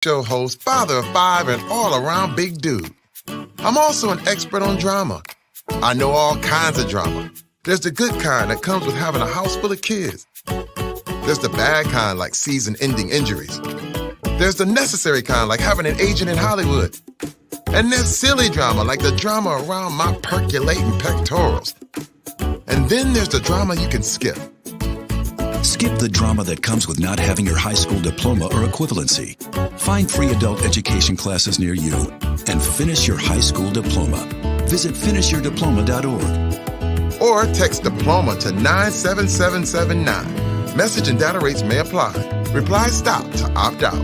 show host, father of 5, and all-around big dude. I'm also an expert on drama. I know all kinds of drama. There's the good kind that comes with having a house full of kids. There's the bad kind like season-ending injuries. There's the necessary kind like having an agent in Hollywood. And there's silly drama like the drama around my percolating pectorals. And then there's the drama you can skip. Skip the drama that comes with not having your high school diploma or equivalency. Find free adult education classes near you and finish your high school diploma. Visit finishyourdiploma.org. Or text diploma to 97779. Message and data rates may apply. Reply STOP to opt out.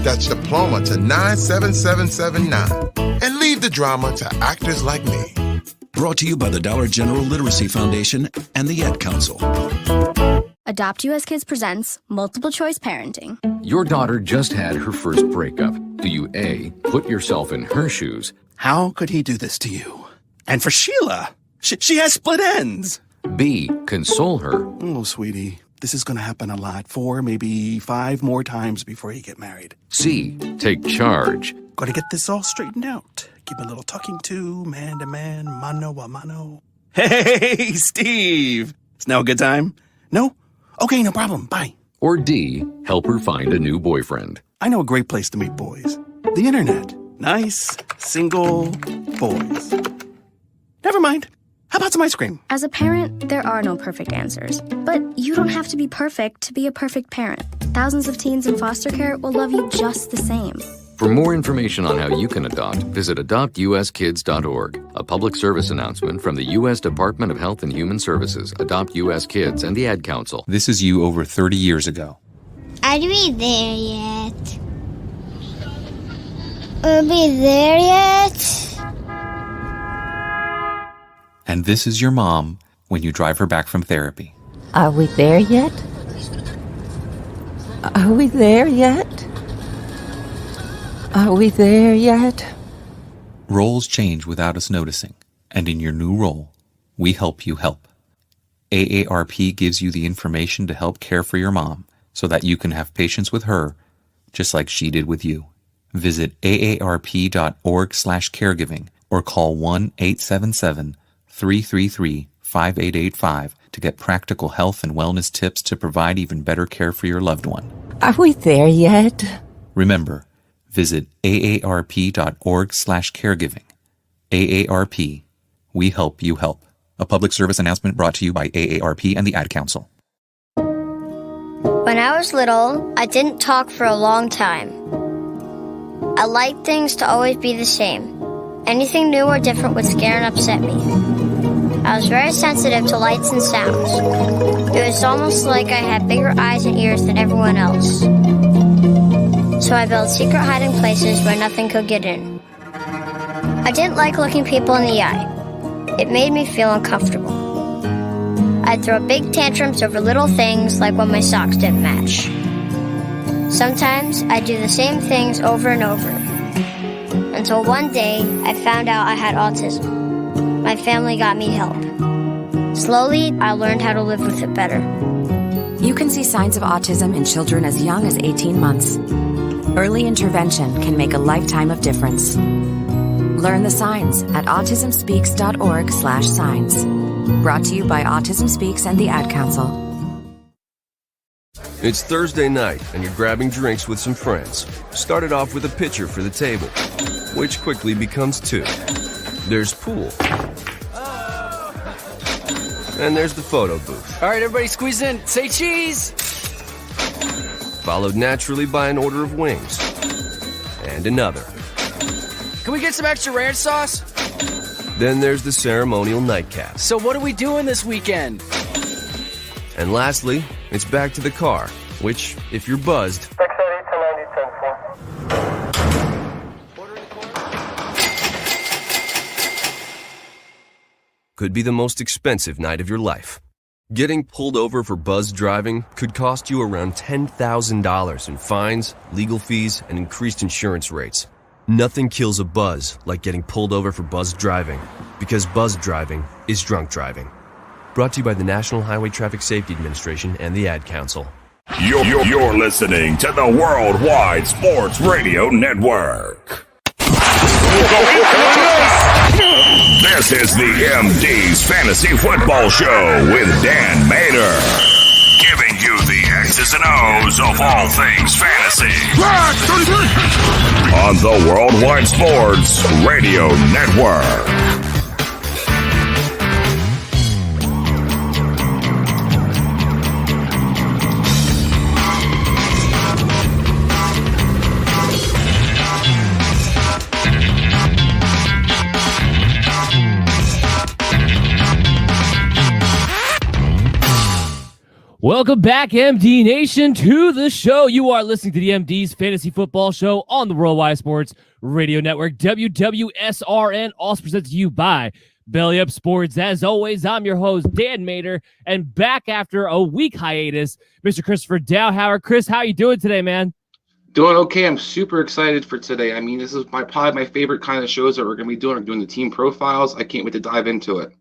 That's diploma to 97779. And leave the drama to actors like me. Brought to you by the Dollar General Literacy Foundation and the Ad Council. Adopt US Kids presents Multiple Choice Parenting. Your daughter just had her first breakup. Do you A, put yourself in her shoes? How could he do this to you? And for Sheila, she has split ends. B, console her? Oh, sweetie, this is going to happen a lot. 4, maybe 5 more times before you get married. C, take charge? Got to get this all straightened out. Give a little talking to, man to man, mano a mano. Hey, Steve! Is now a good time? No? Okay, no problem. Bye. Or D, help her find a new boyfriend? I know a great place to meet boys. The internet. Nice, single boys. Never mind. How about some ice cream? As a parent, there are no perfect answers. But you don't have to be perfect to be a perfect parent. Thousands of teens in foster care will love you just the same. For more information on how you can adopt, visit adoptuskids.org. A public service announcement from the U.S. Department of Health and Human Services, Adopt U.S. Kids, and the Ad Council. This is you over 30 years ago. Are we there yet? Are we there yet? And this is your mom when you drive her back from therapy. Are we there yet? Are we there yet? Are we there yet? Roles change without us noticing, and in your new role, we help you help. AARP gives you the information to help care for your mom so that you can have patience with her, just like she did with you. Visit aarp.org/caregiving or call 1-877-333-5885 to get practical health and wellness tips to provide even better care for your loved one. Are we there yet? Remember, visit aarp.org/caregiving. AARP, we help you help. A public service announcement brought to you by AARP and the Ad Council. When I was little, I didn't talk for a long time. I liked things to always be the same. Anything new or different would scare and upset me. I was very sensitive to lights and sounds. It was almost like I had bigger eyes and ears than everyone else. So I built secret hiding places where nothing could get in. I didn't like looking people in the eye. It made me feel uncomfortable. I'd throw big tantrums over little things like when my socks didn't match. Sometimes I'd do the same things over and over. Until one day, I found out I had autism. My family got me help. Slowly, I learned how to live with it better. You can see signs of autism in children as young as 18 months. Early intervention can make a lifetime of difference. Learn the signs at autismspeaks.org/signs. Brought to you by Autism Speaks and the Ad Council. It's Thursday night, and you're grabbing drinks with some friends. Started off with a pitcher for the table, which quickly becomes 2. There's pool. And there's the photo booth. All right, everybody squeeze in. Say cheese! Followed naturally by an order of wings. And another. Can we get some extra ranch sauce? Then there's the ceremonial nightcap. So what are we doing this weekend? And lastly, it's back to the car, which, if you're buzzed, could be the most expensive night of your life. Getting pulled over for buzzed driving could cost you around $10,000 in fines, legal fees, and increased insurance rates. Nothing kills a buzz like getting pulled over for buzzed driving, because buzzed driving is drunk driving. Brought to you by the National Highway Traffic Safety Administration and the Ad Council. You're listening to the Worldwide Sports Radio Network. This is the MD's Fantasy Football Show with Dan Mader, giving you the X's and O's of all things fantasy on the Worldwide Sports Radio Network. Welcome back, MD Nation, to the show. You are listening to the MD's Fantasy Football Show on the Worldwide Sports Radio Network, WWSRN, also presented to you by Belly Up Sports. As always, I'm your host, Dan Mader, and back after a week hiatus, Mr. Christopher Dowhower. Chris, how you doing today, man? Doing okay. I'm super excited for today. I mean, this is probably my favorite kind of shows that we're going to be doing. We're doing the team profiles. I can't wait to dive into it.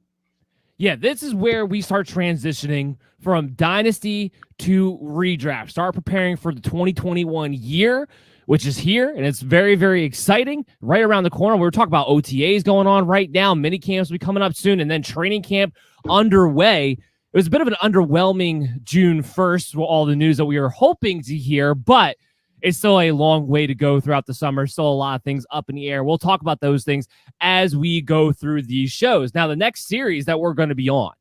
Yeah, this is where we start transitioning from dynasty to redraft. Start preparing for the 2021 year, which is here, and it's very, very exciting. Right around the corner, we were talking about OTAs going on right now. Mini camps will be coming up soon, and then training camp underway. It was a bit of an underwhelming June 1st with all the news that we were hoping to hear, but it's still a long way to go throughout the summer. Still a lot of things up in the air. We'll talk about those things as we go through these shows. Now, the next series that we're going to be on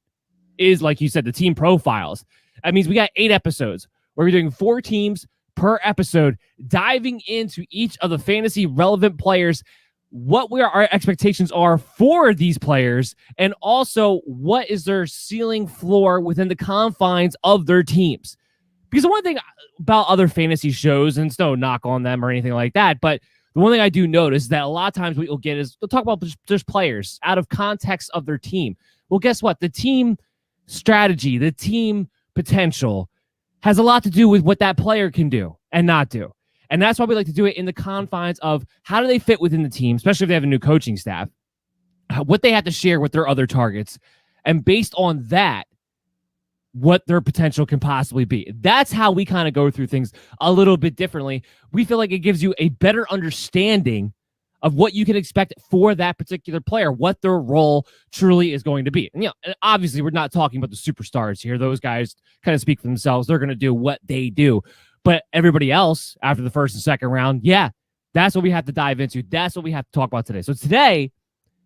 is, like you said, the team profiles. That means we got 8 episodes. We're doing 4 teams per episode, diving into each of the fantasy relevant players, what our expectations are for these players, and also what is their ceiling floor within the confines of their teams. Because the one thing about other fantasy shows, and it's no knock on them or anything like that, but the one thing I do notice is that a lot of times what you'll get is they'll talk about just players out of context of their team. Well, guess what? The team strategy, the team potential has a lot to do with what that player can do and not do. And that's why we like to do it in the confines of how do they fit within the team, especially if they have a new coaching staff, what they have to share with their other targets. And based on that, what their potential can possibly be. That's how we kind of go through things a little bit differently. We feel like it gives you a better understanding of what you can expect for that particular player, what their role truly is going to be. And, and obviously we're not talking about the superstars here. Those guys kind of speak for themselves. They're going to do what they do. But everybody else after the first and second round, that's what we have to dive into. That's what we have to talk about today. So today,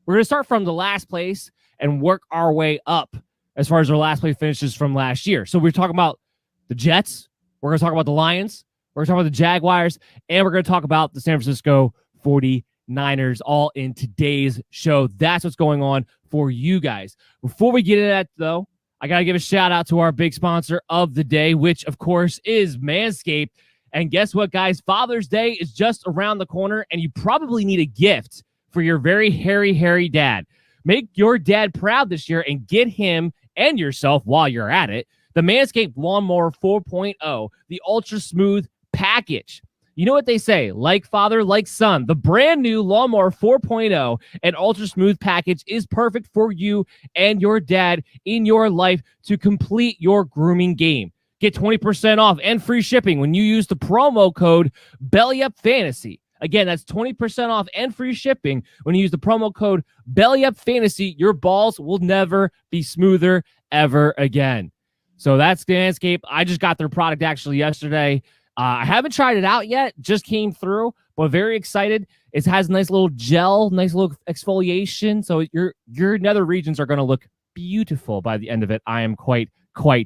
we're going to start from the last place and work our way up as far as our last place finishes from last year. So we're talking about the Jets, we're going to talk about the Lions, we're going to talk about the Jaguars, and we're going to talk about the San Francisco 49ers all in today's show. That's what's going on for you guys. Before we get into that, though, I got to give a shout out to our big sponsor of the day, which, of course, is Manscaped. And guess what, guys? Father's Day is just around the corner, and you probably need a gift for your very hairy dad. Make your dad proud this year and get him and yourself while you're at it the Manscaped Lawnmower 4.0, the Ultra Smooth Package. You know what they say, like father, like son. The brand new Lawnmower 4.0 and Ultra Smooth Package is perfect for you and your dad in your life to complete your grooming game. Get 20% off and free shipping when you use the promo code BELLYUPFANTASY. Again, that's 20% off and free shipping when you use the promo code BELLYUPFANTASY. Your balls will never be smoother ever again. So that's Manscaped. I just got their product actually yesterday. I haven't tried it out yet. Just came through, but very excited. It has a nice little gel, nice little exfoliation. So your nether regions are going to look beautiful by the end of it. I am quite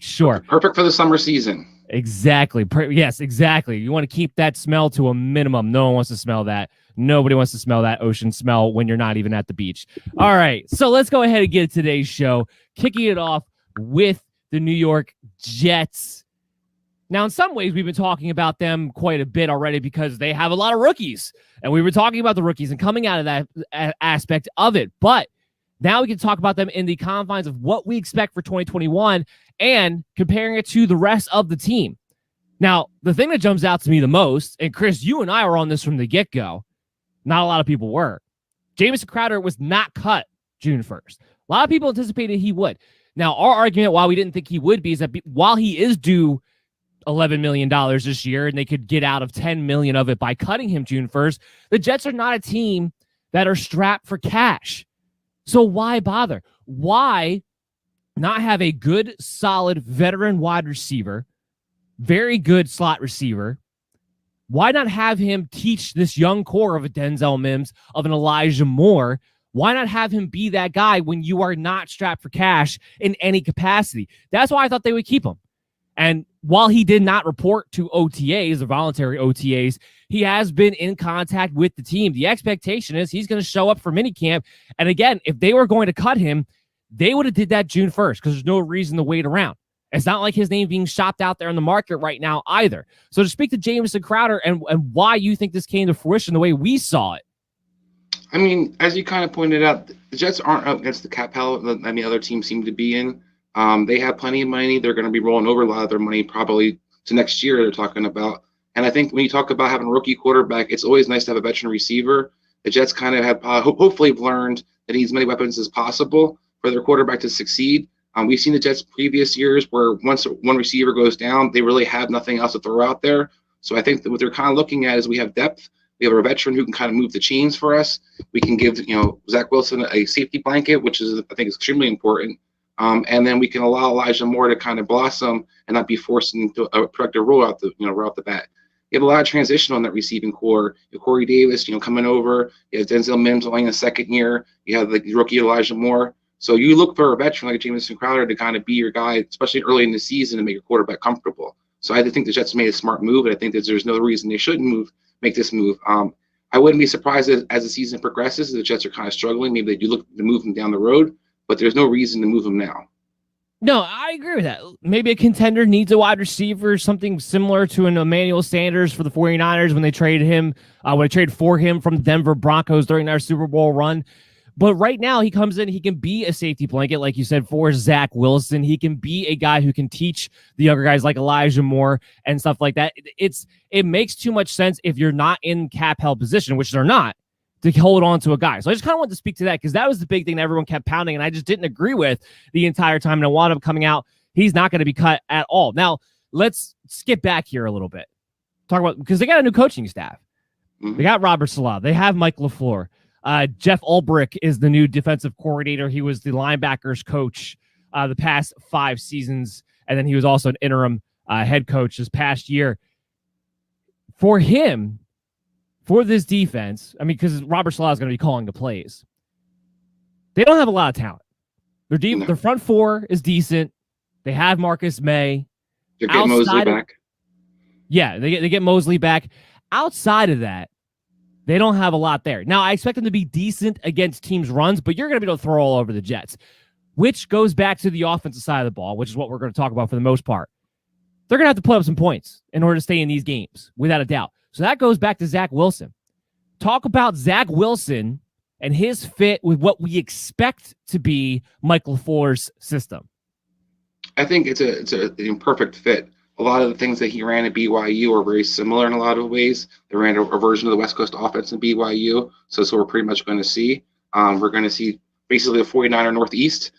sure. Perfect for the summer season. Exactly. Yes, exactly. You want to keep that smell to a minimum. No one wants to smell that. Nobody wants to smell that ocean smell when you're not even at the beach. All right. So let's go ahead and get today's show. Kicking it off with the New York Jets. Now, in some ways, we've been talking about them quite a bit already because they have a lot of rookies. And we were talking about the rookies and coming out of that aspect of it. But now we can talk about them in the confines of what we expect for 2021 and comparing it to the rest of the team. Now, the thing that jumps out to me the most, and Chris, you and I were on this from the get-go. Not a lot of people were. Jamison Crowder was not cut June 1st. A lot of people anticipated he would. Now, our argument why we didn't think he would be is that while he is due $11 million this year, and they could get out of $10 million of it by cutting him June 1st. The Jets are not a team that are strapped for cash. So why bother? Why not have a good, solid veteran wide receiver, very good slot receiver? Why not have him teach this young core of a Denzel Mims, of an Elijah Moore? Why not have him be that guy when you are not strapped for cash in any capacity? That's why I thought they would keep him. And while he did not report to OTAs, or voluntary OTAs, he has been in contact with the team. The expectation is he's going to show up for minicamp. And again, if they were going to cut him, they would have did that June 1st because there's no reason to wait around. It's not like his name being shopped out there in the market right now either. So to speak to Jamison Crowder and why you think this came to fruition the way we saw it. I mean, as you kind of pointed out, the Jets aren't up against the cap hell that any other team seem to be in. They have plenty of money. They're going to be rolling over a lot of their money probably to next year they're talking about. And I think when you talk about having a rookie quarterback, it's always nice to have a veteran receiver. The Jets kind of have hopefully learned that he needs as many weapons as possible for their quarterback to succeed. We've seen the Jets previous years where once one receiver goes down, they really have nothing else to throw out there. So I think that what they're kind of looking at is we have depth. We have a veteran who can kind of move the chains for us. We can give, Zack Wilson a safety blanket, which is, I think, extremely important. And then we can allow Elijah Moore to kind of blossom and not be forced into a productive role right off the bat. You have a lot of transition on that receiving core. You have Corey Davis, coming over. You have Denzel Mims only in the second year. You have the rookie Elijah Moore. So you look for a veteran like Jamison Crowder to kind of be your guy, especially early in the season, to make your quarterback comfortable. So I think the Jets made a smart move, and I think that there's no reason they shouldn't make this move. I wouldn't be surprised as the season progresses, the Jets are kind of struggling. Maybe they do look to move them down the road, but there's no reason to move them now. No, I agree with that. Maybe a contender needs a wide receiver, something similar to an Emmanuel Sanders for the 49ers when they traded him, when they traded for him from the Denver Broncos during their Super Bowl run. But right now he comes in, he can be a safety blanket, like you said, for Zack Wilson. He can be a guy who can teach the younger guys like Elijah Moore and stuff like that. It makes too much sense if you're not in cap held position, which they're not, to hold on to a guy. So I just kind of wanted to speak to that because that was the big thing that everyone kept pounding, and I just didn't agree with the entire time. And I wound up coming out, he's not going to be cut at all. Now, let's skip back here a little bit. Talk about, because they got a new coaching staff. They got Robert Saleh. They have Mike LaFleur. Jeff Ulbrich is the new defensive coordinator. He was the linebackers coach the past 5 seasons, and then he was also an interim head coach this past year. For him, for this defense, I mean, because Robert Saleh is going to be calling the plays, they don't have a lot of talent. Their front four is decent. They have Marcus May. They get Mosley back. Yeah, they get Mosley back. Outside of that, they don't have a lot there. Now, I expect them to be decent against teams' runs, but you're going to be able to throw all over the Jets, which goes back to the offensive side of the ball, which is what we're going to talk about for the most part. They're going to have to put up some points in order to stay in these games, without a doubt. So that goes back to Zack Wilson. Talk about Zack Wilson and his fit with what we expect to be Mike LaFleur's system. I think it's an imperfect fit. A lot of the things that he ran at BYU are very similar in a lot of ways. They ran a version of the West Coast offense in BYU. So we're pretty much going to see. We're going to see basically a 49er Northeast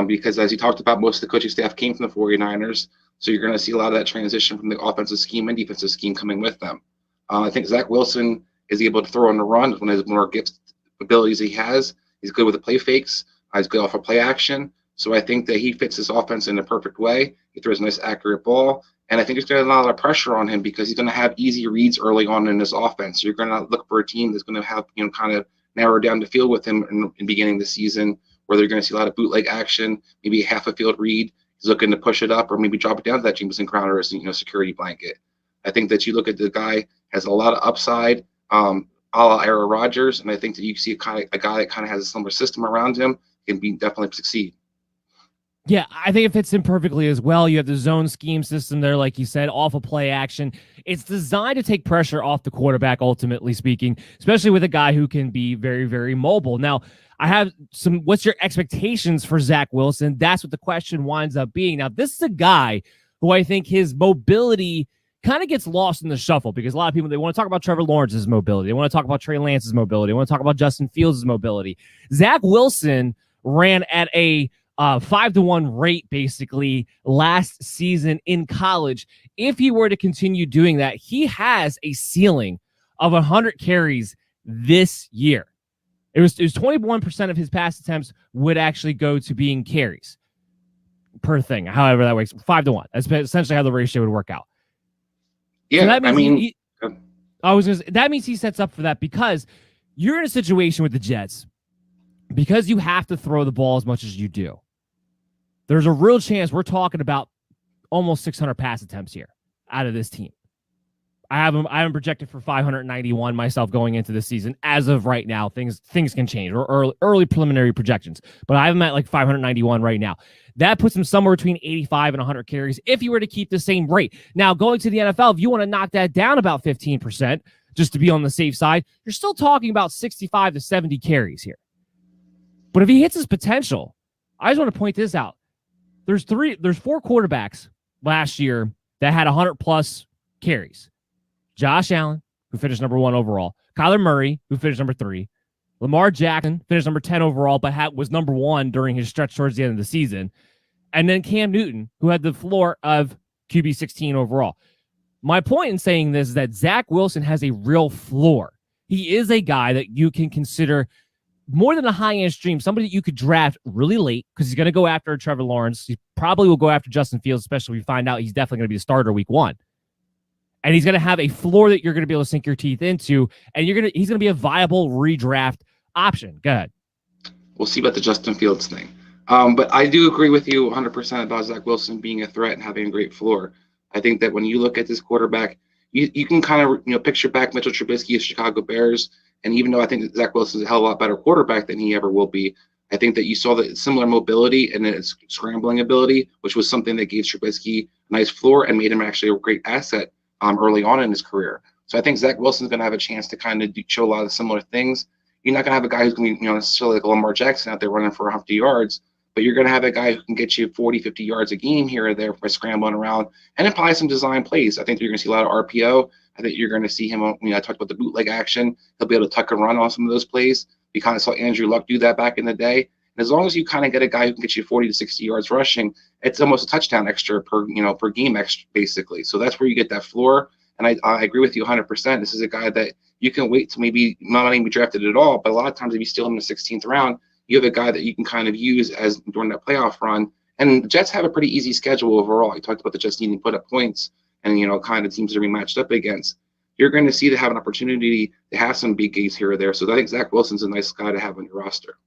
because, as you talked about, most of the coaching staff came from the 49ers. So you're going to see a lot of that transition from the offensive scheme and defensive scheme coming with them. I think Zack Wilson is able to throw on the run. One of his more gifts abilities he has. He's good with the play fakes. He's good off of play action. So I think that he fits this offense in a perfect way. He throws a nice, accurate ball. And I think there's going to be a lot of pressure on him because he's going to have easy reads early on in this offense. So you're going to look for a team that's going to have, kind of narrow down the field with him in the beginning of the season, where they're going to see a lot of bootleg action, maybe half a field read. He's looking to push it up or maybe drop it down to that Jamison Crowder as security blanket. I think that you look at the guy has a lot of upside, a la Aaron Rodgers, and I think that you see a guy that kind of has a similar system around him can definitely succeed. Yeah, I think it fits in perfectly as well. You have the zone scheme system there, like you said, off of play action. It's designed to take pressure off the quarterback, ultimately speaking, especially with a guy who can be very, very mobile. Now, I have what's your expectations for Zack Wilson? That's what the question winds up being. Now, this is a guy who I think his mobility kind of gets lost in the shuffle because a lot of people, they want to talk about Trevor Lawrence's mobility. They want to talk about Trey Lance's mobility. They want to talk about Justin Fields' mobility. Zack Wilson ran at a 5-to-1 rate basically last season in college. If he were to continue doing that, he has a ceiling of 100 carries this year. It was 21% of his pass attempts would actually go to being carries per thing. However that works, 5-to-1. That's essentially how the ratio would work out. Yeah, so that means that means he sets up for that, because you're in a situation with the Jets, because you have to throw the ball as much as you do. There's a real chance we're talking about almost 600 pass attempts here out of this team. I have him projected for 591 myself going into the season. As of right now, things can change, or early preliminary projections. But I have him at like 591 right now. That puts him somewhere between 85 and 100 carries if you were to keep the same rate. Now, going to the NFL, if you want to knock that down about 15%, just to be on the safe side, you're still talking about 65 to 70 carries here. But if he hits his potential, I just want to point this out. There's 4 quarterbacks last year that had 100+ carries. Josh Allen, who finished number 1 overall. Kyler Murray, who finished number 3. Lamar Jackson finished number 10 overall, but was number 1 during his stretch towards the end of the season. And then Cam Newton, who had the floor of QB 16 overall. My point in saying this is that Zack Wilson has a real floor. He is a guy that you can consider more than a high-end stream, somebody that you could draft really late, because he's going to go after Trevor Lawrence. He probably will go after Justin Fields, especially if we find out he's definitely going to be the starter week 1. And he's going to have a floor that you're going to be able to sink your teeth into, and he's going to be a viable redraft option. Go ahead. We'll see about the Justin Fields thing. But I do agree with you 100% about Zack Wilson being a threat and having a great floor. I think that when you look at this quarterback, you can kind of picture back Mitchell Trubisky of Chicago Bears. And even though I think that Zack Wilson is a hell of a lot better quarterback than he ever will be, I think that you saw the similar mobility and his scrambling ability, which was something that gave Trubisky a nice floor and made him actually a great asset early on in his career. So I think Zack Wilson's going to have a chance to kind of show a lot of similar things. You're not going to have a guy who's going to be necessarily like Lamar Jackson out there running for 150 yards, but you're going to have a guy who can get you 40, 50 yards a game here or there by scrambling around and apply some design plays. I think you're going to see a lot of RPO. I think you're going to see him, I talked about the bootleg action. He'll be able to tuck and run on some of those plays. We kind of saw Andrew Luck do that back in the day. And as long as you kind of get a guy who can get you 40 to 60 yards rushing, it's almost a touchdown extra per game extra, basically. So that's where you get that floor. And I agree with you 100%. This is a guy that you can wait to maybe not even be drafted at all, but a lot of times if you steal him in the 16th round, you have a guy that you can kind of use as during that playoff run. And the Jets have a pretty easy schedule overall. You talked about the Jets needing to put up points and, kind of teams to be matched up against. You're going to see to have an opportunity to have some big games here or there. So I think Zack Wilson's a nice guy to have on your roster.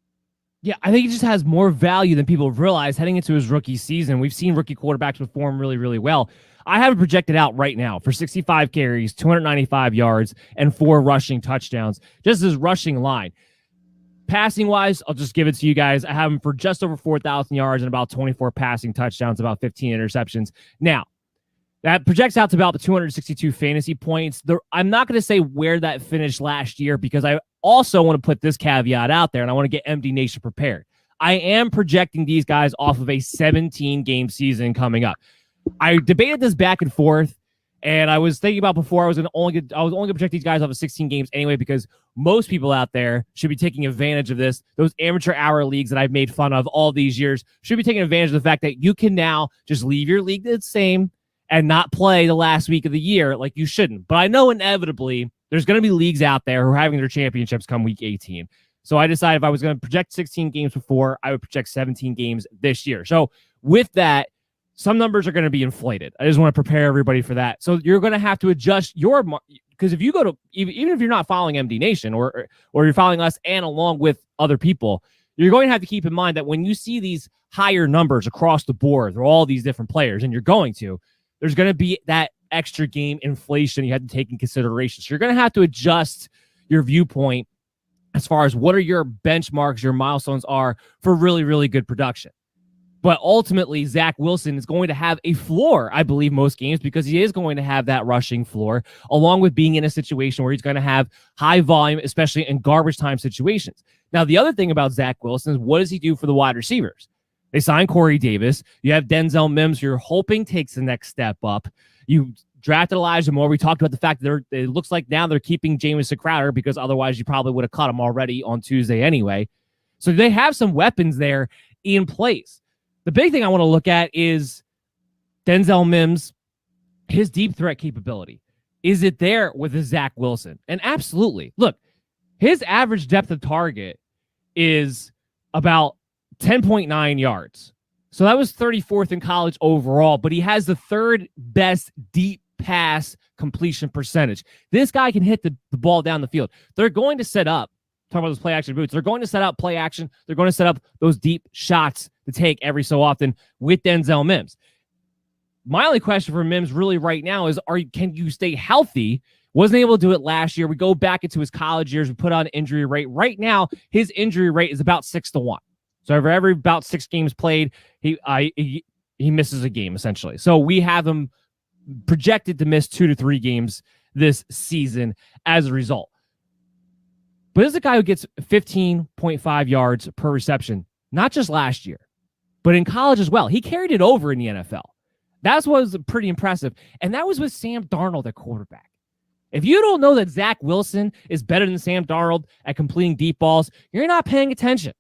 Yeah, I think he just has more value than people realize heading into his rookie season. We've seen rookie quarterbacks perform really, really well. I have it projected out right now for 65 carries, 295 yards, and 4 rushing touchdowns. Just his rushing line. Passing-wise, I'll just give it to you guys. I have him for just over 4,000 yards and about 24 passing touchdowns, about 15 interceptions. Now, that projects out to about the 262 fantasy points. I'm not going to say where that finished last year because I also want to put this caveat out there, and I want to get MD Nation prepared. I am projecting these guys off of a 17-game season coming up. I debated this back and forth, and I was thinking about before I was only going to project these guys off of 16 games anyway because most people out there should be taking advantage of this. Those amateur hour leagues that I've made fun of all these years should be taking advantage of the fact that you can now just leave your league the same and not play the last week of the year like you shouldn't. But I know inevitably there's going to be leagues out there who are having their championships come week 18. So I decided if I was going to project 16 games before, I would project 17 games this year. So with that, some numbers are going to be inflated. I just want to prepare everybody for that. So you're going to have to adjust your, because if you go to, even if you're not following MD Nation or you're following us and along with other people, you're going to have to keep in mind that when you see these higher numbers across the board, they're all these different players, and you're going to, there's going to be that extra game inflation you have to take in consideration. So you're going to have to adjust your viewpoint as far as what are your benchmarks, your milestones are for really, really good production. But ultimately, Zack Wilson is going to have a floor, I believe, most games because he is going to have that rushing floor, along with being in a situation where he's going to have high volume, especially in garbage time situations. Now, the other thing about Zack Wilson is what does he do for the wide receivers? They signed Corey Davis. You have Denzel Mims, you're hoping takes the next step up. You drafted Elijah Moore. We talked about the fact that it looks like now they're keeping Jamison Crowder because otherwise you probably would have cut him already on Tuesday anyway. So they have some weapons there in place. The big thing I want to look at is Denzel Mims, his deep threat capability. Is it there with a Zack Wilson? And absolutely. Look, his average depth of target is about 10.9 yards. So that was 34th in college overall, but he has the third best deep pass completion percentage. This guy can hit the ball down the field. They're going to set up, talking about those play action boots, they're going to set up play action. They're going to set up those deep shots to take every so often with Denzel Mims. My only question for Mims really right now is, can you stay healthy? Wasn't able to do it last year. We go back into his college years. We put on injury rate. Right now, his injury rate is about 6-1. So for every about 6 games played, he misses a game, essentially. So we have him projected to miss 2 to 3 games this season as a result. But this is a guy who gets 15.5 yards per reception, not just last year, but in college as well. He carried it over in the NFL. That was pretty impressive. And that was with Sam Darnold at quarterback. If you don't know that Zack Wilson is better than Sam Darnold at completing deep balls, you're not paying attention.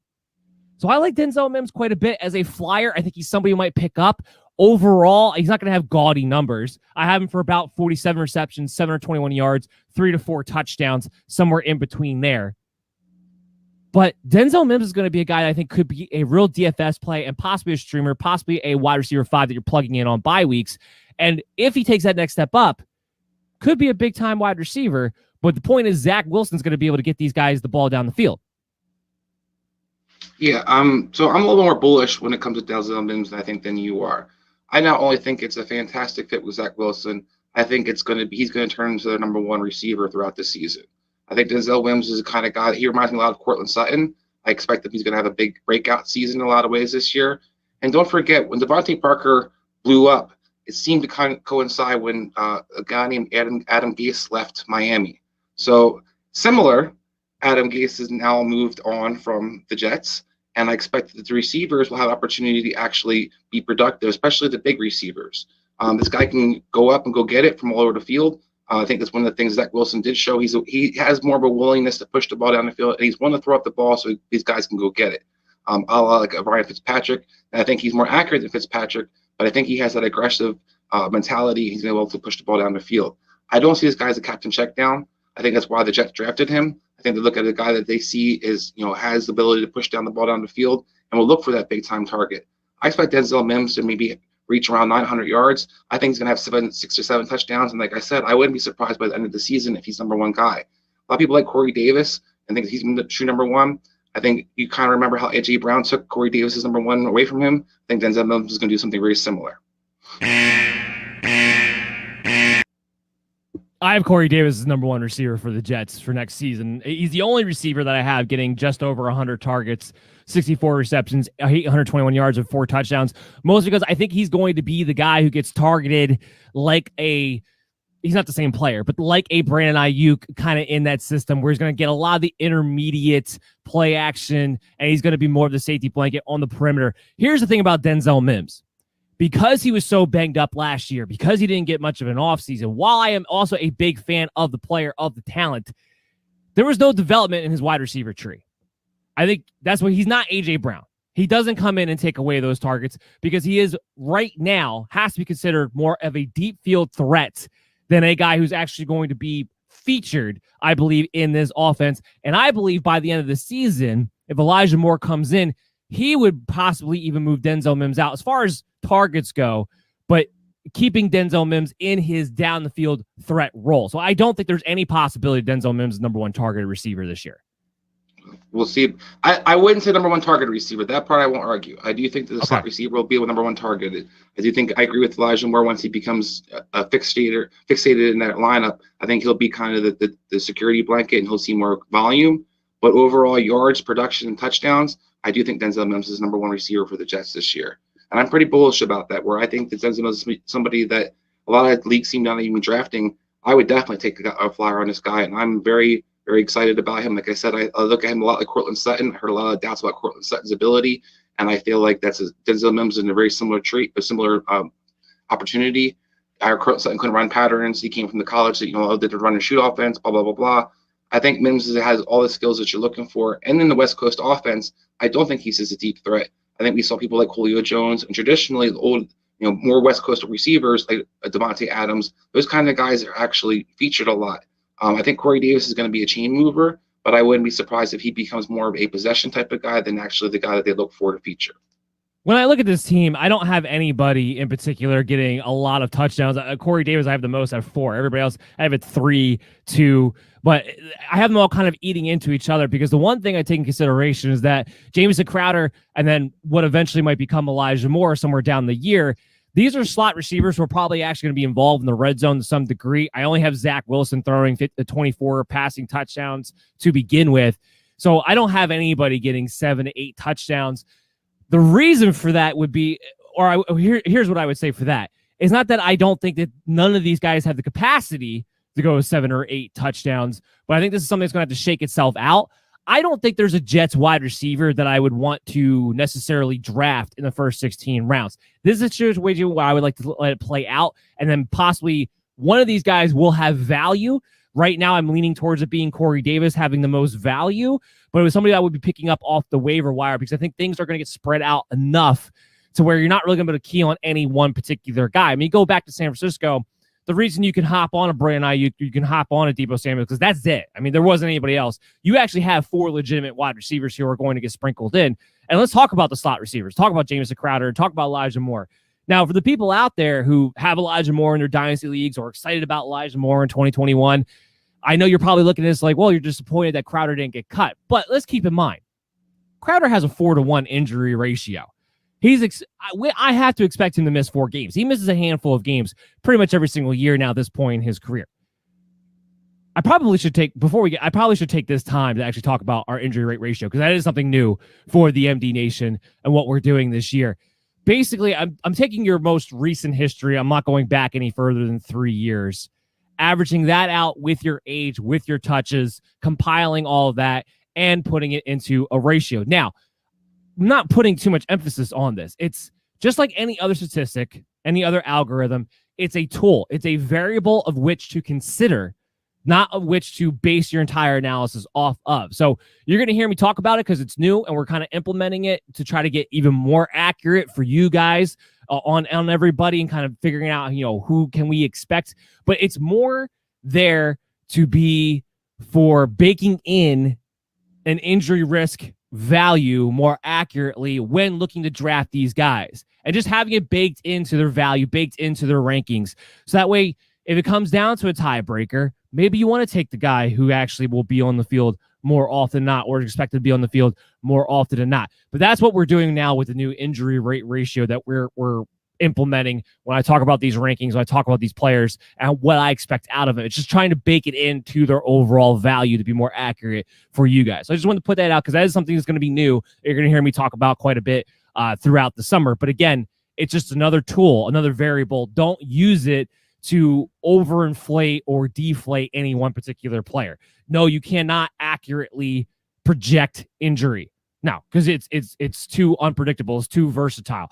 So I like Denzel Mims quite a bit as a flyer. I think he's somebody who might pick up. Overall, he's not going to have gaudy numbers. I have him for about 47 receptions, 721 yards, 3 to 4 touchdowns, somewhere in between there. But Denzel Mims is going to be a guy that I think could be a real DFS play and possibly a streamer, possibly a wide receiver 5 that you're plugging in on bye weeks. And if he takes that next step up, could be a big-time wide receiver. But the point is Zack Wilson's going to be able to get these guys the ball down the field. Yeah, so I'm a little more bullish when it comes to Denzel Mims than you are. I not only think it's a fantastic fit with Zack Wilson, I think he's going to turn into the number 1 receiver throughout the season. I think Denzel Mims is the kind of guy, he reminds me a lot of Courtland Sutton. I expect that he's going to have a big breakout season in a lot of ways this year. And don't forget, when Devontae Parker blew up, it seemed to kind of coincide when a guy named Adam Gase left Miami. So similar, Adam Gase has now moved on from the Jets, and I expect that the receivers will have opportunity to actually be productive, especially the big receivers. This guy can go up and go get it from all over the field. I think that's one of the things Zack Wilson did show. He has more of a willingness to push the ball down the field, and he's one to throw up the ball so these guys can go get it. A la like Ryan Fitzpatrick, and I think he's more accurate than Fitzpatrick, but I think he has that aggressive mentality. He's able to push the ball down the field. I don't see this guy as a captain check down. I think that's why the Jets drafted him. I think they look at a guy that they see is, has the ability to push down the ball down the field and will look for that big time target. I expect Denzel Mims to maybe reach around 900 yards. I think he's going to have 6 or 7 touchdowns. And like I said, I wouldn't be surprised by the end of the season if he's number 1 guy. A lot of people like Corey Davis and think he's the true number 1. I think you kind of remember how A.J. Brown took Corey Davis's number 1 away from him. I think Denzel Mims is going to do something very similar. I have Corey Davis as number 1 receiver for the Jets for next season. He's the only receiver that I have getting just over 100 targets, 64 receptions, 821 yards, and 4 touchdowns. Mostly because I think he's going to be the guy who gets targeted like he's not the same player, but like a Brandon Ayuk kind of in that system where he's going to get a lot of the intermediate play action and he's going to be more of the safety blanket on the perimeter. Here's the thing about Denzel Mims. Because he was so banged up last year, because he didn't get much of an offseason, while I am also a big fan of the player, of the talent, there was no development in his wide receiver tree. I think that's why he's not A.J. Brown. He doesn't come in and take away those targets because he is right now has to be considered more of a deep field threat than a guy who's actually going to be featured, I believe, in this offense. And I believe by the end of the season, if Elijah Moore comes in, he would possibly even move Denzel Mims out as far as targets go, but keeping Denzel Mims in his down the field threat role. So I don't think there's any possibility Denzel Mims is number 1 targeted receiver this year. We'll see. I wouldn't say number 1 targeted receiver. That part I won't argue. I do think that the slot receiver will be the number 1 targeted. I do think I agree with Elijah Moore once he becomes a fixated in that lineup. I think he'll be kind of the security blanket and he'll see more volume. But overall yards, production, and touchdowns, I do think Denzel Mims is number 1 receiver for the Jets this year. And I'm pretty bullish about that, where I think that Denzel Mims is somebody that a lot of leagues seem not even drafting. I would definitely take a flyer on this guy, and I'm very, very excited about him. Like I said, I look at him a lot like Courtland Sutton. I heard a lot of doubts about Courtland Sutton's ability, and I feel like Denzel Mims is in a very similar opportunity. I heard Courtland Sutton couldn't run patterns. He came from the college that, did the run and shoot offense, blah, blah, blah, blah. I think Mims has all the skills that you're looking for. And in the West Coast offense, I don't think he's just a deep threat. I think we saw people like Julio Jones and traditionally the old, more West Coast receivers like Devontae Adams. Those kind of guys are actually featured a lot. I think Corey Davis is going to be a chain mover, but I wouldn't be surprised if he becomes more of a possession type of guy than actually the guy that they look for to feature. When I look at this team, I don't have anybody in particular getting a lot of touchdowns. Corey Davis, I have the most at 4. Everybody else, I have it 3, 2. But I have them all kind of eating into each other because the one thing I take in consideration is that Jamison Crowder and then what eventually might become Elijah Moore somewhere down the year, these are slot receivers who are probably actually going to be involved in the red zone to some degree. I only have Zack Wilson throwing 24 passing touchdowns to begin with. So I don't have anybody getting 7 to 8 touchdowns. The reason for that would be, here's what I would say for that. It's not that I don't think that none of these guys have the capacity to go 7 or 8 touchdowns, but I think this is something that's going to have to shake itself out. I don't think there's a Jets wide receiver that I would want to necessarily draft in the first 16 rounds. This is a situation where I would like to let it play out, and then possibly one of these guys will have value. Right now, I'm leaning towards it being Corey Davis having the most value, but it was somebody I would be picking up off the waiver wire because I think things are going to get spread out enough to where you're not really going to be able to key on any one particular guy. I mean, go back to San Francisco. The reason you can hop on a Brandon Ayuk, you can hop on a Deebo Samuel, because that's it. I mean, there wasn't anybody else. You actually have 4 legitimate wide receivers here who are going to get sprinkled in. And let's talk about the slot receivers. Talk about Jamison Crowder. Talk about Elijah Moore. Now, for the people out there who have Elijah Moore in their dynasty leagues or excited about Elijah Moore in 2021, I know you're probably looking at this like, well, you're disappointed that Crowder didn't get cut. But let's keep in mind, Crowder has a 4-to-1 injury ratio. I have to expect him to miss 4 games. He misses a handful of games pretty much every single year now at this point in his career. I probably should take this time to actually talk about our injury rate ratio because that is something new for the MD Nation and what we're doing this year. Basically, I'm taking your most recent history. I'm not going back any further than 3 years. Averaging that out with your age, with your touches, compiling all of that, and putting it into a ratio. Now, I'm not putting too much emphasis on this. It's just like any other statistic, any other algorithm. It's a tool. It's a variable of which to consider, not of which to base your entire analysis off of. So you're going to hear me talk about it because it's new and we're kind of implementing it to try to get even more accurate for you guys on everybody and kind of figuring out, who can we expect. But it's more there to be for baking in an injury risk value more accurately when looking to draft these guys and just having it baked into their value, baked into their rankings. So that way, if it comes down to a tiebreaker, maybe you want to take the guy who actually will be on the field more often than not, or is expected to be on the field more often than not. But that's what we're doing now with the new injury rate ratio that we're implementing when I talk about these rankings, when I talk about these players and what I expect out of it. It's just trying to bake it into their overall value to be more accurate for you guys. So I just wanted to put that out because that is something that's going to be new. You're going to hear me talk about quite a bit throughout the summer. But again, it's just another tool, another variable. Don't use it to overinflate or deflate any one particular player. No, you cannot accurately project injury. No, because it's too unpredictable. It's too versatile.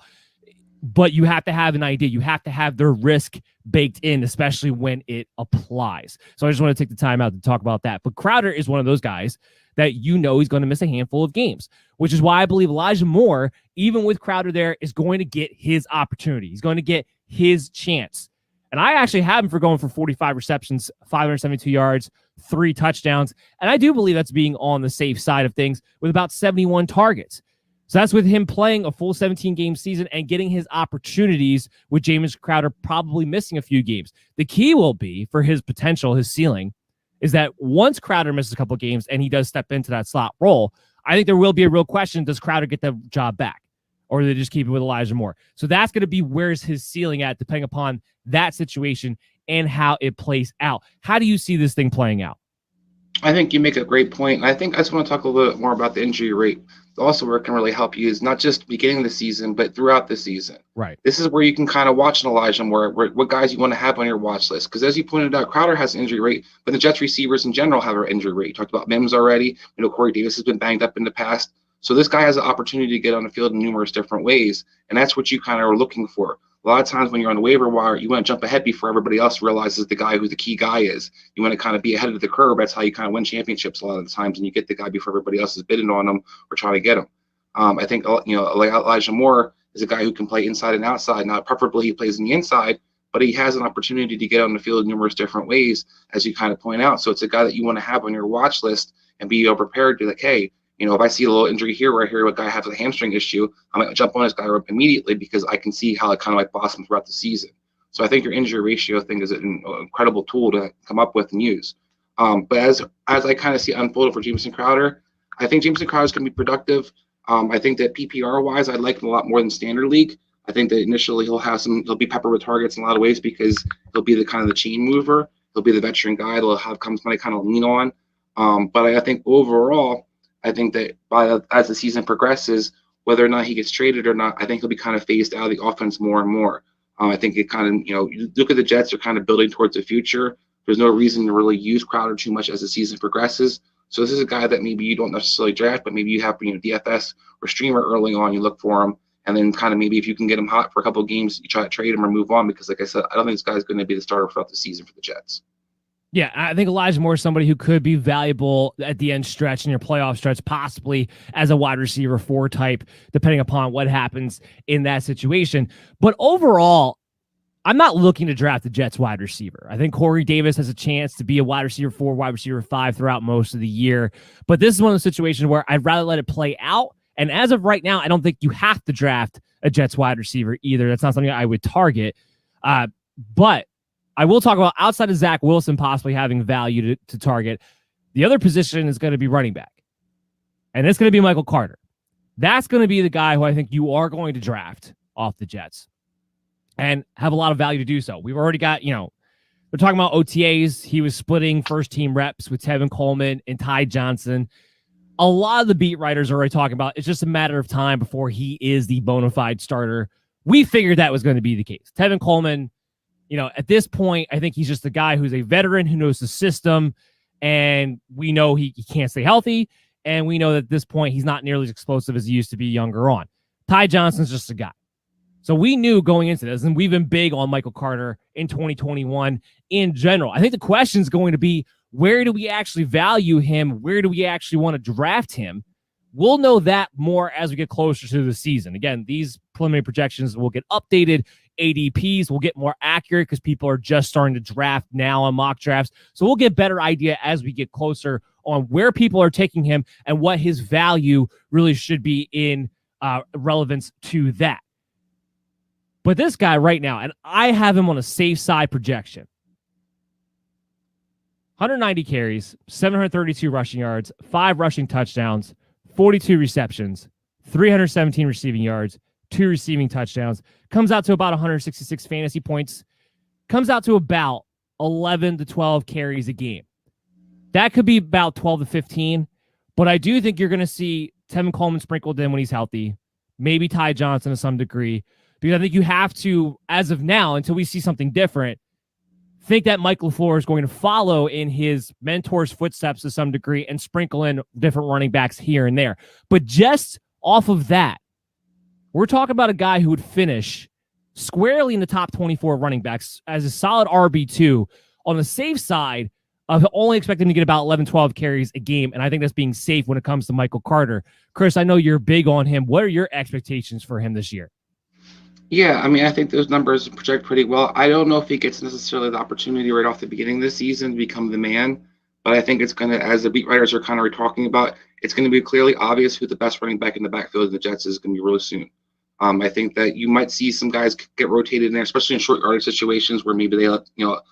But you have to have an idea. You have to have their risk baked in, especially when it applies. So I just want to take the time out to talk about that. But Crowder is one of those guys that he's going to miss a handful of games, which is why I believe Elijah Moore, even with Crowder there, is going to get his opportunity. He's going to get his chance. And I actually have him for going for 45 receptions, 572 yards, 3 touchdowns. And I do believe that's being on the safe side of things with about 71 targets. So that's with him playing a full 17-game season and getting his opportunities with Jamison Crowder probably missing a few games. The key will be for his potential, his ceiling, is that once Crowder misses a couple of games and he does step into that slot role, I think there will be a real question, does Crowder get the job back? Or do they just keep it with Elijah Moore? So that's going to be where's his ceiling at, depending upon that situation and how it plays out. How do you see this thing playing out? I think you make a great point. I think I just want to talk a little bit more about the injury rate. Also, where it can really help you is not just beginning of the season, but throughout the season. Right. This is where you can kind of watch an Elijah Moore, what guys you want to have on your watch list. Because as you pointed out, Crowder has an injury rate, but the Jets receivers in general have an injury rate. You talked about Mims already. Corey Davis has been banged up in the past. So this guy has an opportunity to get on the field in numerous different ways, and that's what you kind of are looking for. A lot of times when you're on the waiver wire, you want to jump ahead before everybody else realizes the guy who the key guy is. You want to kind of be ahead of the curve. That's how you kind of win championships a lot of the times, and you get the guy before everybody else is bidding on them or trying to get him. I think, like Elijah Moore is a guy who can play inside and outside. Now, preferably he plays in the inside, but he has an opportunity to get on the field in numerous different ways, as you kind of point out. So it's a guy that you want to have on your watch list and be prepared to, like, hey, if I see a little injury here where I hear a guy has a hamstring issue, I might jump on this guy immediately because I can see how it kind of like blossoms throughout the season. So I think your injury ratio thing is an incredible tool to come up with and use. But as I kind of see unfolded for Jamison Crowder, I think Jamison Crowder is going to be productive. I think that PPR-wise, I like him a lot more than Standard League. I think that initially he'll be peppered with targets in a lot of ways because he'll be the kind of the chain mover. He'll be the veteran guy that'll have somebody kind of lean on. But I think overall, I think that as the season progresses, whether or not he gets traded or not, I think he'll be kind of phased out of the offense more and more. I think it kind of, you look at the Jets, they're kind of building towards the future. There's no reason to really use Crowder too much as the season progresses. So this is a guy that maybe you don't necessarily draft, but maybe you have DFS or streamer early on, you look for him, and then kind of maybe if you can get him hot for a couple of games, you try to trade him or move on because, like I said, I don't think this guy's going to be the starter throughout the season for the Jets. Yeah, I think Elijah Moore is somebody who could be valuable at the end stretch in your playoff stretch, possibly as a wide receiver 4 type, depending upon what happens in that situation. But overall, I'm not looking to draft the Jets wide receiver. I think Corey Davis has a chance to be a wide receiver 4, wide receiver 5 throughout most of the year. But this is one of the situations where I'd rather let it play out. And as of right now, I don't think you have to draft a Jets wide receiver either. That's not something I would target. But I will talk about outside of Zack Wilson possibly having value to target. The other position is going to be running back. And it's going to be Michael Carter. That's going to be the guy who I think you are going to draft off the Jets and have a lot of value to do so. We've already got, we're talking about OTAs. He was splitting first team reps with Tevin Coleman and Ty Johnson. A lot of the beat writers are already talking about it's just a matter of time before he is the bona fide starter. We figured that was going to be the case. Tevin Coleman, at this point, I think he's just a guy who's a veteran who knows the system, and we know he can't stay healthy, and we know that at this point he's not nearly as explosive as he used to be younger on. Ty Johnson's just a guy. So we knew going into this, and we've been big on Michael Carter in 2021 in general. I think the question is going to be, where do we actually value him? Where do we actually want to draft him? We'll know that more as we get closer to the season. Again, these preliminary projections will get updated. ADPs will get more accurate because people are just starting to draft now on mock drafts. So we'll get better idea as we get closer on where people are taking him and what his value really should be in relevance to that. But this guy right now, and I have him on a safe side projection. 190 carries, 732 rushing yards, 5 rushing touchdowns, 42 receptions, 317 receiving yards, 2 receiving touchdowns. Comes out to about 166 fantasy points. Comes out to about 11 to 12 carries a game. That could be about 12 to 15. But I do think you're going to see Tevin Coleman sprinkled in when he's healthy. Maybe Ty Johnson to some degree. Because I think you have to, as of now, until we see something different, think that Mike LaFleur is going to follow in his mentor's footsteps to some degree and sprinkle in different running backs here and there. But just off of that, we're talking about a guy who would finish squarely in the top 24 running backs as a solid RB2 on the safe side of only expecting to get about 11, 12 carries a game. And I think that's being safe when it comes to Michael Carter. Chris, I know you're big on him. What are your expectations for him this year? Yeah, I think those numbers project pretty well. I don't know if he gets necessarily the opportunity right off the beginning of the season to become the man, but I think it's going to, as the beat writers are kind of talking about, it's going to be clearly obvious who the best running back in the backfield of the Jets is going to be really soon. I think that you might see some guys get rotated in there, especially in short yardage situations where maybe they let,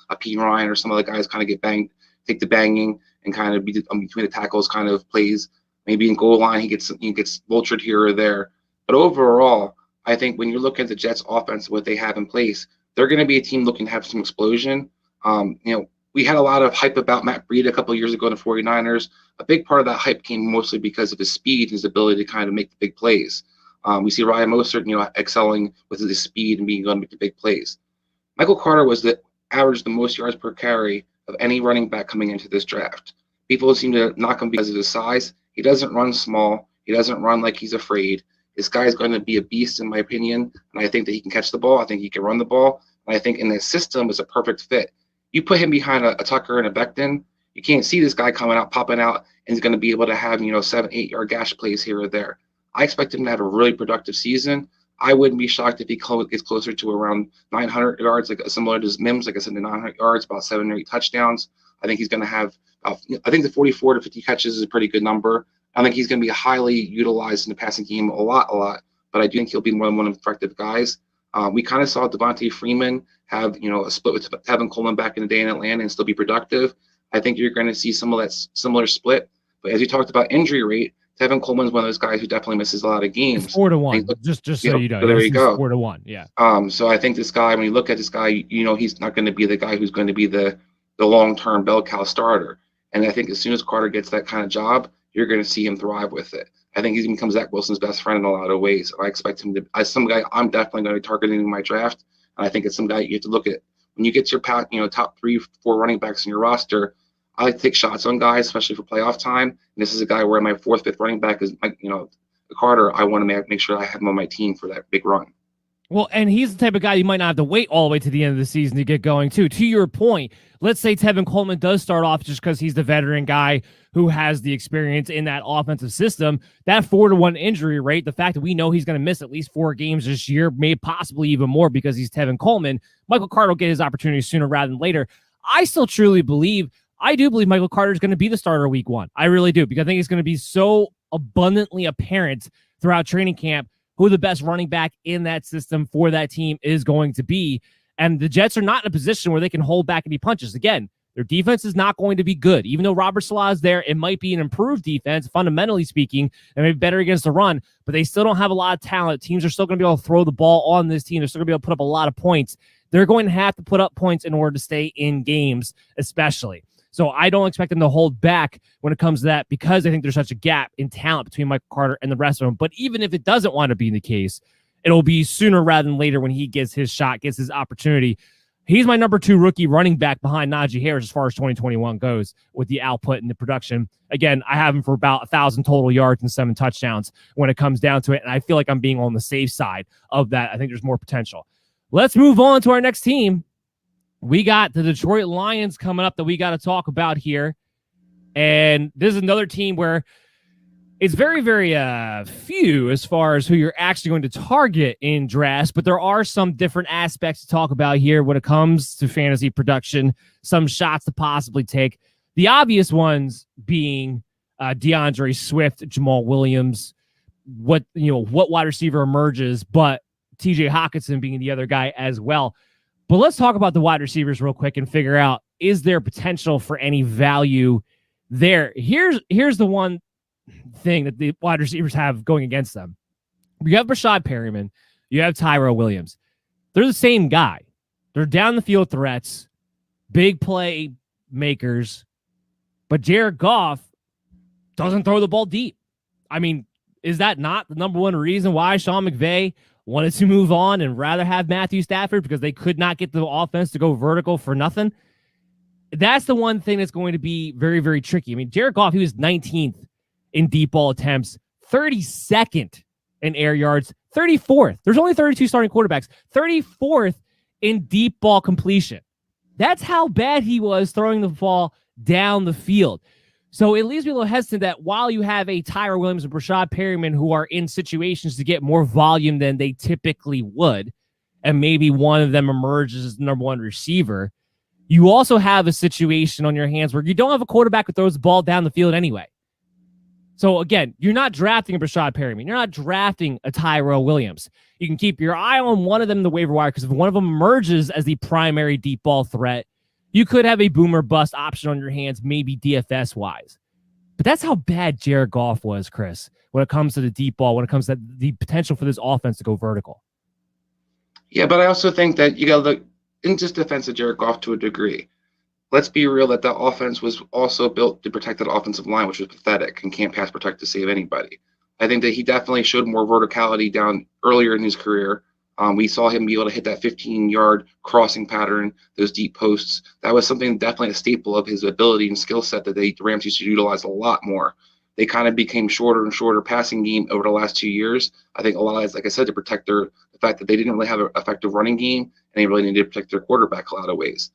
a P. Ryan or some of the guys kind of get banged, take the banging and kind of be between the tackles kind of plays. Maybe in goal line, he gets vultured here or there. But overall, I think when you're looking at the Jets offense, what they have in place, they're going to be a team looking to have some explosion. We had a lot of hype about Matt Breida a couple of years ago in the 49ers. A big part of that hype came mostly because of his speed and his ability to kind of make the big plays. We see Ryan Mostert, excelling with his speed and being able to make the big plays. Michael Carter was averaged the most yards per carry of any running back coming into this draft. People seem to knock him because of his size. He doesn't run small. He doesn't run like he's afraid. This guy is going to be a beast, in my opinion, and I think that he can catch the ball. I think he can run the ball, and I think in this system is a perfect fit. You put him behind a Tucker and a Becton, you can't see this guy coming out, popping out, and he's going to be able to have 7-8 yard gash plays here or there. I expect him to have a really productive season. I wouldn't be shocked if he gets closer to around 900 yards, like similar to Mims, like I said, to 900 yards, about 7 or 8 touchdowns. I think he's going to have, I think the 44 to 50 catches is a pretty good number. I think he's going to be highly utilized in the passing game a lot. But I do think he'll be more than one of the effective guys. We kind of saw Devontae Freeman have, a split with Tevin Coleman back in the day in Atlanta and still be productive. I think you're going to see some of that similar split. But as you talked about injury rate, Tevin Coleman's one of those guys who definitely misses a lot of games. It's 4-1. Just so you know. So there you go. 4-1. Yeah. So I think this guy, when you look at this guy, he's not going to be the guy who's going to be the long-term bell cow starter. And I think as soon as Carter gets that kind of job, you're going to see him thrive with it. I think he's going to become Zack Wilson's best friend in a lot of ways. I expect him to, as some guy, I'm definitely going to be targeting in my draft. And I think it's some guy you have to look at when you get to your top 3-4 running backs in your roster. I like to take shots on guys, especially for playoff time. And this is a guy where my 4th, 5th running back is, Carter. I want to make sure I have him on my team for that big run. Well, and he's the type of guy you might not have to wait all the way to the end of the season to get going, too. To your point, let's say Tevin Coleman does start off just because he's the veteran guy who has the experience in that offensive system. That 4-1 injury rate, the fact that we know he's going to miss at least 4 games this year, maybe possibly even more because he's Tevin Coleman, Michael Carter will get his opportunity sooner rather than later. I do believe Michael Carter is going to be the starter week 1. I really do, because I think it's going to be so abundantly apparent throughout training camp who the best running back in that system for that team is going to be. And the Jets are not in a position where they can hold back any punches. Again, their defense is not going to be good. Even though Robert Salah is there, it might be an improved defense, fundamentally speaking, and maybe better against the run, but they still don't have a lot of talent. Teams are still going to be able to throw the ball on this team. They're still going to be able to put up a lot of points. They're going to have to put up points in order to stay in games, especially. So I don't expect them to hold back when it comes to that, because I think there's such a gap in talent between Michael Carter and the rest of them. But even if it doesn't want to be the case, it'll be sooner rather than later when he gets his shot, gets his opportunity. He's my number 2 rookie running back behind Najee Harris as far as 2021 goes with the output and the production. Again, I have him for about 1,000 total yards and 7 touchdowns when it comes down to it. And I feel like I'm being on the safe side of that. I think there's more potential. Let's move on to our next team. We got the Detroit Lions coming up that we got to talk about here. And this is another team where it's very, very few as far as who you're actually going to target in drafts, but there are some different aspects to talk about here when it comes to fantasy production, some shots to possibly take. The obvious ones being Deandre Swift, Jamal Williams, what wide receiver emerges, but TJ Hawkinson being the other guy as well. But let's talk about the wide receivers real quick and figure out, is there potential for any value there? Here's the one thing that the wide receivers have going against them. You have Rashad Perryman, you have Tyrell Williams. They're the same guy. They're down the field threats, big play makers, but Jared Goff doesn't throw the ball deep. I mean, is that not the number one reason why Sean McVay wanted to move on and rather have Matthew Stafford, because they could not get the offense to go vertical for nothing? That's the one thing that's going to be very, very tricky. I mean, Jared Goff, he was 19th in deep ball attempts, 32nd in air yards, 34th. There's only 32 starting quarterbacks, 34th in deep ball completion. That's how bad he was throwing the ball down the field. So it leaves me a little hesitant that while you have a Tyrell Williams and Rashad Perryman who are in situations to get more volume than they typically would, and maybe one of them emerges as the number 1 receiver, you also have a situation on your hands where you don't have a quarterback who throws the ball down the field anyway. So again, you're not drafting a Rashad Perryman. You're not drafting a Tyrell Williams. You can keep your eye on one of them in the waiver wire, because if one of them emerges as the primary deep ball threat, you could have a boomer bust option on your hands, maybe DFS wise. But that's how bad Jared Goff was, Chris, when it comes to the deep ball, when it comes to the potential for this offense to go vertical. Yeah, but I also think that you got to look in just defense of Jared Goff to a degree. Let's be real that the offense was also built to protect that offensive line, which was pathetic and can't pass protect to save anybody. I think that he definitely showed more verticality down earlier in his career. We saw him be able to hit that 15-yard crossing pattern, those deep posts. That was something definitely a staple of his ability and skill set that the Rams used to utilize a lot more. They kind of became shorter and shorter passing game over the last 2 years. I think a lot of, like I said, to protect the fact that they didn't really have an effective running game, and they really needed to protect their quarterback a lot of ways.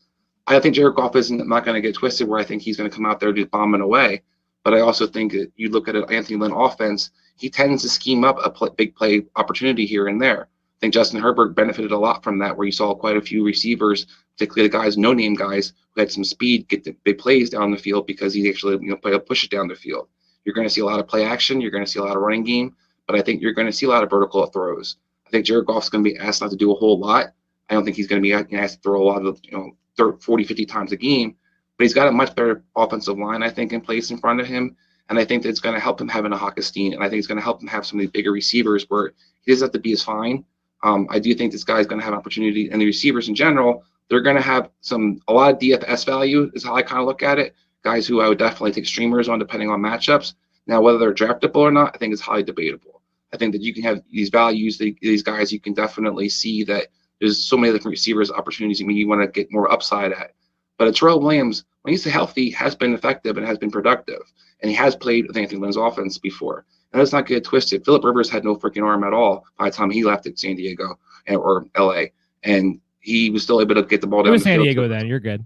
I think Jared Goff is not going to get twisted where I think he's going to come out there just bombing away. But I also think that you look at an Anthony Lynn offense, he tends to scheme up a big play opportunity here and there. I think Justin Herbert benefited a lot from that, where you saw quite a few receivers, particularly the guys, no-name guys, who had some speed, get the big plays down the field because he actually push it down the field. You're going to see a lot of play action. You're going to see a lot of running game, but I think you're going to see a lot of vertical throws. I think Jared Goff's going to be asked not to do a whole lot. I don't think he's going to be asked to throw a lot of 40, 50 times a game, but he's got a much better offensive line, I think, in place in front of him. And I think that it's going to help him having a Hawkestein, and I think it's going to help him have some of the bigger receivers where he doesn't have to be as fine. I do think this guy's going to have an opportunity, and the receivers in general, they're going to have a lot of DFS value is how I kind of look at it. Guys who I would definitely take streamers on depending on matchups. Now, whether they're draftable or not, I think is highly debatable. I think that you can have these values, these guys, you can definitely see that there's so many different receivers opportunities you want to get more upside at. But Terrell Williams, when he's healthy, has been effective and has been productive. And he has played with Anthony Lynn's offense before. And let's not get it twisted. Phillip Rivers had no freaking arm at all by the time he left at San Diego or LA. And he was still able to get the ball down It the was San field. Diego then. You're good.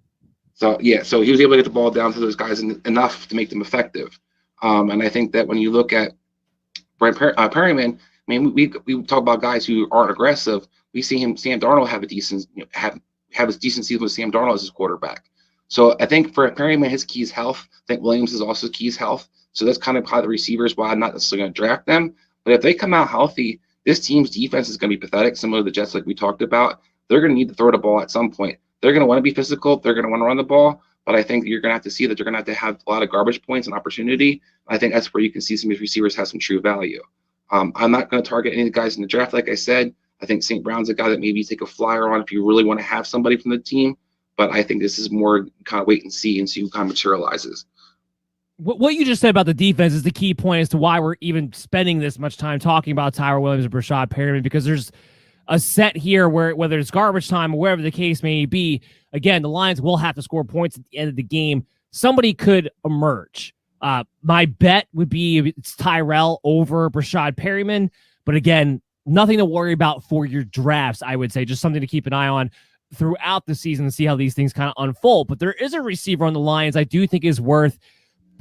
So, yeah, so he was able to get the ball down to those guys enough to make them effective. And I think that when you look at Brent Perryman, I mean, we talk about guys who aren't aggressive. We see Sam Darnold have a decent, have a decent season with Sam Darnold as his quarterback. So I think for Perryman, his key is health. I think Williams is also key is health. So that's kind of how the receivers, why I'm not necessarily going to draft them. But if they come out healthy, this team's defense is going to be pathetic, similar to the Jets like we talked about. They're going to need to throw the ball at some point. They're going to want to be physical. They're going to want to run the ball. But I think you're going to have to see that they're going to have a lot of garbage points and opportunity. I think that's where you can see some of these receivers have some true value. I'm not going to target any of the guys in the draft. Like I said, I think St. Brown's a guy that maybe you take a flyer on if you really want to have somebody from the team. But I think this is more kind of wait and see who kind of materializes. What you just said about the defense is the key point as to why we're even spending this much time talking about Tyrell Williams and Brashad Perriman, because there's a set here where whether it's garbage time or wherever the case may be, again, the Lions will have to score points at the end of the game. Somebody could emerge. My bet would be it's Tyrell over Brashad Perriman, but again, nothing to worry about for your drafts, I would say. Just something to keep an eye on throughout the season and see how these things kind of unfold. But there is a receiver on the Lions I do think is worth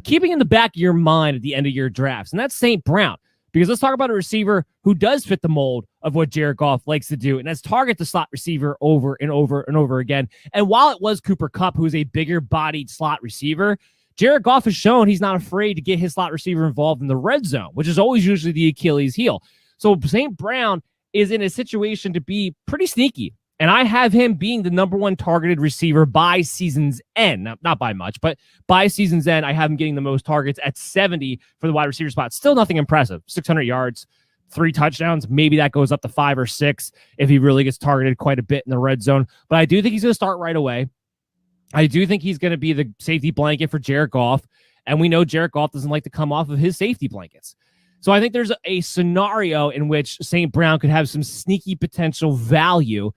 keeping in the back of your mind at the end of your drafts, and that's St. Brown. Because let's talk about a receiver who does fit the mold of what Jared Goff likes to do, and that's target the slot receiver over and over and over again. And while it was Cooper Kupp, who's a bigger-bodied slot receiver, Jared Goff has shown he's not afraid to get his slot receiver involved in the red zone, which is always usually the Achilles heel. So St. Brown is in a situation to be pretty sneaky. And I have him being the number one targeted receiver by season's end. Now, not by much, but by season's end, I have him getting the most targets at 70 for the wide receiver spot. Still nothing impressive. 600 yards, 3 touchdowns. Maybe that goes up to 5 or 6 if he really gets targeted quite a bit in the red zone. But I do think he's going to start right away. I do think he's going to be the safety blanket for Jared Goff. And we know Jared Goff doesn't like to come off of his safety blankets. So I think there's a scenario in which St. Brown could have some sneaky potential value.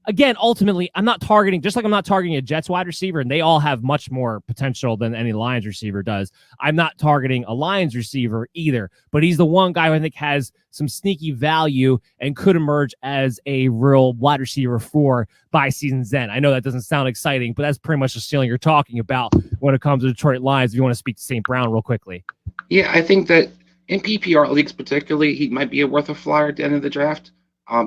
Again, ultimately, I'm not targeting, just like I'm not targeting a Jets wide receiver, and they all have much more potential than any Lions receiver does. I'm not targeting a Lions receiver either, but he's the one guy who I think has some sneaky value and could emerge as a real wide receiver 4 by season's end. I know that doesn't sound exciting, but that's pretty much the ceiling you're talking about when it comes to Detroit Lions. If you want to speak to St. Brown real quickly. Yeah, I think that in PPR leagues particularly, he might be worth a flyer at the end of the draft.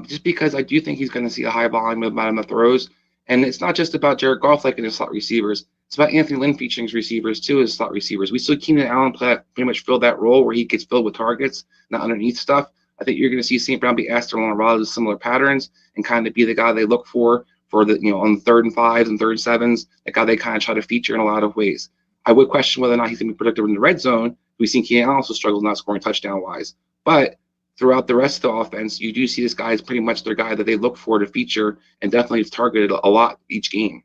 Just because I do think he's going to see a high volume of throws. And it's not just about Jared Goff liking his slot receivers. It's about Anthony Lynn featuring his receivers too as slot receivers. We saw Keenan Allen pretty much fill that role where he gets filled with targets, not underneath stuff. I think you're going to see St. Brown be asked to run a lot of similar patterns and kind of be the guy they look for the, on 3rd and 5s and 3rd and 7s, the guy they kind of try to feature in a lot of ways. I would question whether or not he's going to be productive in the red zone. We've seen Keenan Allen also struggle not scoring touchdown-wise. But throughout the rest of the offense, you do see this guy is pretty much their guy that they look for to feature, and definitely is targeted a lot each game.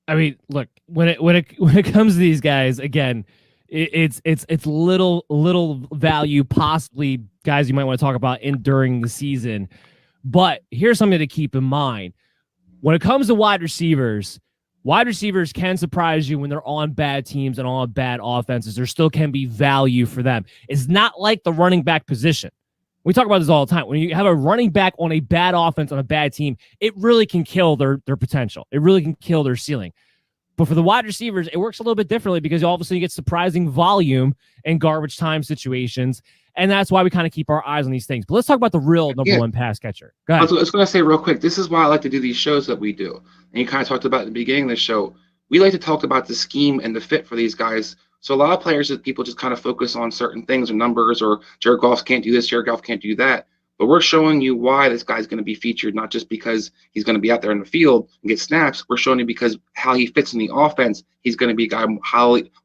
I mean, look, when it comes to these guys, again, it's little value, possibly guys you might want to talk about during the season. But here's something to keep in mind. When it comes to wide receivers can surprise you when they're on bad teams and on bad offenses. There still can be value for them. It's not like the running back position. We talk about this all the time. When you have a running back on a bad offense on a bad team, it really can kill their potential. It really can kill their ceiling. But for the wide receivers, it works a little bit differently because all of a sudden you get surprising volume in garbage time situations. And that's why we kind of keep our eyes on these things. But let's talk about the real number one pass catcher. Go ahead. I was going to say real quick, this is why I like to do these shows that we do. And you kind of talked about at the beginning of the show. We like to talk about the scheme and the fit for these guys. So a lot of players that people just kind of focus on certain things or numbers or Jared Goff can't do this, Jared Goff can't do that. But we're showing you why this guy's going to be featured, not just because he's going to be out there in the field and get snaps. We're showing you because how he fits in the offense, he's going to be a guy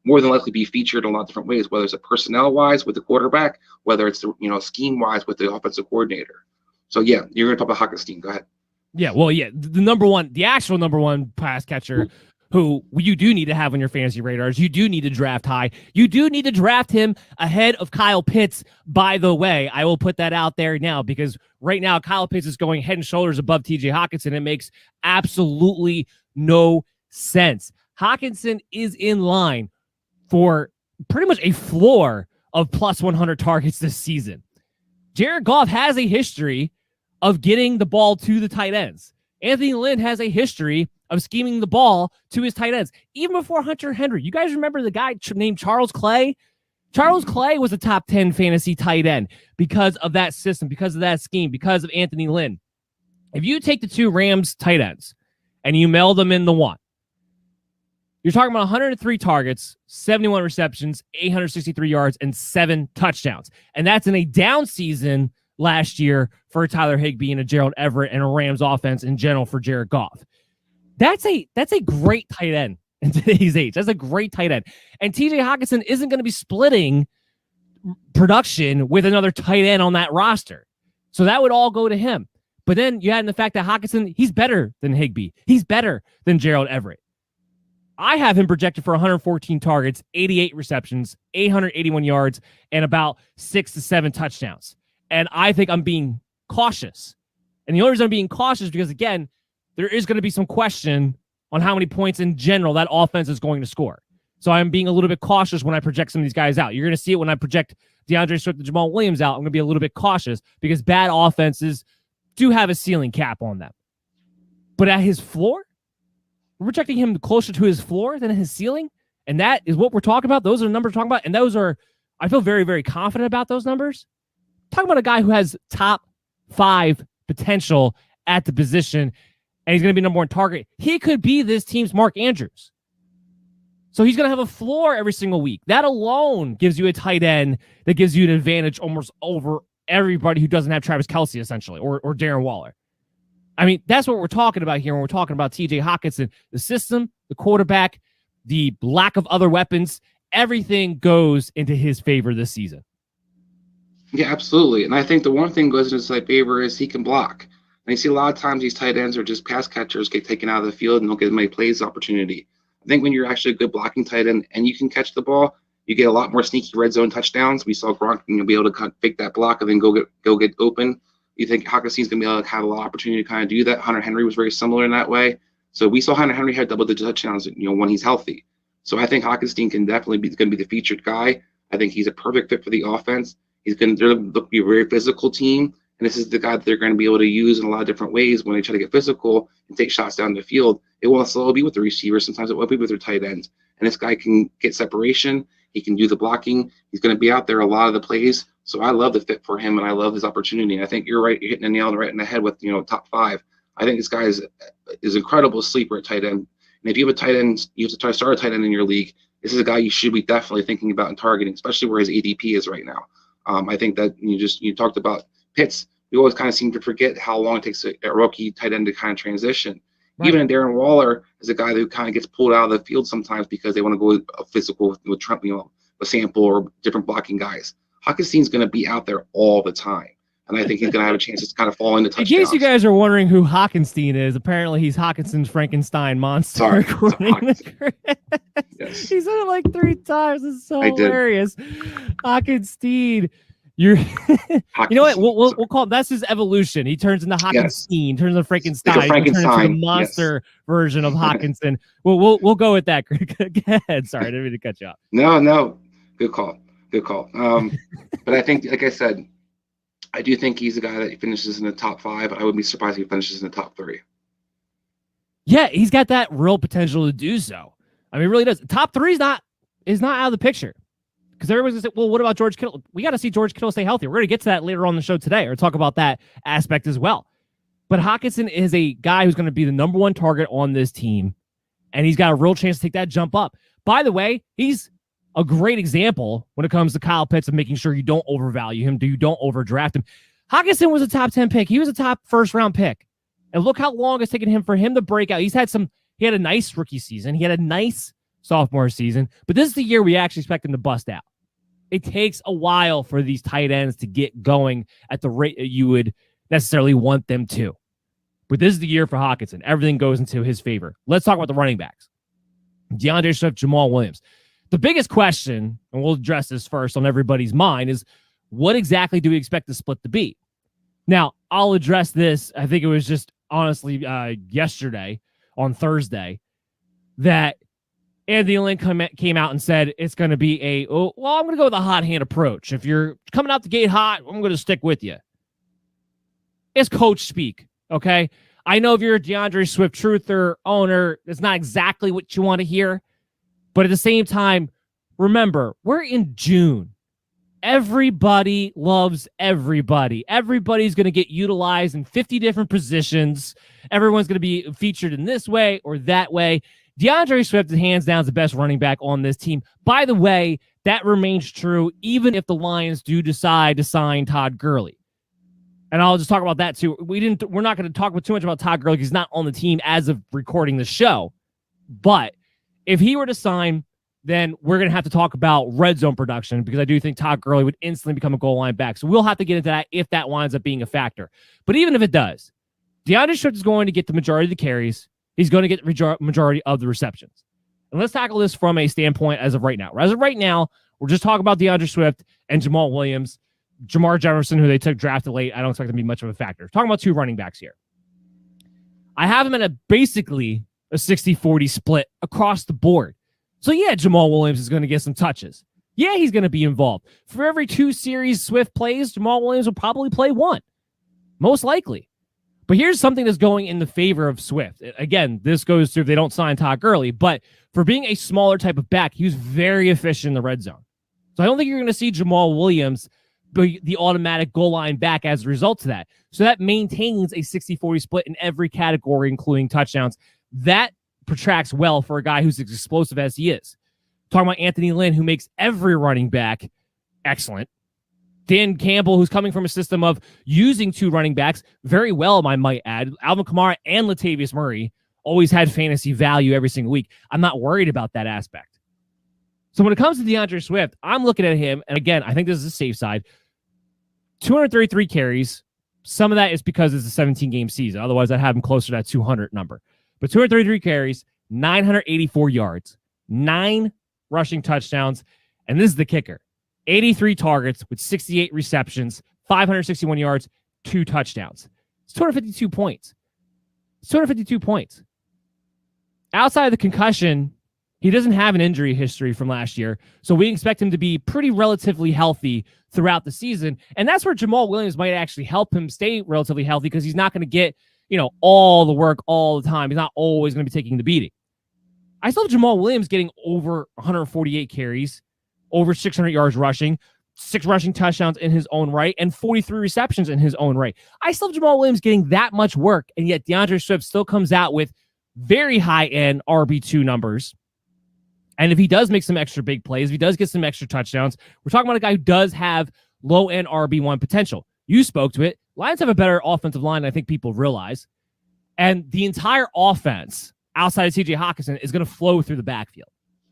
more than likely be featured in a lot of different ways, whether it's a personnel-wise with the quarterback, whether it's scheme-wise with the offensive coordinator. So, yeah, you're going to talk about Hockenstein. Go ahead. Yeah, well, yeah, the actual number one pass catcher who you do need to have on your fantasy radars. You do need to draft high. You do need to draft him ahead of Kyle Pitts, by the way. I will put that out there now because right now Kyle Pitts is going head and shoulders above TJ Hockenson. It makes absolutely no sense. Hockenson is in line for pretty much a floor of plus 100 targets this season. Jared Goff has a history of getting the ball to the tight ends. Anthony Lynn has a history of scheming the ball to his tight ends. Even before Hunter Henry. You guys remember the guy named Charles Clay? Charles Clay was a top 10 fantasy tight end because of that system, because of that scheme, because of Anthony Lynn. If you take the two Rams tight ends and you meld them in the one, you're talking about 103 targets, 71 receptions, 863 yards, and 7 touchdowns. And that's in a down season last year for Tyler Higbee and a Gerald Everett and a Rams offense in general for Jared Goff. That's a great tight end in today's age. That's a great tight end. And TJ Hockenson isn't going to be splitting production with another tight end on that roster. So that would all go to him. But then you had in the fact that Hockenson, he's better than Higbee. He's better than Gerald Everett. I have him projected for 114 targets, 88 receptions, 881 yards, and about 6 to 7 touchdowns. And I think I'm being cautious. And the only reason I'm being cautious is because, again, there is going to be some question on how many points in general that offense is going to score. So I'm being a little bit cautious when I project some of these guys out. You're going to see it when I project Deandre Swift and Jamal Williams out. I'm going to be a little bit cautious because bad offenses do have a ceiling cap on them. But at his floor, we're projecting him closer to his floor than his ceiling. And that is what we're talking about. Those are the numbers we're talking about. And those are, I feel very, very confident about those numbers. Talking about a guy who has top 5 potential at the position, and he's going to be number 1 target. He could be this team's Mark Andrews. So he's going to have a floor every single week. That alone gives you a tight end that gives you an advantage almost over everybody who doesn't have Travis Kelce, essentially, or Darren Waller. I mean, that's what we're talking about here when we're talking about TJ Hockenson. The system, the quarterback, the lack of other weapons, everything goes into his favor this season. Yeah, absolutely. And I think the one thing goes into his favor is he can block. And you see a lot of times these tight ends are just pass catchers, get taken out of the field and don't get as many plays opportunity. I think when you're actually a good blocking tight end and you can catch the ball, you get a lot more sneaky red zone touchdowns. We saw Gronk be able to fake that block and then go get open. You think Hockenstein's going to be able to have a lot of opportunity to kind of do that. Hunter Henry was very similar in that way. So we saw Hunter Henry had double-digit touchdowns, when he's healthy. So I think Hockenstein can definitely be going to be the featured guy. I think he's a perfect fit for the offense. They're going to be a very physical team. And this is the guy that they're going to be able to use in a lot of different ways when they try to get physical and take shots down the field. It won't slowly be with the receivers. Sometimes it will be with their tight ends. And this guy can get separation. He can do the blocking. He's going to be out there a lot of the plays. So I love the fit for him, and I love his opportunity. And I think you're right. You're hitting the nail right in the head with, top 5. I think this guy is incredible sleeper at tight end. And if you have a tight end, you have to try to start a tight end in your league. This is a guy you should be definitely thinking about and targeting, especially where his ADP is right now. I think that you talked about Pitts. We always kind of seem to forget how long it takes a rookie tight end to kind of transition. Right. Even Darren Waller is a guy who kind of gets pulled out of the field sometimes because they want to go physical with Trump, a sample or different blocking guys. Hockenstein's going to be out there all the time. And I think he's going to have a chance to kind of fall into touchdowns. In case you guys are wondering who Hockenstein is, apparently he's Hawkinson's Frankenstein monster. Sorry. Yes. He said it like 3 times. It's so hilarious. Hockenstein. You know what? We'll call it. That's his evolution. He turns into Hockenstein, turns into Frankenstein, like turns into the monster version of Hockenson. We'll go with that. Go ahead. Sorry, I didn't mean to cut you off. No. Good call. But I think, like I said, I do think he's a guy that finishes in the top 5. I wouldn't be surprised if he finishes in the top 3. Yeah, he's got that real potential to do so. I mean, it really does. Top three is not out of the picture. Because everyone's going to say, well, what about George Kittle? We got to see George Kittle stay healthy. We're going to get to that later on the show today or talk about that aspect as well. But Hockenson is a guy who's going to be the number one target on this team, and he's got a real chance to take that jump up. By the way, he's a great example when it comes to Kyle Pitts of making sure you don't overvalue him, you don't overdraft him. Hockenson was a top 10 pick. He was a top first-round pick. And look how long it's taken him for him to break out. He had a nice rookie season. He had a nice sophomore season. But this is the year we actually expect him to bust out. It takes a while for these tight ends to get going at the rate that you would necessarily want them to. But this is the year for Hockenson. Everything goes into his favor. Let's talk about the running backs. DeAndre Swift, Jamal Williams. The biggest question, and we'll address this first on everybody's mind, is what exactly do we expect the split to be? Now, I'll address this. I think it was just honestly yesterday on Thursday that Anthony Lynn came out and said it's going to be I'm going to go with a hot hand approach. If you're coming out the gate hot, I'm going to stick with you. It's coach speak, okay? I know if you're a DeAndre Swift truther, owner, it's not exactly what you want to hear. But at the same time, remember, we're in June. Everybody loves everybody. Everybody's going to get utilized in 50 different positions. Everyone's going to be featured in this way or that way. DeAndre Swift is hands down the best running back on this team. By the way, that remains true even if the Lions do decide to sign Todd Gurley. And I'll just talk about that too. We're not going to talk too much about Todd Gurley because he's not on the team as of recording the show. But if he were to sign, then we're going to have to talk about red zone production because I do think Todd Gurley would instantly become a goal line back. So we'll have to get into that if that winds up being a factor. But even if it does, DeAndre Swift is going to get the majority of the carries. He's going to get the majority of the receptions. And let's tackle this from a standpoint as of right now. As of right now, we're just talking about DeAndre Swift and Jamal Williams. Jamar Jefferson, who they took drafted late, I don't expect him to be much of a factor. Talking about two running backs here. I have him at basically a 60-40 split across the board. So yeah, Jamal Williams is going to get some touches. Yeah, he's going to be involved. For every 2 series Swift plays, Jamal Williams will probably play 1. Most likely. But here's something that's going in the favor of Swift. Again, this goes to if they don't sign Todd Gurley, but for being a smaller type of back, he was very efficient in the red zone. So I don't think you're going to see Jamal Williams be the automatic goal line back as a result of that. So that maintains a 60-40 split in every category, including touchdowns. That protracts well for a guy who's as explosive as he is. Talking about Anthony Lynn, who makes every running back excellent. Dan Campbell, who's coming from a system of using 2 running backs very well, I might add. Alvin Kamara and Latavius Murray always had fantasy value every single week. I'm not worried about that aspect. So when it comes to DeAndre Swift, I'm looking at him, and again, I think this is a safe side. 233 carries. Some of that is because it's a 17-game season. Otherwise, I'd have him closer to that 200 number. But 233 carries, 984 yards, 9 rushing touchdowns, and this is the kicker. 83 targets with 68 receptions, 561 yards, 2 touchdowns. It's 252 points. It's 252 points. Outside of the concussion, he doesn't have an injury history from last year, so we expect him to be pretty relatively healthy throughout the season. And that's where Jamal Williams might actually help him stay relatively healthy because he's not going to get, all the work all the time. He's not always going to be taking the beating. I still have Jamal Williams getting over 148 carries, over 600 yards rushing, 6 rushing touchdowns in his own right, and 43 receptions in his own right. I still have Jamal Williams getting that much work, and yet DeAndre Swift still comes out with very high-end RB2 numbers. And if he does make some extra big plays, if he does get some extra touchdowns, we're talking about a guy who does have low-end RB1 potential. You spoke to it. Lions have a better offensive line than I think people realize. And the entire offense outside of TJ Hockenson is going to flow through the backfield.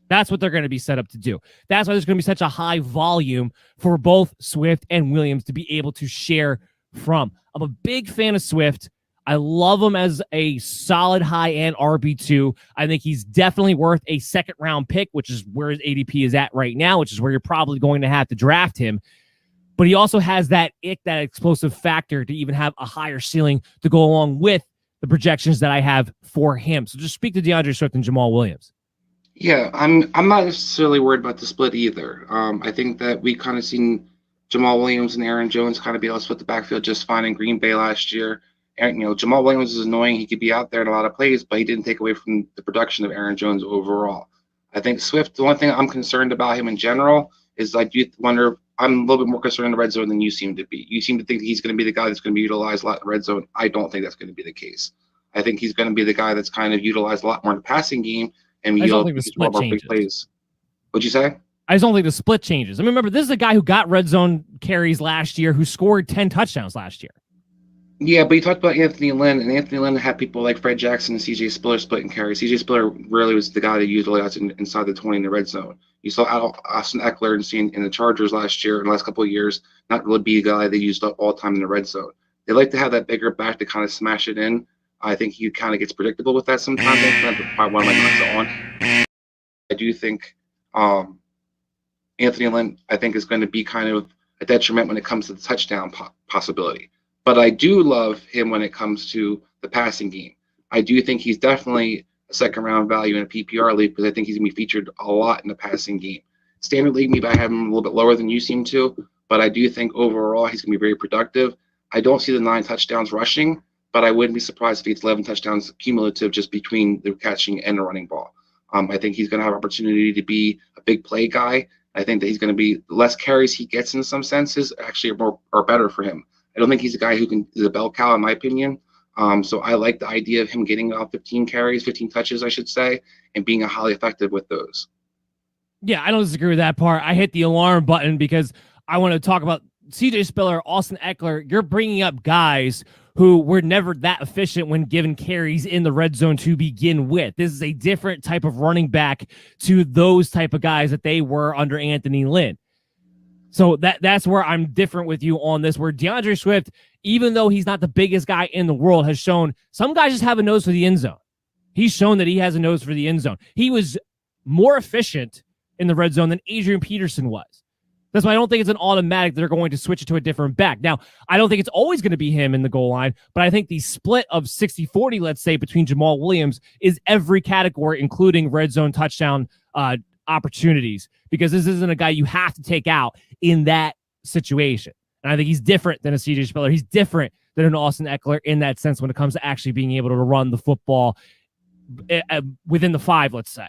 That's what they're going to be set up to do. That's why there's going to be such a high volume for both Swift and Williams to be able to share from. I'm a big fan of Swift. I love him as a solid high-end RB2. I think he's definitely worth a second-round pick, which is where his ADP is at right now, which is where you're probably going to have to draft him. But he also has that explosive factor to even have a higher ceiling to go along with the projections that I have for him. So just speak to DeAndre Swift and Jamal Williams. Yeah, I'm not necessarily worried about the split either. I think that we kind of seen Jamal Williams and Aaron Jones kind of be able to split the backfield just fine in Green Bay last year. And, Jamal Williams is annoying. He could be out there in a lot of plays, but he didn't take away from the production of Aaron Jones overall. I think Swift, the one thing I'm concerned about him in general is I do wonder, I'm a little bit more concerned in the red zone than you seem to be. You seem to think he's going to be the guy that's going to be utilized a lot in the red zone. I don't think that's going to be the case. I think he's going to be the guy that's kind of utilized a lot more in the passing game and I don't think the split changes. big plays. What'd you say? I just don't think the split changes. I mean, remember, this is a guy who got red zone carries last year, who scored 10 touchdowns last year. Yeah, but you talked about Anthony Lynn, and Anthony Lynn had people like Fred Jackson and C.J. Spiller splitting carries. C.J. Spiller really was the guy that utilized inside the 20 in the red zone. You saw Austin Eckler in the Chargers last year, in the last couple of years, not really be a guy they used up all the time in the red zone. They like to have that bigger back to kind of smash it in. I think he kind of gets predictable with that sometimes. That's probably one of my knocks on. I do think Anthony Lynn, I think, is going to be kind of a detriment when it comes to the touchdown possibility. But I do love him when it comes to the passing game. I do think he's definitely a second-round value in a PPR league because I think he's going to be featured a lot in the passing game. Standard league, maybe I have him a little bit lower than you seem to, but I do think overall he's going to be very productive. I don't see the 9 touchdowns rushing, but I wouldn't be surprised if he gets 11 touchdowns cumulative just between the catching and the running ball. I think he's going to have opportunity to be a big play guy. I think that he's going to be less carries he gets in some senses actually are better for him. I don't think he's a guy who is a bell cow in my opinion. So I like the idea of him getting 15 carries, 15 touches, I should say, and being highly effective with those. Yeah, I don't disagree with that part. I hit the alarm button because I want to talk about C.J. Spiller, Austin Eckler. You're bringing up guys who were never that efficient when given carries in the red zone to begin with. This is a different type of running back to those type of guys that they were under Anthony Lynn. So that's where I'm different with you on this, where Deandre Swift, even though he's not the biggest guy in the world, has shown some guys just have a nose for the end zone. He's shown that he has a nose for the end zone. He was more efficient in the red zone than Adrian Peterson was. That's why I don't think it's an automatic that they're going to switch it to a different back. Now, I don't think it's always going to be him in the goal line, but I think the split of 60-40, let's say, between Jamal Williams is every category, including red zone touchdown opportunities, because this isn't a guy you have to take out in that situation. And I think he's different than a C.J. Spiller. He's different than an Austin Eckler in that sense when it comes to actually being able to run the football within the 5, let's say.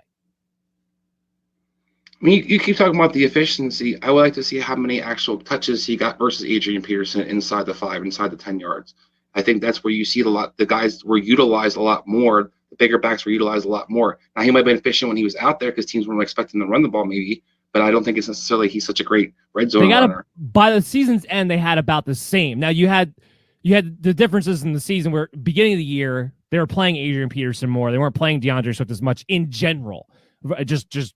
I mean, you keep talking about the efficiency. I would like to see how many actual touches he got versus Adrian Peterson inside the 5, inside the 10 yards. I think that's where you see the guys were utilized a lot more. The bigger backs were utilized a lot more. Now, he might have been efficient when he was out there because teams weren't expecting him to run the ball maybe, but I don't think it's necessarily he's such a great red zone runner. By the season's end, they had about the same. Now, you had the differences in the season where beginning of the year, they were playing Adrian Peterson more. They weren't playing Deandre Swift as much in general, just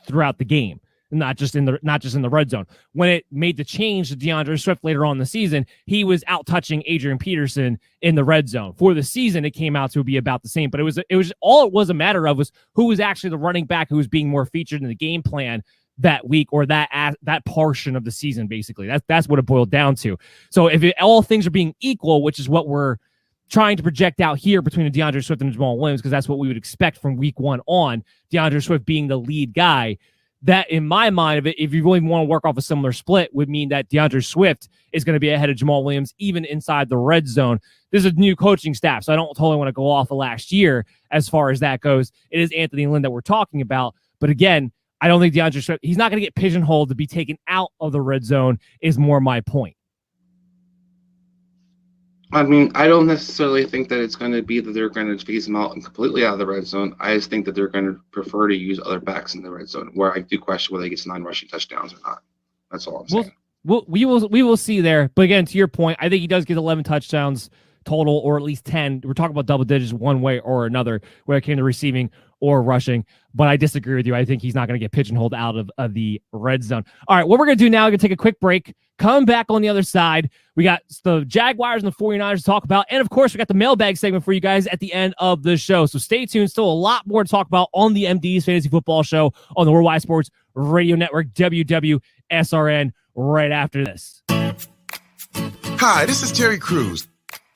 throughout the game, not just in the red zone. When it made the change to Deandre Swift later on in the season, he was out touching Adrian Peterson in the red zone. For the season, it came out to be about the same, but it was all it was a matter of was who was actually the running back who was being more featured in the game plan that week or that portion of the season. Basically, that's what it boiled down to. So if all things are being equal, which is what we're trying to project out here between Deandre Swift and Jamal Williams, because that's what we would expect from week 1 on, Deandre Swift being the lead guy, that in my mind, if you really want to work off a similar split, would mean that Deandre Swift is going to be ahead of Jamal Williams, even inside the red zone. This is a new coaching staff, so I don't totally want to go off of last year as far as that goes. It is Anthony Lynn that we're talking about. But again, I don't think Deandre Swift, he's not going to get pigeonholed to be taken out of the red zone is more my point. I mean, I don't necessarily think that it's going to be that they're going to phase him out and completely out of the red zone. I just think that they're going to prefer to use other backs in the red zone, where I do question whether he gets 9 rushing touchdowns or not. That's all I'm saying. We will see there. But again, to your point, I think he does get 11 touchdowns total, or at least 10. We're talking about double digits one way or another, whether it came to receiving or rushing. But I disagree with you. I think he's not going to get pigeonholed out of the red zone. All right, what we're going to do now, we're going to take a quick break. Come back on the other side. We got the Jaguars and the 49ers to talk about. And, of course, we got the mailbag segment for you guys at the end of the show. So stay tuned. Still a lot more to talk about on the MD's Fantasy Football Show on the Worldwide Sports Radio Network, WWSRN, right after this. Hi, this is Terry Crews,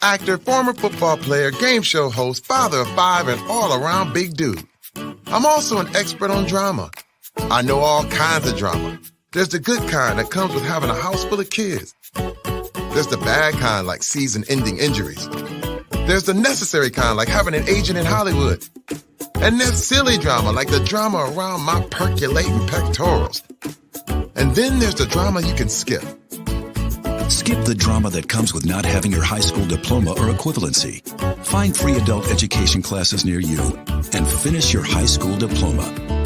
actor, former football player, game show host, father of 5, and all-around big dude. I'm also an expert on drama. I know all kinds of drama. There's the good kind that comes with having a house full of kids. There's the bad kind, like season-ending injuries. There's the necessary kind, like having an agent in Hollywood. And there's silly drama, like the drama around my percolating pectorals. And then there's the drama you can skip. Skip the drama that comes with not having your high school diploma or equivalency. Find free adult education classes near you and finish your high school diploma.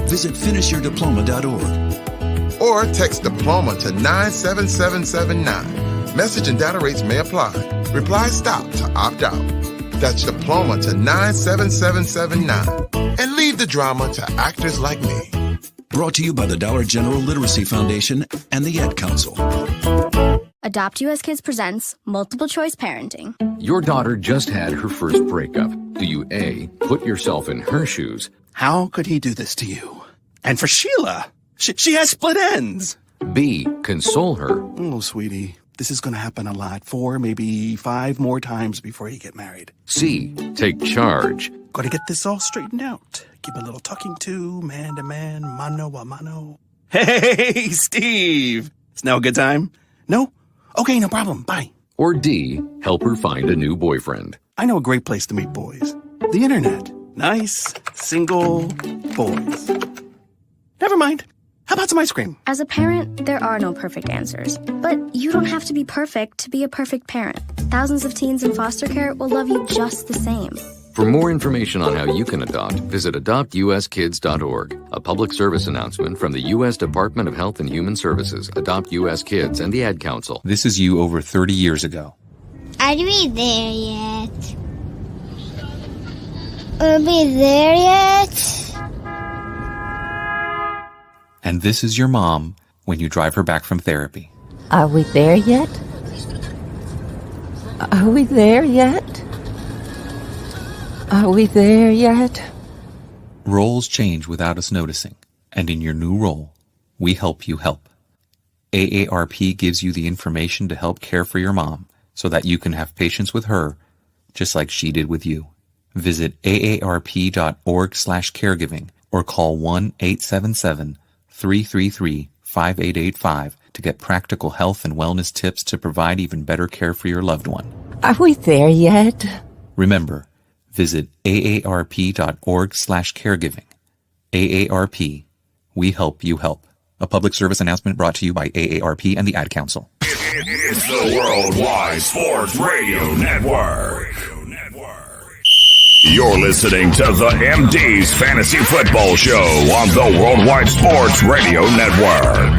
Visit finishyourdiploma.org. Or text diploma to 97779. Message and data rates may apply. Reply stop to opt out. That's diploma to 97779. And leave the drama to actors like me. Brought to you by the Dollar General Literacy Foundation and the Ad Council. Adopt US Kids presents Multiple Choice Parenting. Your daughter just had her first breakup. Do you A, put yourself in her shoes? How could he do this to you? And for Sheila, she has split ends. B, console her? Oh, sweetie, this is going to happen a lot. 4, maybe 5 more times before you get married. C, take charge? Got to get this all straightened out. Give a little talking to, man, mano a mano. Hey, Steve! It's now a good time? No? Okay, no problem. Bye. Or D, help her find a new boyfriend? I know a great place to meet boys. The internet. Nice, single boys. Never mind. How about some ice cream? As a parent, there are no perfect answers. But you don't have to be perfect to be a perfect parent. Thousands of teens in foster care will love you just the same. For more information on how you can adopt, visit adoptuskids.org. A public service announcement from the U.S. Department of Health and Human Services, Adopt U.S. Kids, and the Ad Council. This is you over 30 years ago. Are we there yet? Are we there yet? And this is your mom when you drive her back from therapy. Are we there yet? Are we there yet? Are we there yet? Roles change without us noticing, and in your new role, we help you help. AARP gives you the information to help care for your mom so that you can have patience with her, just like she did with you. Visit aarp.org/caregiving or call 1-877-333-5885 to get practical health and wellness tips to provide even better care for your loved one. Are we there yet? Remember, visit aarp.org/caregiving. AARP, we help you help. A public service announcement brought to you by AARP and the Ad Council. It's the Worldwide Sports Radio Network. You're listening to the MD's Fantasy Football Show on the Worldwide Sports Radio Network.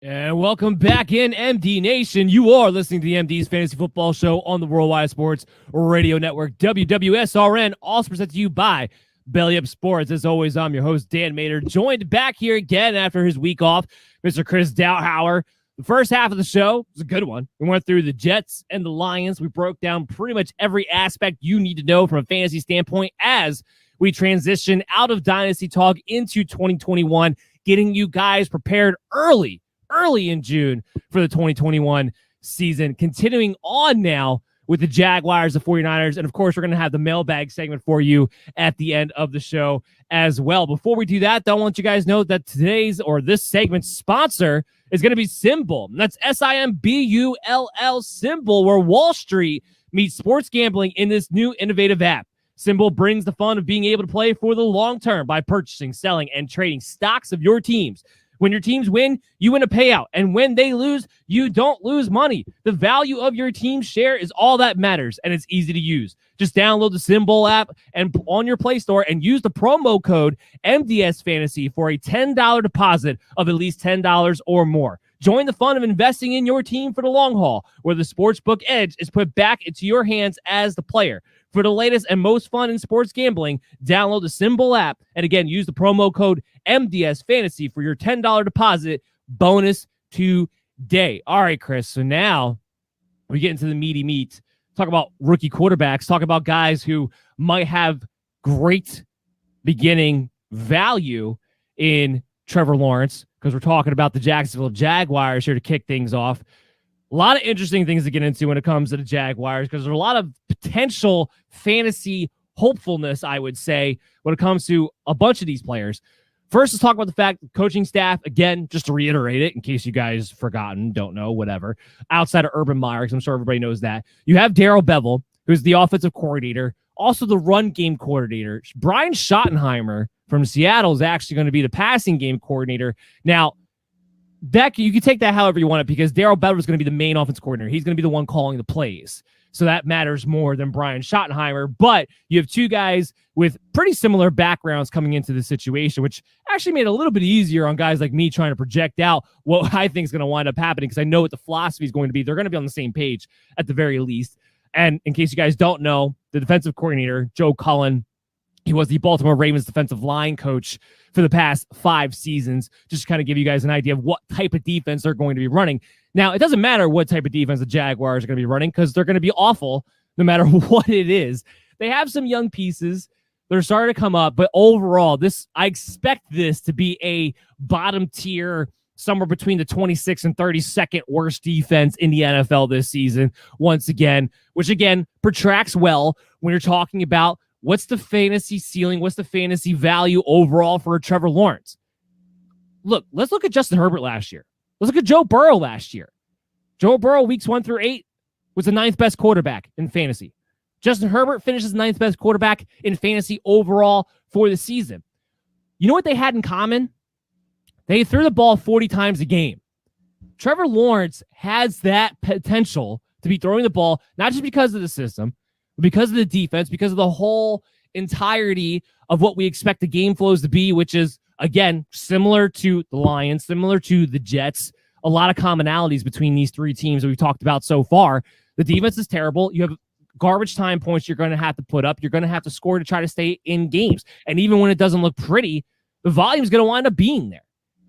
And welcome back in, MD Nation. You are listening to the MD's Fantasy Football Show on the Worldwide Sports Radio Network, WWSRN, also presented to you by Belly Up Sports. As always, I'm your host, Dan Mader, joined back here again after his week off, Mr. Chris Dowhower. The first half of the show was a good one. We went through the Jets and the Lions. We broke down pretty much every aspect you need to know from a fantasy standpoint as we transition out of Dynasty Talk into 2021, getting you guys prepared early in June for the 2021 season. Continuing on now with the Jaguars, the 49ers, and of course, we're going to have the mailbag segment for you at the end of the show as well. Before we do that, though, I want you guys to know that this segment's sponsor is going to be Symbol. And that's SIMBULL, Symbol, where Wall Street meets sports gambling in this new innovative app. Symbol brings the fun of being able to play for the long term by purchasing, selling, and trading stocks of your teams. When your teams win, you win a payout. And when they lose, you don't lose money. The value of your team's share is all that matters, and it's easy to use. Just download the Symbol app and on your Play Store and use the promo code MDS Fantasy for a $10 deposit of at least $10 or more. Join the fun of investing in your team for the long haul, where the sportsbook edge is put back into your hands as the player. For the latest and most fun in sports gambling, download the Symbol app and again, use the promo code MDS Fantasy for your $10 deposit bonus today. All right, Chris. So now we get into the meaty meat. Talk about rookie quarterbacks. Talk about guys who might have great beginning value in Trevor Lawrence, because we're talking about the Jacksonville Jaguars here to kick things off. A lot of interesting things to get into when it comes to the Jaguars, because there's a lot of potential fantasy hopefulness, I would say, when it comes to a bunch of these players. First, let's talk about the fact that coaching staff, again, just to reiterate it, in case you guys forgotten, don't know, whatever, outside of Urban Meyer, because I'm sure everybody knows that, you have Darrell Bevell, who's the offensive coordinator also the run game coordinator. Brian Schottenheimer from Seattle is actually going to be the passing game coordinator. Now, that you can take that however you want it, because Darrell Bevell is going to be the main offense coordinator. He's going to be the one calling the plays. So that matters more than Brian Schottenheimer. But you have two guys with pretty similar backgrounds coming into the situation, which actually made it a little bit easier on guys like me trying to project out what I think is going to wind up happening, because I know what the philosophy is going to be. They're going to be on the same page at the very least. And in case you guys don't know, the defensive coordinator, Joe Cullen, he was the Baltimore Ravens defensive line coach for the past 5 seasons, just to kind of give you guys an idea of what type of defense they're going to be running. Now, it doesn't matter what type of defense the Jaguars are going to be running, because they're going to be awful no matter what it is. They have some young pieces. They're starting to come up, but overall, I expect this to be a bottom tier, somewhere between the 26th and 32nd worst defense in the NFL this season, once again, which again protracts well when you're talking about what's the fantasy ceiling, what's the fantasy value overall for Trevor Lawrence. Look, let's look at Justin Herbert last year. Let's look at Joe Burrow last year. Joe Burrow, weeks 1 through 8, was the 9th best quarterback in fantasy. Justin Herbert finishes 9th best quarterback in fantasy overall for the season. You know what they had in common? They threw the ball 40 times a game. Trevor Lawrence has that potential to be throwing the ball, not just because of the system, but because of the defense, because of the whole entirety of what we expect the game flows to be, which is, again, similar to the Lions, similar to the Jets. A lot of commonalities between these 3 teams that we've talked about so far. The defense is terrible. You have garbage time points you're going to have to put up. You're going to have to score to try to stay in games. And even when it doesn't look pretty, the volume is going to wind up being there.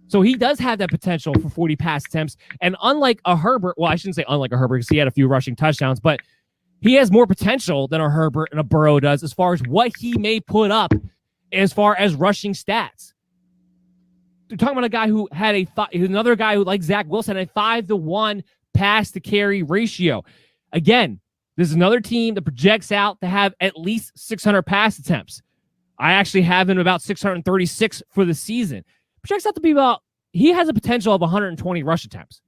So he does have that potential for 40 pass attempts. And unlike a Herbert, well, I shouldn't say unlike a Herbert, because he had a few rushing touchdowns, but he has more potential than a Herbert and a Burrow does as far as what he may put up as far as rushing stats. We're talking about a guy who had another guy who, like Zack Wilson, had a 5-to-1 pass to carry ratio. Again, this is another team that projects out to have at least 600 pass attempts. I actually have him about 636 for the season. Projects out to be he has a potential of 120 rush attempts.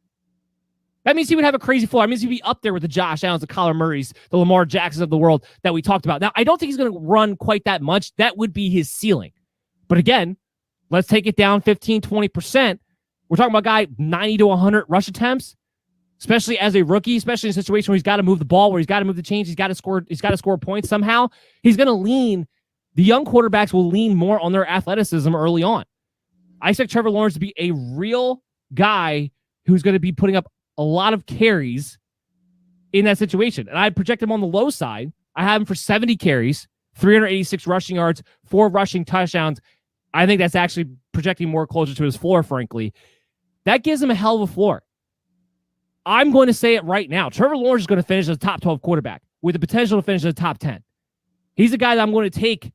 That means he would have a crazy floor. That means he'd be up there with the Josh Allens, the Kyler Murrays, the Lamar Jacksons of the world that we talked about. Now, I don't think he's going to run quite that much. That would be his ceiling. But again, let's take it down 15, 20%. We're talking about a guy 90 to 100 rush attempts, especially as a rookie, especially in a situation where he's got to move the ball, where he's got to move the chains, he's got to score points somehow. He's going to lean. The young quarterbacks will lean more on their athleticism early on. I expect Trevor Lawrence to be a real guy who's going to be putting up a lot of carries in that situation. And I project him on the low side. I have him for 70 carries, 386 rushing yards, 4 rushing touchdowns. I think that's actually projecting more closer to his floor, frankly. That gives him a hell of a floor. I'm going to say it right now. Trevor Lawrence is going to finish as a top 12 quarterback with the potential to finish as a top 10. He's a guy that I'm going to take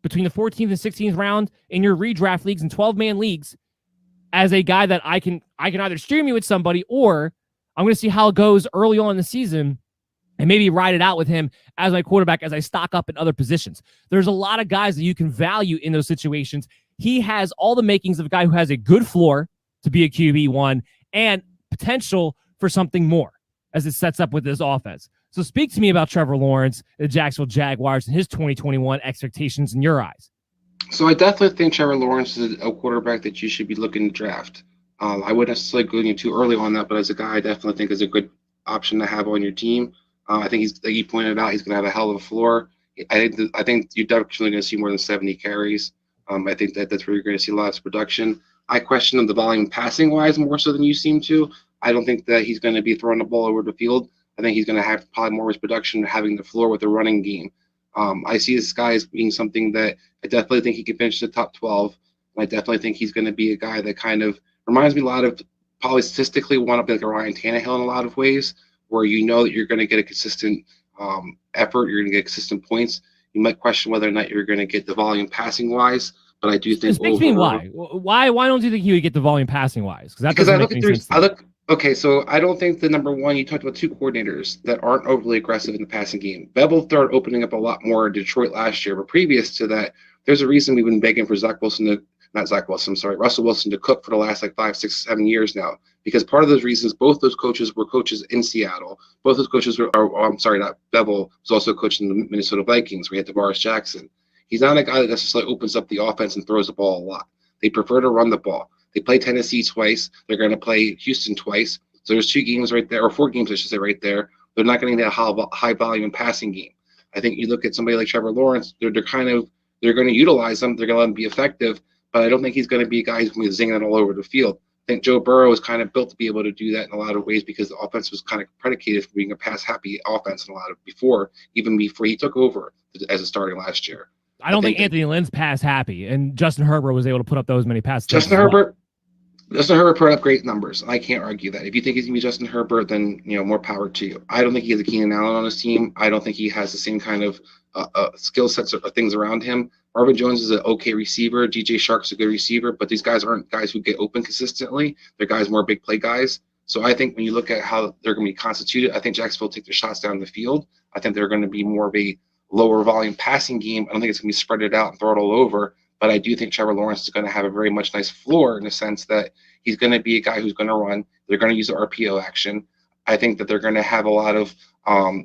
between the 14th and 16th round in your redraft leagues and 12-man leagues as a guy that I can either stream you with somebody, or I'm going to see how it goes early on in the season and maybe ride it out with him as my quarterback as I stock up in other positions. There's a lot of guys that you can value in those situations. He has all the makings of a guy who has a good floor to be a QB1 and potential for something more as it sets up with this offense. So speak to me about Trevor Lawrence, the Jacksonville Jaguars, and his 2021 expectations in your eyes. So I definitely think Trevor Lawrence is a quarterback that you should be looking to draft. I wouldn't necessarily go in too early on that, but as a guy, I definitely think is a good option to have on your team. I think he's, like you pointed out, he's going to have a hell of a floor. I think you're definitely going to see more than 70 carries. I think that's where you're going to see a lot of production. I question him the volume passing wise more so than you seem to. I don't think that he's going to be throwing the ball over the field. I think he's going to have probably more of his production having the floor with the running game. I see this guy as being something that I definitely think he can finish the top 12. And I definitely think he's going to be a guy that kind of reminds me a lot of, probably statistically, want to be like a Ryan Tannehill in a lot of ways, where you know that you're going to get a consistent effort, you're going to get consistent points. You might question whether or not you're going to get the volume passing wise, but I do think. Speak to me why don't you think he would get the volume passing wise? Because I look at okay, so I don't think the number one, you talked about 2 coordinators that aren't overly aggressive in the passing game. Bevell started opening up a lot more in Detroit last year, but previous to that, there's a reason we've been begging for Russell Wilson to cook for the last 5, 6, 7 years now. because part of those reasons, both those coaches were coaches in Seattle. Both those coaches not Bevel was also coaching the Minnesota Vikings, where he had DeMaurice Jackson. He's not a guy that necessarily opens up the offense and throws the ball a lot. They prefer to run the ball. They play Tennessee twice. They're going to play Houston twice. So there's 2 games right there, or 4 games, I should say, right there. They're not going to get a high volume passing game. I think you look at somebody like Trevor Lawrence, they're going to utilize him. They're going to let him be effective, but I don't think he's going to be a guy who's going to be zinging it all over the field. I think Joe Burrow is kind of built to be able to do that in a lot of ways because the offense was kind of predicated from being a pass-happy offense in a lot of even before he took over as a starter last year. I don't think Anthony Lynn's pass-happy, and Justin Herbert was able to put up those many passes. Justin Herbert put up great numbers. I can't argue that. If you think he's going to be Justin Herbert, then more power to you. I don't think he has a Keenan Allen on his team. I don't think he has the same kind of skill sets of things around him. Marvin Jones is an okay receiver. DJ Shark's a good receiver, but these guys aren't guys who get open consistently. They're guys more big play guys. So I think when you look at how they're going to be constituted, I think Jacksonville will take their shots down the field. I think they're going to be more of a lower volume passing game. I don't think it's going to be spread it out and throw it all over. But I do think Trevor Lawrence is going to have a very much nice floor in the sense that he's going to be a guy who's going to run. They're going to use the RPO action. I think that they're going to have a lot of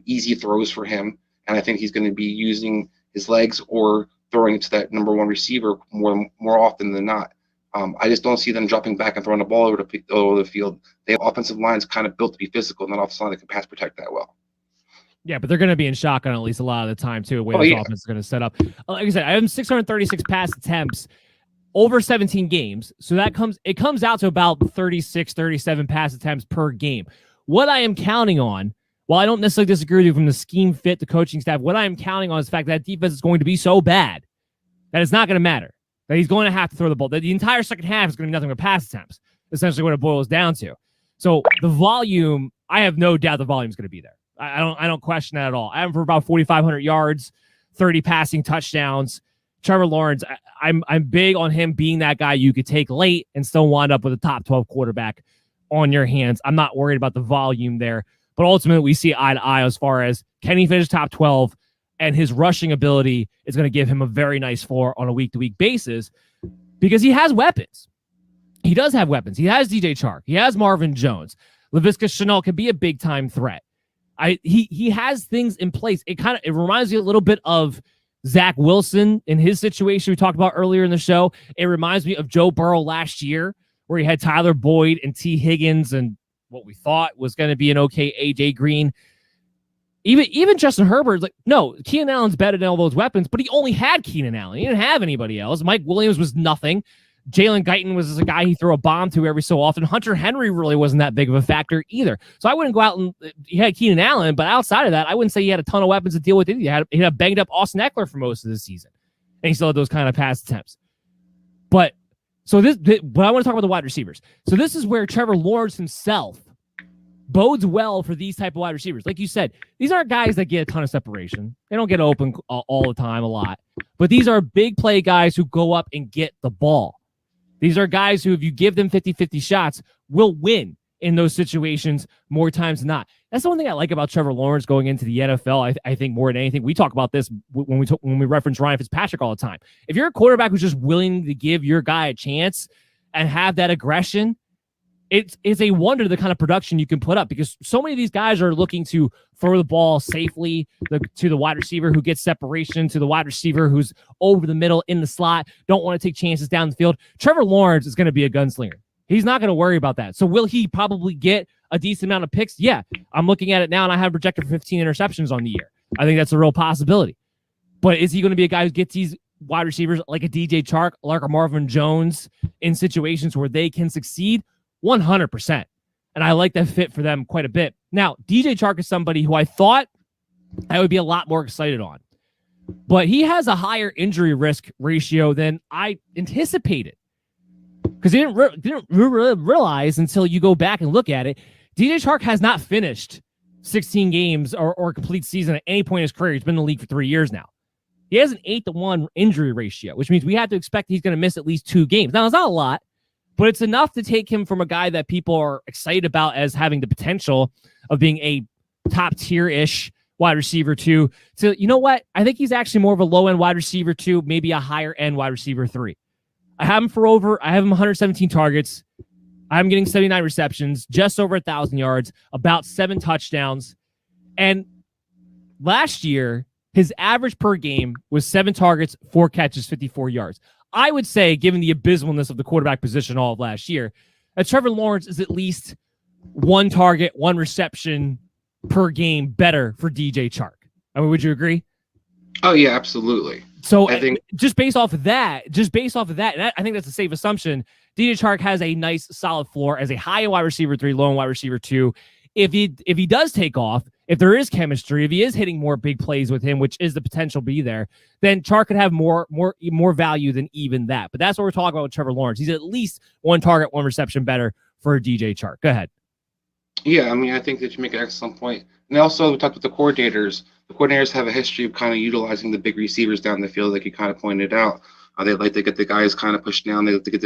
easy throws for him. And I think he's going to be using his legs or throwing it to that number 1 receiver more often than not. I just don't see them dropping back and throwing the ball over the field. They have offensive lines kind of built to be physical, not offensive line that can pass protect that well. Yeah, but they're going to be in shotgun at least a lot of the time, too, the way this offense is going to set up. Like I said, I have 636 pass attempts over 17 games. So it comes out to about 36, 37 pass attempts per game. What I am counting on, while I don't necessarily disagree with you from the scheme fit, the coaching staff, what I am counting on is the fact that defense is going to be so bad that it's not going to matter. That he's going to have to throw the ball. That the entire second half is going to be nothing but pass attempts, essentially what it boils down to. So the volume, I have no doubt the volume is going to be there. I don't question that at all. I have him for about 4,500 yards, 30 passing touchdowns. Trevor Lawrence, I'm big on him being that guy you could take late and still wind up with a top 12 quarterback on your hands. I'm not worried about the volume there, but ultimately we see eye to eye as far as can he finish top 12, and his rushing ability is going to give him a very nice floor on a week-to-week basis because he has weapons. He does have weapons. He has DJ Chark. He has Marvin Jones. Libiscus Chanel can be a big-time threat. He has things in place. It reminds me a little bit of Zack Wilson in his situation we talked about earlier in the show. It reminds me of Joe Burrow last year, where he had Tyler Boyd and T. Higgins and what we thought was going to be an okay A.J. Green. Even Justin Herbert's like, no, Keenan Allen's better than all those weapons, but he only had Keenan Allen. He didn't have anybody else. Mike Williams was nothing. Jalen Guyton was a guy he threw a bomb to every so often. Hunter Henry really wasn't that big of a factor either. So I wouldn't go out and he had Keenan Allen, but outside of that, I wouldn't say he had a ton of weapons to deal with it. He had a banged up Austin Eckler for most of the season, and he still had those kind of pass attempts. But I want to talk about the wide receivers. So this is where Trevor Lawrence himself bodes well for these type of wide receivers. Like you said, these aren't guys that get a ton of separation. They don't get open all the time a lot, but these are big play guys who go up and get the ball. These are guys who, if you give them 50-50 shots, will win in those situations more times than not. That's the one thing I like about Trevor Lawrence going into the NFL. I think more than anything, we talk about this when we reference Ryan Fitzpatrick all the time. If you're a quarterback who's just willing to give your guy a chance and have that aggression, it's a wonder the kind of production you can put up, because so many of these guys are looking to throw the ball safely to the wide receiver who gets separation, to the wide receiver who's over the middle in the slot, don't want to take chances down the field. Trevor Lawrence is going to be a gunslinger. He's not going to worry about that. So will he probably get a decent amount of picks? Yeah, I'm looking at it now, and I have projected for 15 interceptions on the year. I think that's a real possibility. But is he going to be a guy who gets these wide receivers like a DJ Chark, like a Marvin Jones in situations where they can succeed? 100%. And I like that fit for them quite a bit. Now, DJ Chark is somebody who I thought I would be a lot more excited on, but he has a higher injury risk ratio than I anticipated, because he didn't really realize until you go back and look at it. DJ Chark has not finished 16 games or a complete season at any point in his career. He's been in the league for 3 years now. He has an 8-to-1 injury ratio, which means we have to expect he's going to miss at least 2 games. Now, it's not a lot, but it's enough to take him from a guy that people are excited about as having the potential of being a top tier-ish wide receiver to, you know what? I think he's actually more of a low-end wide receiver 2, maybe a higher-end wide receiver 3. I have him 117 targets. I'm getting 79 receptions, just over 1,000 yards, about 7 touchdowns. And last year, his average per game was 7 targets, 4 catches, 54 yards. I would say, given the abysmalness of the quarterback position all of last year, that Trevor Lawrence is at least 1 target, 1 reception per game better for DJ Chark. I mean, would you agree? Oh, yeah, absolutely. So I think just based off of that, and I think that's a safe assumption, DJ Chark has a nice solid floor as a high wide receiver 3, low wide receiver 2. If he does take off, if there is chemistry, if he is hitting more big plays with him, which is the potential be there, then Chark could have more value than even that. But that's what we're talking about with Trevor Lawrence. He's at least 1 target, 1 reception better for DJ Chark. Go ahead. Yeah, I mean, I think that you make an excellent point. And also, we talked with the coordinators. The coordinators have a history of kind of utilizing the big receivers down the field, like you kind of pointed out. They like to get the guys kind of pushed down. They like to get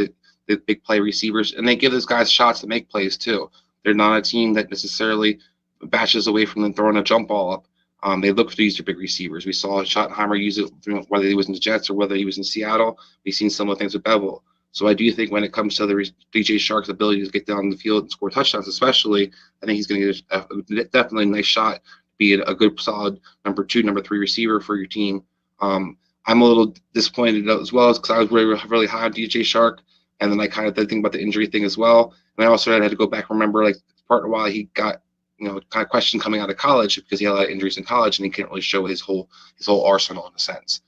the big play receivers, and they give those guys shots to make plays too. They're not a team that necessarily bashes away from them throwing a jump ball up. They look to use their big receivers. We saw Schottenheimer use it, whether he was in the Jets or whether he was in Seattle. We've seen similar things with Bevel. So I do think when it comes to the DJ Chark's ability to get down the field and score touchdowns, especially, I think he's going to get definitely a nice shot, be a good, solid number 2, number 3 receiver for your team. I'm a little disappointed as well because I was really, really high on DJ Chark, and then I kind of did think about the injury thing as well. And I also had to go back and remember, like, part of why he got, kind of questioned coming out of college because he had a lot of injuries in college and he can't really show his whole arsenal in a sense.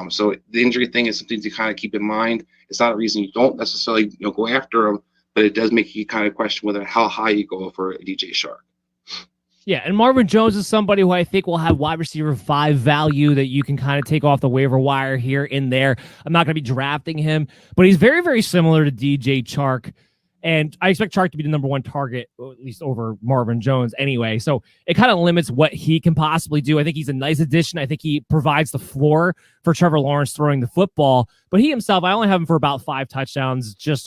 So the injury thing is something to kind of keep in mind. It's not a reason you don't necessarily go after him, but it does make you kind of question how high you go for DJ Chark. Yeah, and Marvin Jones is somebody who I think will have wide receiver 5 value that you can kind of take off the waiver wire here and there. I'm not going to be drafting him, but he's very, very similar to DJ Chark. And I expect Chark to be the number 1 target, at least over Marvin Jones anyway. So it kind of limits what he can possibly do. I think he's a nice addition. I think he provides the floor for Trevor Lawrence throwing the football. But he himself, I only have him for about 5 touchdowns, just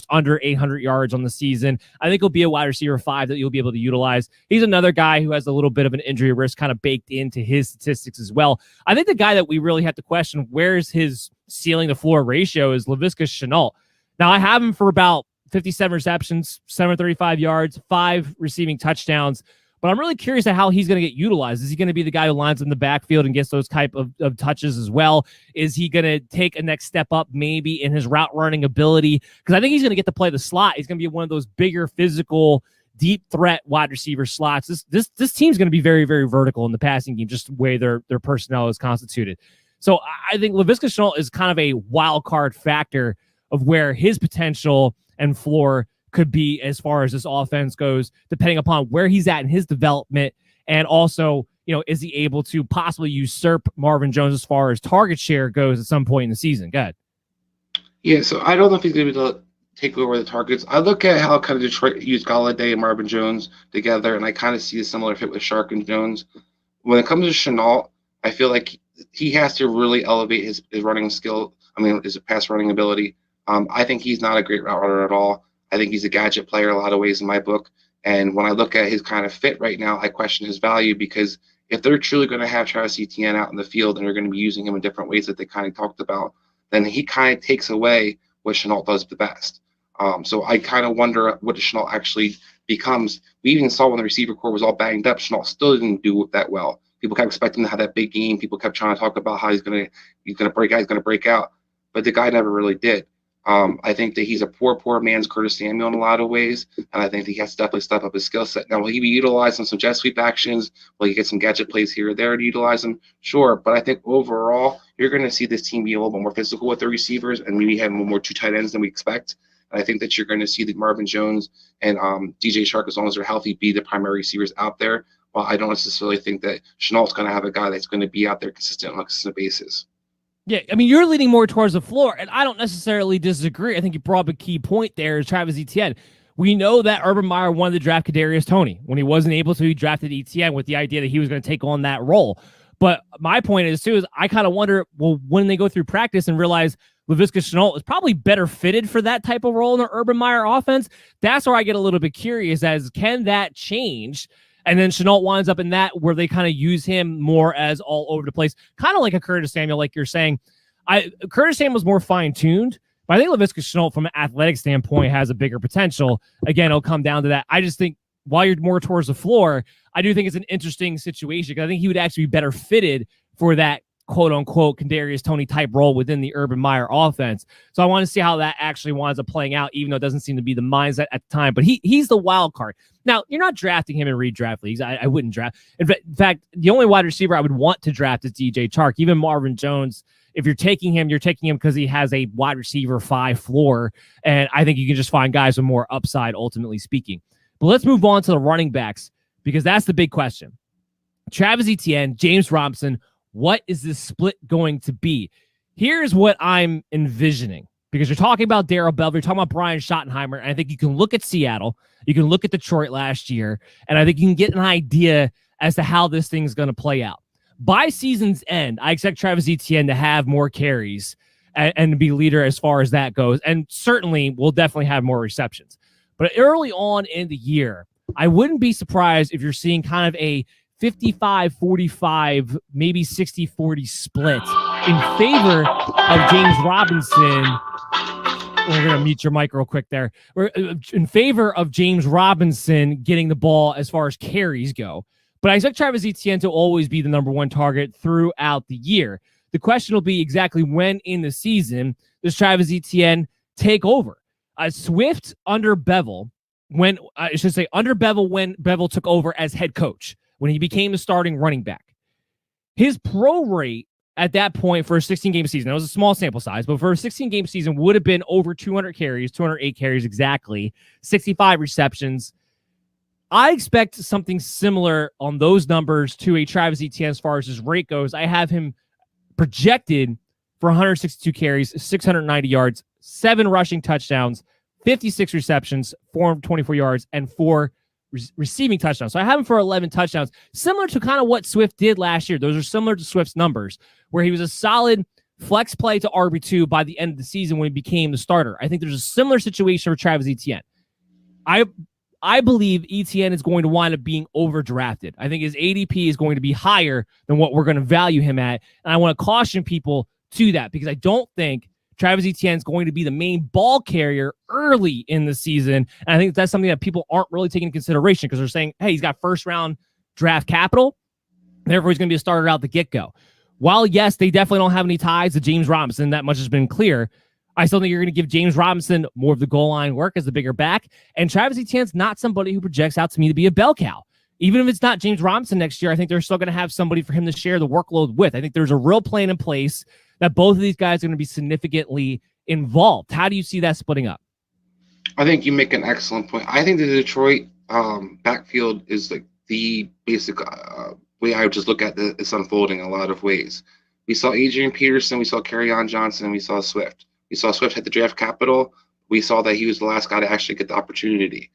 under 800 yards on the season. I think he'll be a wide receiver 5 that you'll be able to utilize. He's another guy who has a little bit of an injury risk kind of baked into his statistics as well. I think the guy that we really have to question where's his ceiling to floor ratio is Libiscus Chanel. Now, I have him for about 57 receptions, 735 yards, 5 receiving touchdowns. But I'm really curious at how he's going to get utilized. Is he going to be the guy who lines in the backfield and gets those type of touches as well? Is he going to take a next step up maybe in his route running ability? Because I think he's going to get to play the slot. He's going to be one of those bigger, physical, deep threat wide receiver slots. This team's going to be very, very vertical in the passing game, just the way their personnel is constituted. So I think Libiscus Chanel is kind of a wild card factor of where his potential and floor could be as far as this offense goes, depending upon where he's at in his development. And also, is he able to possibly usurp Marvin Jones as far as target share goes at some point in the season? Go ahead. Yeah, so I don't know if he's going to be able to take over the targets. I look at how kind of Detroit used Galladay and Marvin Jones together, and I kind of see a similar fit with Chark and Jones. When it comes to Chanel, I feel like he has to really elevate his running skill. His pass running ability. I think he's not a great route runner at all. I think he's a gadget player in a lot of ways in my book. And when I look at his kind of fit right now, I question his value because if they're truly going to have Travis Etienne out in the field and they're going to be using him in different ways that they kind of talked about, then he kind of takes away what Chanel does the best. So I kind of wonder what Chanel actually becomes. We even saw when the receiver core was all banged up, Chanel still didn't do that well. People kept expecting to have that big game. People kept trying to talk about how he's going to break out, but the guy never really did. I think that he's a poor man's Curtis Samuel in a lot of ways, and I think that he has to definitely step up his skill set. Now, will he be utilized on some jet sweep actions? Will he get some gadget plays here or there to utilize them? Sure, but I think overall, you're going to see this team be a little bit more physical with their receivers and maybe have more 2 tight ends than we expect. And I think that you're going to see that Marvin Jones and DJ Chark, as long as they're healthy, be the primary receivers out there. While I don't necessarily think that Chanel's going to have a guy that's going to be out there on a consistent basis. Yeah, you're leaning more towards the floor, and I don't necessarily disagree. I think you brought up a key point there is Travis Etienne. We know that Urban Meyer wanted to draft Kadarius Toney. When he wasn't able to, he drafted Etienne with the idea that he was going to take on that role. But my point is, too, is I kind of wonder, when they go through practice and realize Libiscus Chanel is probably better fitted for that type of role in the Urban Meyer offense, that's where I get a little bit curious as can that change? And then Chanel winds up in that where they kind of use him more as all over the place, kind of like a Curtis Samuel, like you're saying. Curtis Samuel was more fine-tuned, But I think Libiscus Chanel, from an athletic standpoint, has a bigger potential. Again, it'll come down to that. I just think while you're more towards the floor, I do think it's an interesting situation because I think he would actually be better fitted for that quote-unquote Kadarius Toney type role within the Urban Meyer offense. So I want to see how that actually winds up playing out, even though it doesn't seem to be the mindset at the time. But he's the wild card. Now, you're not drafting him in redraft leagues. I wouldn't draft. In fact, the only wide receiver I would want to draft is DJ Chark. Even Marvin Jones, if you're taking him because he has a wide receiver 5 floor, and I think you can just find guys with more upside, ultimately speaking. But let's move on to the running backs, because that's the big question. Travis Etienne, James Robinson, what is this split going to be? Here's what I'm envisioning, because you're talking about Darrell Bell, you're talking about Brian Schottenheimer, and I think you can look at Seattle, you can look at Detroit last year, and I think you can get an idea as to how this thing's going to play out. By season's end, I expect Travis Etienne to have more carries and be leader as far as that goes, and certainly will definitely have more receptions. But early on in the year, I wouldn't be surprised if you're seeing kind of a 55-45, maybe 60-40 split in favor of James Robinson. We're going to mute your mic real quick there. We're in favor of James Robinson getting the ball as far as carries go. But I expect Travis Etienne to always be the number one target throughout the year. The question will be exactly when in the season does Travis Etienne take over? Swift under Bevel, when Bevel took over as head coach, when he became the starting running back. His pro rate at that point for a 16-game season, that was a small sample size, but for a 16-game season would have been over 200 carries, 208 carries exactly, 65 receptions. I expect something similar on those numbers to a Travis Etienne as far as his rate goes. I have him projected for 162 carries, 690 yards, 7 rushing touchdowns, 56 receptions, 424 yards, and 4 receiving touchdowns. So I have him for 11 touchdowns, similar to kind of what Swift did last year. Those are similar to Swift's numbers, where he was a solid flex play to RB2 by the end of the season when he became the starter. I think there's a similar situation for Travis Etienne. I believe Etienne is going to wind up being overdrafted. I think his ADP is going to be higher than what we're going to value him at. And I want to caution people to that, because I don't think Travis Etienne is going to be the main ball carrier early in the season. And I think that's something that people aren't really taking into consideration, because they're saying, hey, he's got first-round draft capital, therefore he's going to be a starter out the get-go. While, yes, they definitely don't have any ties to James Robinson, that much has been clear, I still think you're going to give James Robinson more of the goal line work as the bigger back. And Travis Etienne's not somebody who projects out to me to be a bell cow. Even if it's not James Robinson next year, I think they're still going to have somebody for him to share the workload with. I think there's a real plan in place that both of these guys are going to be significantly involved. How do you see that splitting up? I think you make an excellent point. I think the Detroit backfield is like the basic way I would just look at this unfolding in a lot of ways. We saw Adrian Peterson, we saw Kerryon Johnson, and we saw Swift. We saw Swift had the draft capital. We saw that he was the last guy to actually get the opportunity.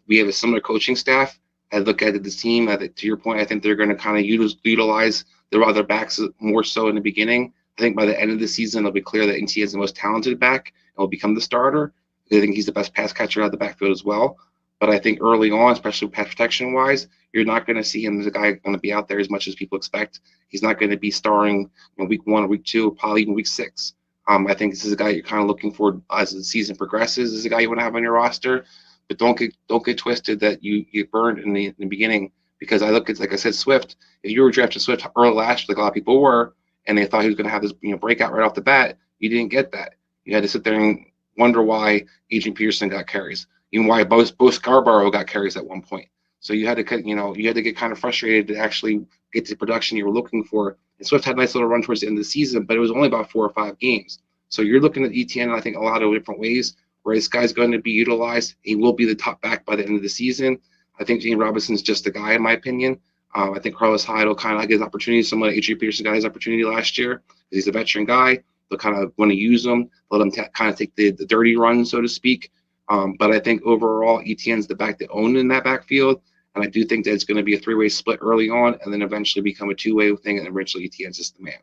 We have a similar coaching staff. I look at the team. To your point, I think they're going to kind of utilize their other backs more so in the beginning. I think by the end of the season, it'll be clear that NT is the most talented back and will become the starter. I think he's the best pass catcher out of the backfield as well. But I think early on, especially pass protection-wise, you're not going to see him as a guy going to be out there as much as people expect. He's not going to be starring in week 1 or week 2, probably even week 6. I think this is a guy you're kind of looking for as the season progresses. This is a guy you want to have on your roster. But don't get twisted that you get burned in the beginning, because I look at, like I said, Swift. If you were drafting Swift early last year, like a lot of people were, and they thought he was going to have this breakout right off the bat, you didn't get that. You had to sit there and wonder why Adrian Peterson got carries, even why both Scarborough got carries at one point. So you had to get kind of frustrated to actually get the production you were looking for. And Swift had a nice little run towards the end of the season, but it was only about 4 or 5 games. So you're looking at Etienne, I think, a lot of different ways where this guy's going to be utilized. He will be the top back by the end of the season. I think James Robinson's just the guy, in my opinion. I think Carlos Hyde will kind of get his opportunity. Someone like Adrian Peterson got his opportunity last year because he's a veteran guy. They'll kind of want to use him, let him kind of take the dirty run, so to speak. But I think overall, Etienne's the back that owned in that backfield. And I do think that it's going to be a 3-way split early on and then eventually become a 2-way thing. And eventually Etienne's just the man.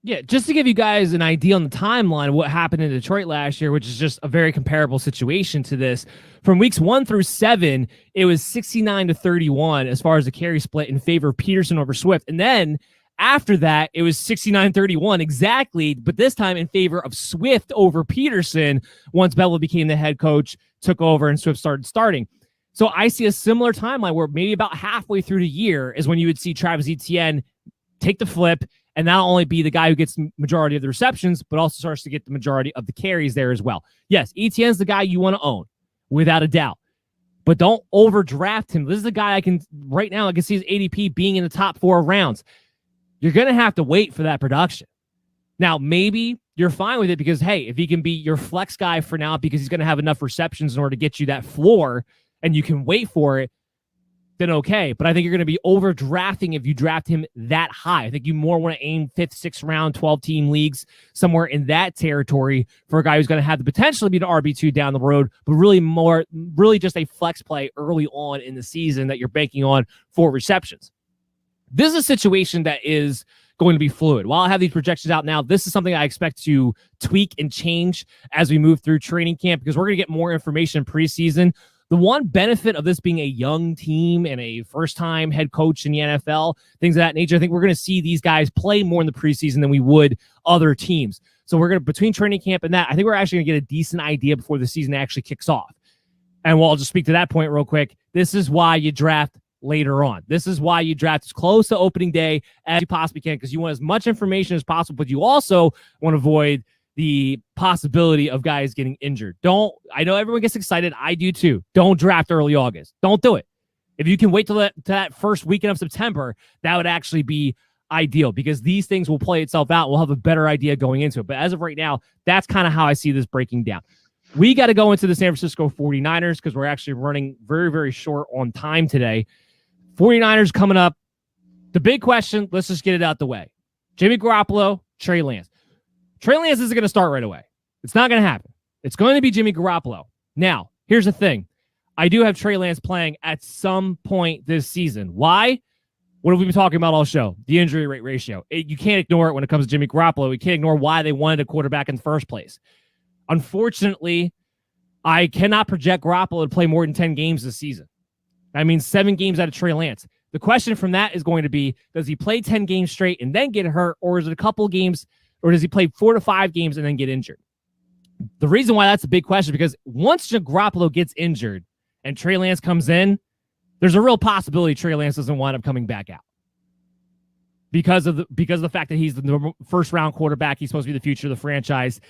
Yeah, just to give you guys an idea on the timeline of what happened in Detroit last year, which is just a very comparable situation to this. From weeks 1 through 7, it was 69-31 as far as the carry split in favor of Peterson over Swift. And then After that, it was 69-31 exactly, but this time in favor of Swift over Peterson once Bella became the head coach, took over, and Swift started starting. So I see a similar timeline where maybe about halfway through the year is when you would see Travis Etienne take the flip and not only be the guy who gets the majority of the receptions, but also starts to get the majority of the carries there as well. Yes, Etienne's the guy you want to own, without a doubt. But don't overdraft him. This is the guy I can see his ADP being in the top 4 rounds. You're going to have to wait for that production. Now, maybe you're fine with it because, hey, if he can be your flex guy for now because he's going to have enough receptions in order to get you that floor and you can wait for it, then okay. But I think you're going to be overdrafting if you draft him that high. I think you more want to aim 5th, 6th round, 12-team leagues, somewhere in that territory for a guy who's going to have the potential to be the RB2 down the road, but really just a flex play early on in the season that you're banking on for receptions. This is a situation that is going to be fluid. While I have these projections out now, this is something I expect to tweak and change as we move through training camp because we're going to get more information in preseason. The one benefit of this being a young team and a first-time head coach in the NFL, things of that nature, I think we're going to see these guys play more in the preseason than we would other teams. So we're going to, between training camp and that, I think we're actually going to get a decent idea before the season actually kicks off. And I'll just speak to that point real quick. This is why you draft later on. This is why you draft as close to opening day as you possibly can because you want as much information as possible, but you also want to avoid the possibility of guys getting injured. I know everyone gets excited. I do too. Don't draft early August. Don't do it. If you can wait till that first weekend of September, that would actually be ideal because these things will play itself out. We'll have a better idea going into it. But as of right now, that's kind of how I see this breaking down. We got to go into the San Francisco 49ers because we're actually running very, very short on time today. 49ers coming up. The big question, let's just get it out the way. Jimmy Garoppolo, Trey Lance. Trey Lance isn't going to start right away. It's not going to happen. It's going to be Jimmy Garoppolo. Now, here's the thing. I do have Trey Lance playing at some point this season. Why? What have we been talking about all show? The injury rate ratio. You can't ignore it when it comes to Jimmy Garoppolo. You can't ignore why they wanted a quarterback in the first place. Unfortunately, I cannot project Garoppolo to play more than 10 games this season. That means 7 games out of Trey Lance. The question from that is going to be, does he play 10 games straight and then get hurt, or is it a couple games, or does he play 4 to 5 games and then get injured? The reason why that's a big question, because once Garoppolo gets injured and Trey Lance comes in, there's a real possibility Trey Lance doesn't wind up coming back out. Because of the fact that he's the first-round quarterback, he's supposed to be the future of the franchise.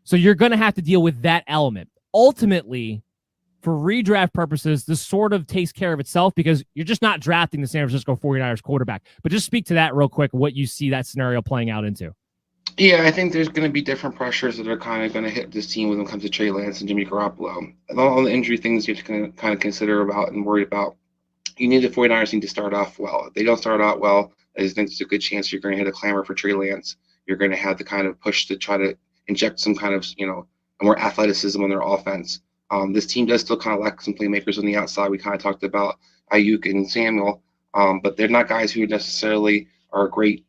So you're going to have to deal with that element. Ultimately, for redraft purposes, this sort of takes care of itself because you're just not drafting the San Francisco 49ers quarterback. But just speak to that real quick, what you see that scenario playing out into. Yeah, I think there's going to be different pressures that are kind of going to hit this team when it comes to Trey Lance and Jimmy Garoppolo. And all the injury things you have to kind of consider about and worry about. The 49ers need to start off well. If they don't start out well, I think there's a good chance you're going to hit a clamor for Trey Lance. You're going to have the kind of push to try to inject some kind of, more athleticism on their offense. This team does still kind of lack some playmakers on the outside. We kind of talked about Ayuk and Samuel, but they're not guys who necessarily are great,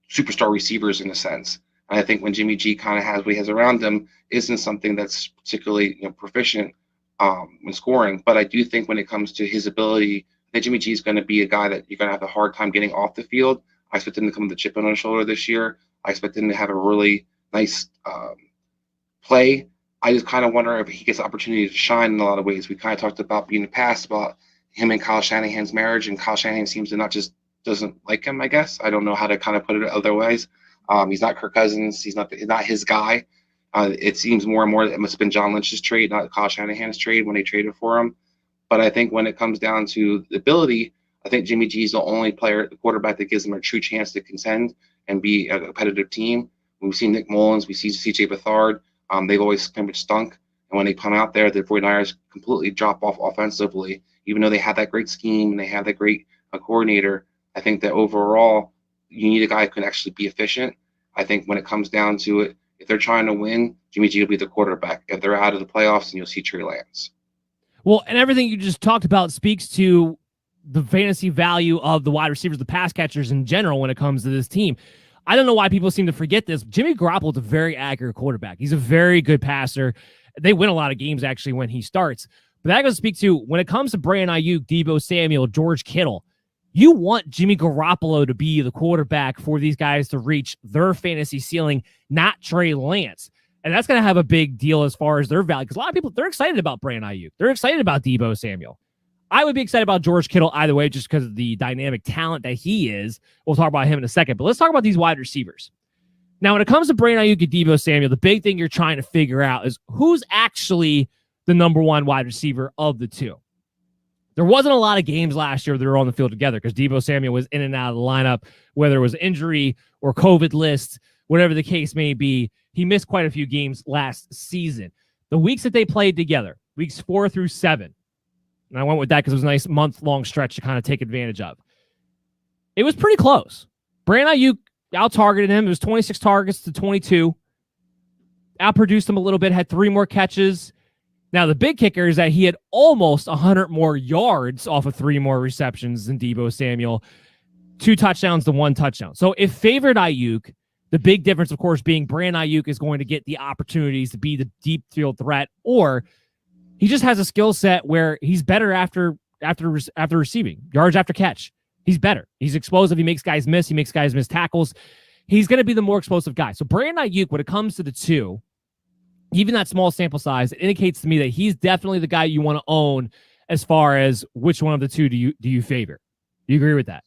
superstar receivers in a sense. And I think when Jimmy G kind of has what he has around him isn't something that's particularly proficient when scoring. But I do think when it comes to his ability, I think Jimmy G is going to be a guy that you're going to have a hard time getting off the field. I expect him to come with a chip on his shoulder this year. I expect him to have a really nice play. I just kind of wonder if he gets the opportunity to shine in a lot of ways. We kind of talked about in the past about him and Kyle Shanahan's marriage, and Kyle Shanahan seems to doesn't like him, I guess. I don't know how to kind of put it otherwise. He's not Kirk Cousins. He's not his guy. It seems more and more that it must have been John Lynch's trade, not Kyle Shanahan's trade when they traded for him. But I think when it comes down to the ability, I think Jimmy G is the only quarterback that gives them a true chance to contend and be a competitive team. We've seen Nick Mullins, we see CJ Beathard. They've always pretty much stunk. And when they come out there, the 49ers completely drop off offensively. Even though they have that great scheme and they have that great coordinator, I think that overall, you need a guy who can actually be efficient. I think when it comes down to it, if they're trying to win, Jimmy G will be the quarterback. If they're out of the playoffs, then you'll see Trey Lance. Well, and everything you just talked about speaks to the fantasy value of the wide receivers, the pass catchers in general when it comes to this team. I don't know why people seem to forget this. Jimmy Garoppolo is a very accurate quarterback. He's a very good passer. They win a lot of games, actually, when he starts. But that goes to speak to when it comes to Brandon Ayuk, Deebo Samuel, George Kittle, You want Jimmy Garoppolo to be the quarterback for these guys to reach their fantasy ceiling, not Trey Lance. And that's going to have a big deal as far as their value, because a lot of people, they're excited about Brandon Ayuk. They're excited about Deebo Samuel. I would be excited about George Kittle either way, just because of the dynamic talent that he is. We'll talk about him in a second, but let's talk about these wide receivers. Now, when it comes to Brandon Ayuk and Deebo Samuel, the big thing you're trying to figure out is who's actually the number one wide receiver of the two. There wasn't a lot of games last year that were on the field together because Deebo Samuel was in and out of the lineup, whether it was injury or COVID list, whatever the case may be. He missed quite a few games last season. The weeks that they played together, weeks 4 through 7, and I went with that because it was a nice month-long stretch to kind of take advantage of. It was pretty close. Brandon Ayuk out-targeted him. It was 26 targets to 22. Outproduced him a little bit, had 3 more catches. Now, the big kicker is that he had almost 100 more yards off of 3 more receptions than Deebo Samuel. 2 touchdowns to 1 touchdown. So it favored Ayuk. The big difference, of course, being Brandon Ayuk is going to get the opportunities to be the deep field threat, or he just has a skill set where he's better after receiving, yards after catch. He's better. He's explosive. He makes guys miss. He makes guys miss tackles. He's going to be the more explosive guy. So Brandon Ayuk, when it comes to the two, even that small sample size, it indicates to me that he's definitely the guy you want to own as far as which one of the two do you favor. Do you agree with that?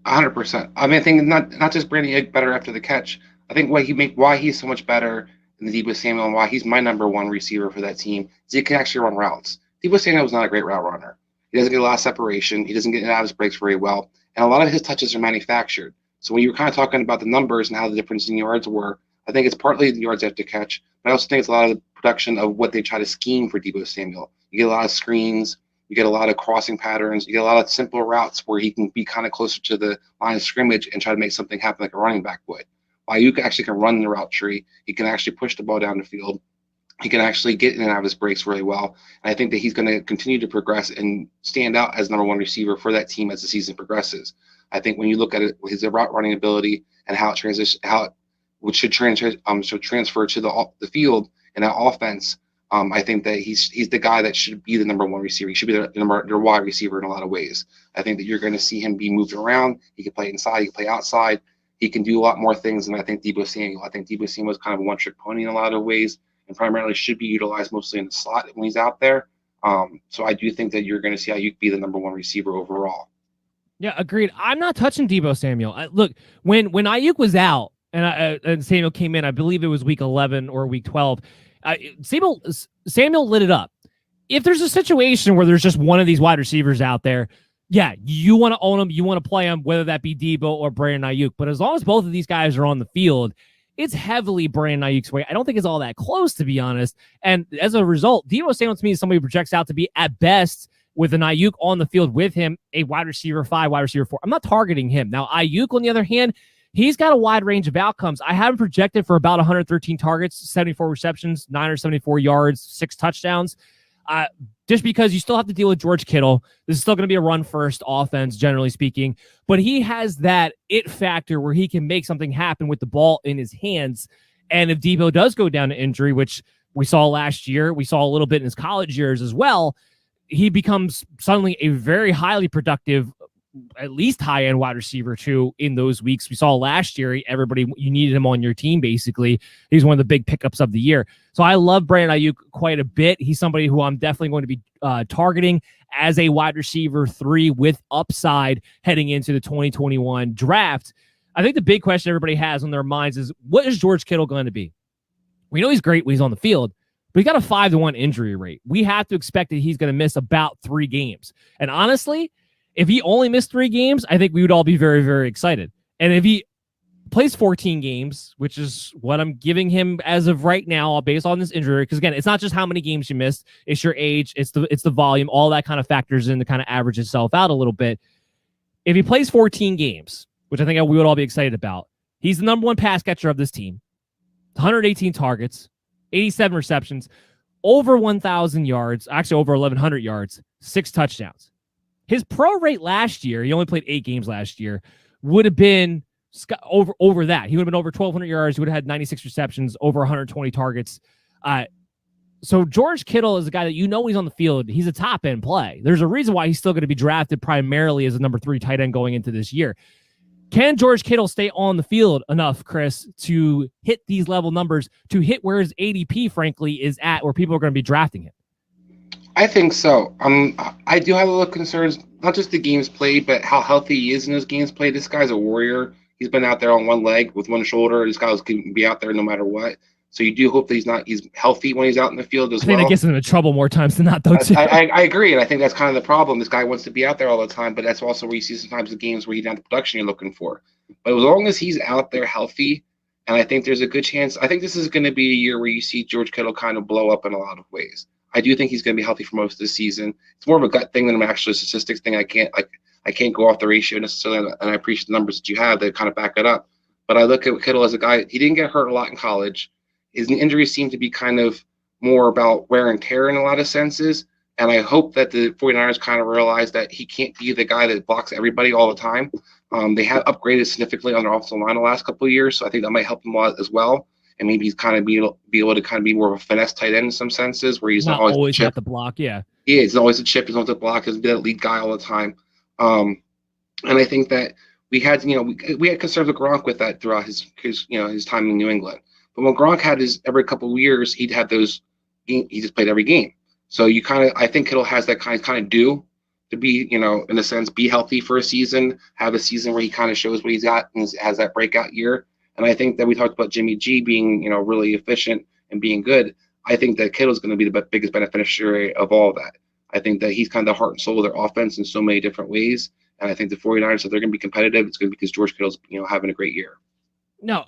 100%. I mean, I think not just Brandon Ayuk better after the catch. I think why he's so much better than Deebo Samuel and why he's my number one receiver for that team is he can actually run routes. Deebo Samuel is not a great route runner. He doesn't get a lot of separation. He doesn't get in and out of his breaks very well. And a lot of his touches are manufactured. So when you were kind of talking about the numbers and how the difference in yards were, I think it's partly the yards after catch, but I also think it's a lot of the production of what they try to scheme for Deebo Samuel. You get a lot of screens. You get a lot of crossing patterns. You get a lot of simple routes where he can be kind of closer to the line of scrimmage and try to make something happen like a running back would. While you actually can run the route tree, he can actually push the ball down the field. He can actually get in and out of his breaks really well. And I think that he's going to continue to progress and stand out as number one receiver for that team as the season progresses. I think when you look at it, his route running ability and how it should transfer to the field and that offense. I think that he's the guy that should be the number one receiver. He should be the wide receiver in a lot of ways. I think that you're going to see him be moved around. He can play inside. He can play outside. He can do a lot more things than I think Deebo Samuel. I think Deebo Samuel is kind of a one-trick pony in a lot of ways and primarily should be utilized mostly in the slot when he's out there. So I do think that you're going to see Ayuk be the number one receiver overall. Yeah, agreed. I'm not touching Deebo Samuel. Look, when Ayuk was out and Samuel came in, I believe it was week 11 or week 12, Samuel lit it up. If there's a situation where there's just one of these wide receivers out there, yeah, you want to own them, you want to play them, whether that be Deebo or Brandon Ayuk. But as long as both of these guys are on the field, it's heavily Brandon Ayuk's way. I don't think it's all that close, to be honest. And as a result, Deebo Samuel to me is somebody who projects out to be, at best, with an Ayuk on the field with him, a wide receiver 5, wide receiver 4. I'm not targeting him. Now, Ayuk, on the other hand, he's got a wide range of outcomes. I have him projected for about 113 targets, 74 receptions, 974 yards, 6 touchdowns. Just because you still have to deal with George Kittle. This is still going to be a run-first offense, generally speaking. But he has that it factor where he can make something happen with the ball in his hands. And if Deebo does go down to injury, which we saw last year, we saw a little bit in his college years as well, he becomes suddenly a very highly productive, at least high-end wide receiver too in those weeks. We saw last year, you needed him on your team, basically. He's one of the big pickups of the year. So I love Brandon Ayuk quite a bit. He's somebody who I'm definitely going to be targeting as a wide receiver 3 with upside heading into the 2021 draft. I think the big question everybody has on their minds is, what is George Kittle going to be? We know he's great when he's on the field, but he's got a 5-1 injury rate. We have to expect that he's going to miss about 3 games. And honestly, if he only missed 3 games, I think we would all be very, very excited. And if he plays 14 games, which is what I'm giving him as of right now, based on this injury, because again, it's not just how many games you missed, it's your age, it's the volume, all that kind of factors in to kind of average itself out a little bit. If he plays 14 games, which I think we would all be excited about, he's the number 1 pass catcher of this team. 118 targets, 87 receptions, over 1,000 yards, actually over 1,100 yards, 6 touchdowns. His pro rate last year, he only played 8 games last year, would have been over that. He would have been over 1,200 yards. He would have had 96 receptions, over 120 targets. So George Kittle is a guy that when he's on the field, he's a top end play. There's a reason why he's still going to be drafted primarily as a number 3 tight end going into this year. Can George Kittle stay on the field enough, Chris, to hit these level numbers, to hit where his ADP, frankly, is at, where people are going to be drafting him? I think so. I do have a little concerns, not just the games played, but how healthy he is in those games played. This guy's a warrior. He's been out there on one leg with one shoulder. This guy can be out there no matter what. So you do hope that he's healthy when he's out in the field as well. I think that gets him in trouble more times than not, though, too. I agree, and I think that's kind of the problem. This guy wants to be out there all the time, but that's also where you see sometimes the games where he's not the production you're looking for. But as long as he's out there healthy, and I think there's a good chance, I think this is going to be a year where you see George Kittle kind of blow up in a lot of ways. I do think he's going to be healthy for most of the season. It's more of a gut thing than an actual statistics thing. I can't go off the ratio necessarily, and I appreciate the numbers that you have that kind of back it up. But I look at Kittle as a guy, he didn't get hurt a lot in college. His injuries seem to be kind of more about wear and tear in a lot of senses. And I hope that the 49ers kind of realize that he can't be the guy that blocks everybody all the time. They have upgraded significantly on their offensive line the last couple of years, so I think that might help him a lot as well. And maybe he's kind of be able to kind of be more of a finesse tight end in some senses, where he's not always at the block. Yeah, he's always a chip. He's always a block. He's been a lead guy all the time. And I think that we had concerns with Gronk with that throughout his time in New England. But when Gronk had every couple of years, he'd have those. He just played every game. So I think Kittle has that kind of due to be, in a sense, be healthy for a season, have a season where he kind of shows what he's got and has that breakout year. And I think that we talked about Jimmy G being, really efficient and being good. I think that Kittle's going to be the biggest beneficiary of all of that. I think that he's kind of the heart and soul of their offense in so many different ways. And I think the 49ers, if they're going to be competitive, it's going to be because George Kittle's, having a great year. No,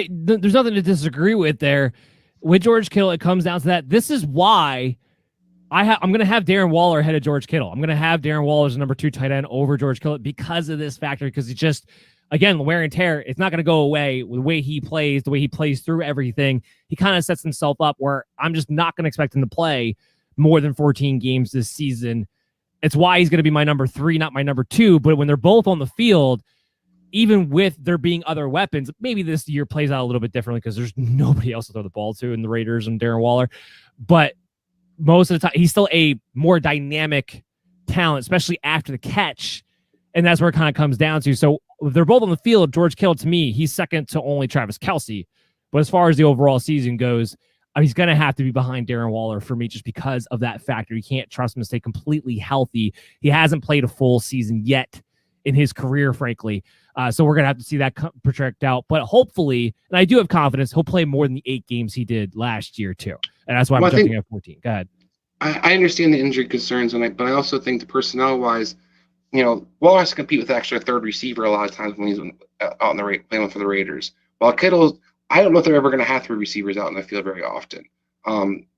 there's nothing to disagree with there. With George Kittle, it comes down to that. This is why I'm going to have Darren Waller ahead of George Kittle. I'm going to have Darren Waller as number 2 tight end over George Kittle because of this factor, because he just, again, the wear and tear, it's not going to go away with the way he plays through everything. He kind of sets himself up where I'm just not going to expect him to play more than 14 games this season. It's why he's going to be my number 3, not my number 2. But when they're both on the field, even with there being other weapons, maybe this year plays out a little bit differently because there's nobody else to throw the ball to in the Raiders and Darren Waller. But most of the time, he's still a more dynamic talent, especially after the catch. And that's where it kind of comes down to. So if they're both on the field, George Kittle, to me, he's second to only Travis Kelce. But as far as the overall season goes, he's going to have to be behind Darren Waller for me just because of that factor. You can't trust him to stay completely healthy. He hasn't played a full season yet in his career, frankly. So we're going to have to see that project out. But hopefully, and I do have confidence, he'll play more than the 8 games he did last year, too. And that's why I'm jumping at 14. Go ahead. I understand the injury concerns, but I also think the personnel-wise, Waller has to compete with an extra third receiver a lot of times when he's out in the playing for the Raiders. While Kittle, I don't know if they're ever going to have 3 receivers out in the field very often.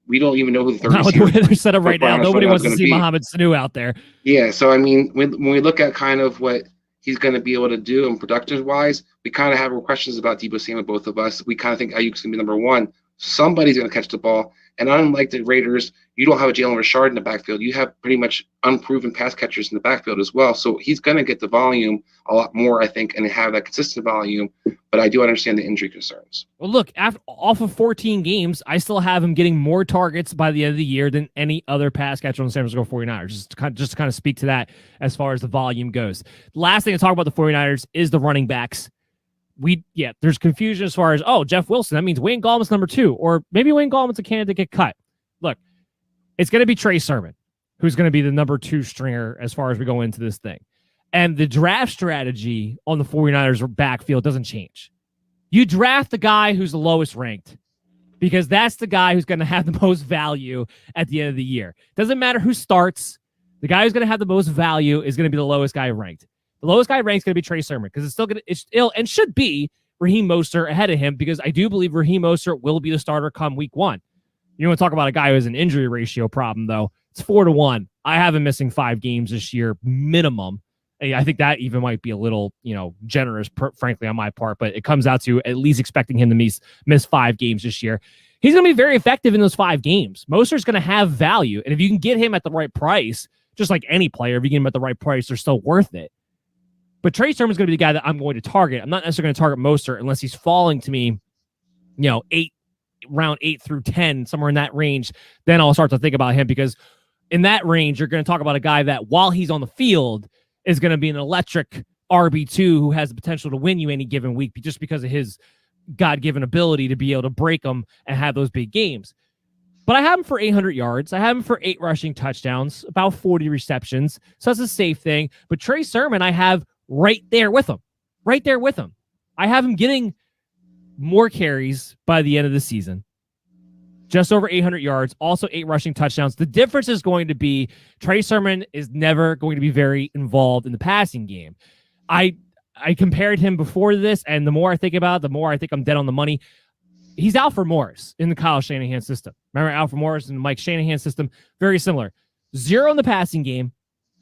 We don't even know who the third receiver is. They're set up right now. Nobody wants to see Mohamed Sanu out there. Yeah, so, when we look at kind of what he's going to be able to do and productive-wise, we kind of have questions about Deebo Samuel, both of us. We kind of think Ayuk's going to be number 1. Somebody's going to catch the ball. And unlike the Raiders, you don't have a Jalen Richard in the backfield. You have pretty much unproven pass catchers in the backfield as well. So he's going to get the volume a lot more, I think, and have that consistent volume. But I do understand the injury concerns. Well, look, off of 14 games, I still have him getting more targets by the end of the year than any other pass catcher on the San Francisco 49ers. Just to kind of speak to that as far as the volume goes. The last thing to talk about the 49ers is the running backs. There's confusion as far as, Jeff Wilson, that means Wayne Gallman's number 2, or maybe Wayne Gallman's a candidate to get cut. Look, it's going to be Trey Sermon, who's going to be the number 2 stringer as far as we go into this thing. And the draft strategy on the 49ers backfield doesn't change. You draft the guy who's the lowest ranked because that's the guy who's going to have the most value at the end of the year. Doesn't matter who starts. The guy who's going to have the most value is going to be the lowest guy ranked. The lowest guy ranked is going to be Trey Sermon because it's still and should be Raheem Mostert ahead of him because I do believe Raheem Mostert will be the starter come week 1. You want to talk about a guy who has an injury ratio problem, though. It's 4-1. I have him missing 5 games this year, minimum. I think that even might be a little, generous, frankly, on my part, but it comes out to at least expecting him to miss 5 games this year. He's going to be very effective in those 5 games. Mostert's going to have value, and if you can get him at the right price, just like any player, if you get him at the right price, they're still worth it. But Trey Sermon's going to be the guy that I'm going to target. I'm not necessarily going to target Mostert unless he's falling to me, 8 round 8 through 10, somewhere in that range, then I'll start to think about him, because in that range, you're going to talk about a guy that while he's on the field is going to be an electric RB2 who has the potential to win you any given week just because of his God-given ability to be able to break them and have those big games. But I have him for 800 yards. I have him for 8 rushing touchdowns, about 40 receptions. So that's a safe thing. But Trey Sermon, I have right there with him. Right there with him. I have him getting more carries by the end of the season. Just over 800 yards, also 8 rushing touchdowns. The difference is going to be Trey Sermon is never going to be very involved in the passing game. I compared him before this, and the more I think about it, the more I think I'm dead on the money. He's Alfred Morris in the Kyle Shanahan system. Remember Alfred Morris in the Mike Shanahan system? Very similar. 0 in the passing game,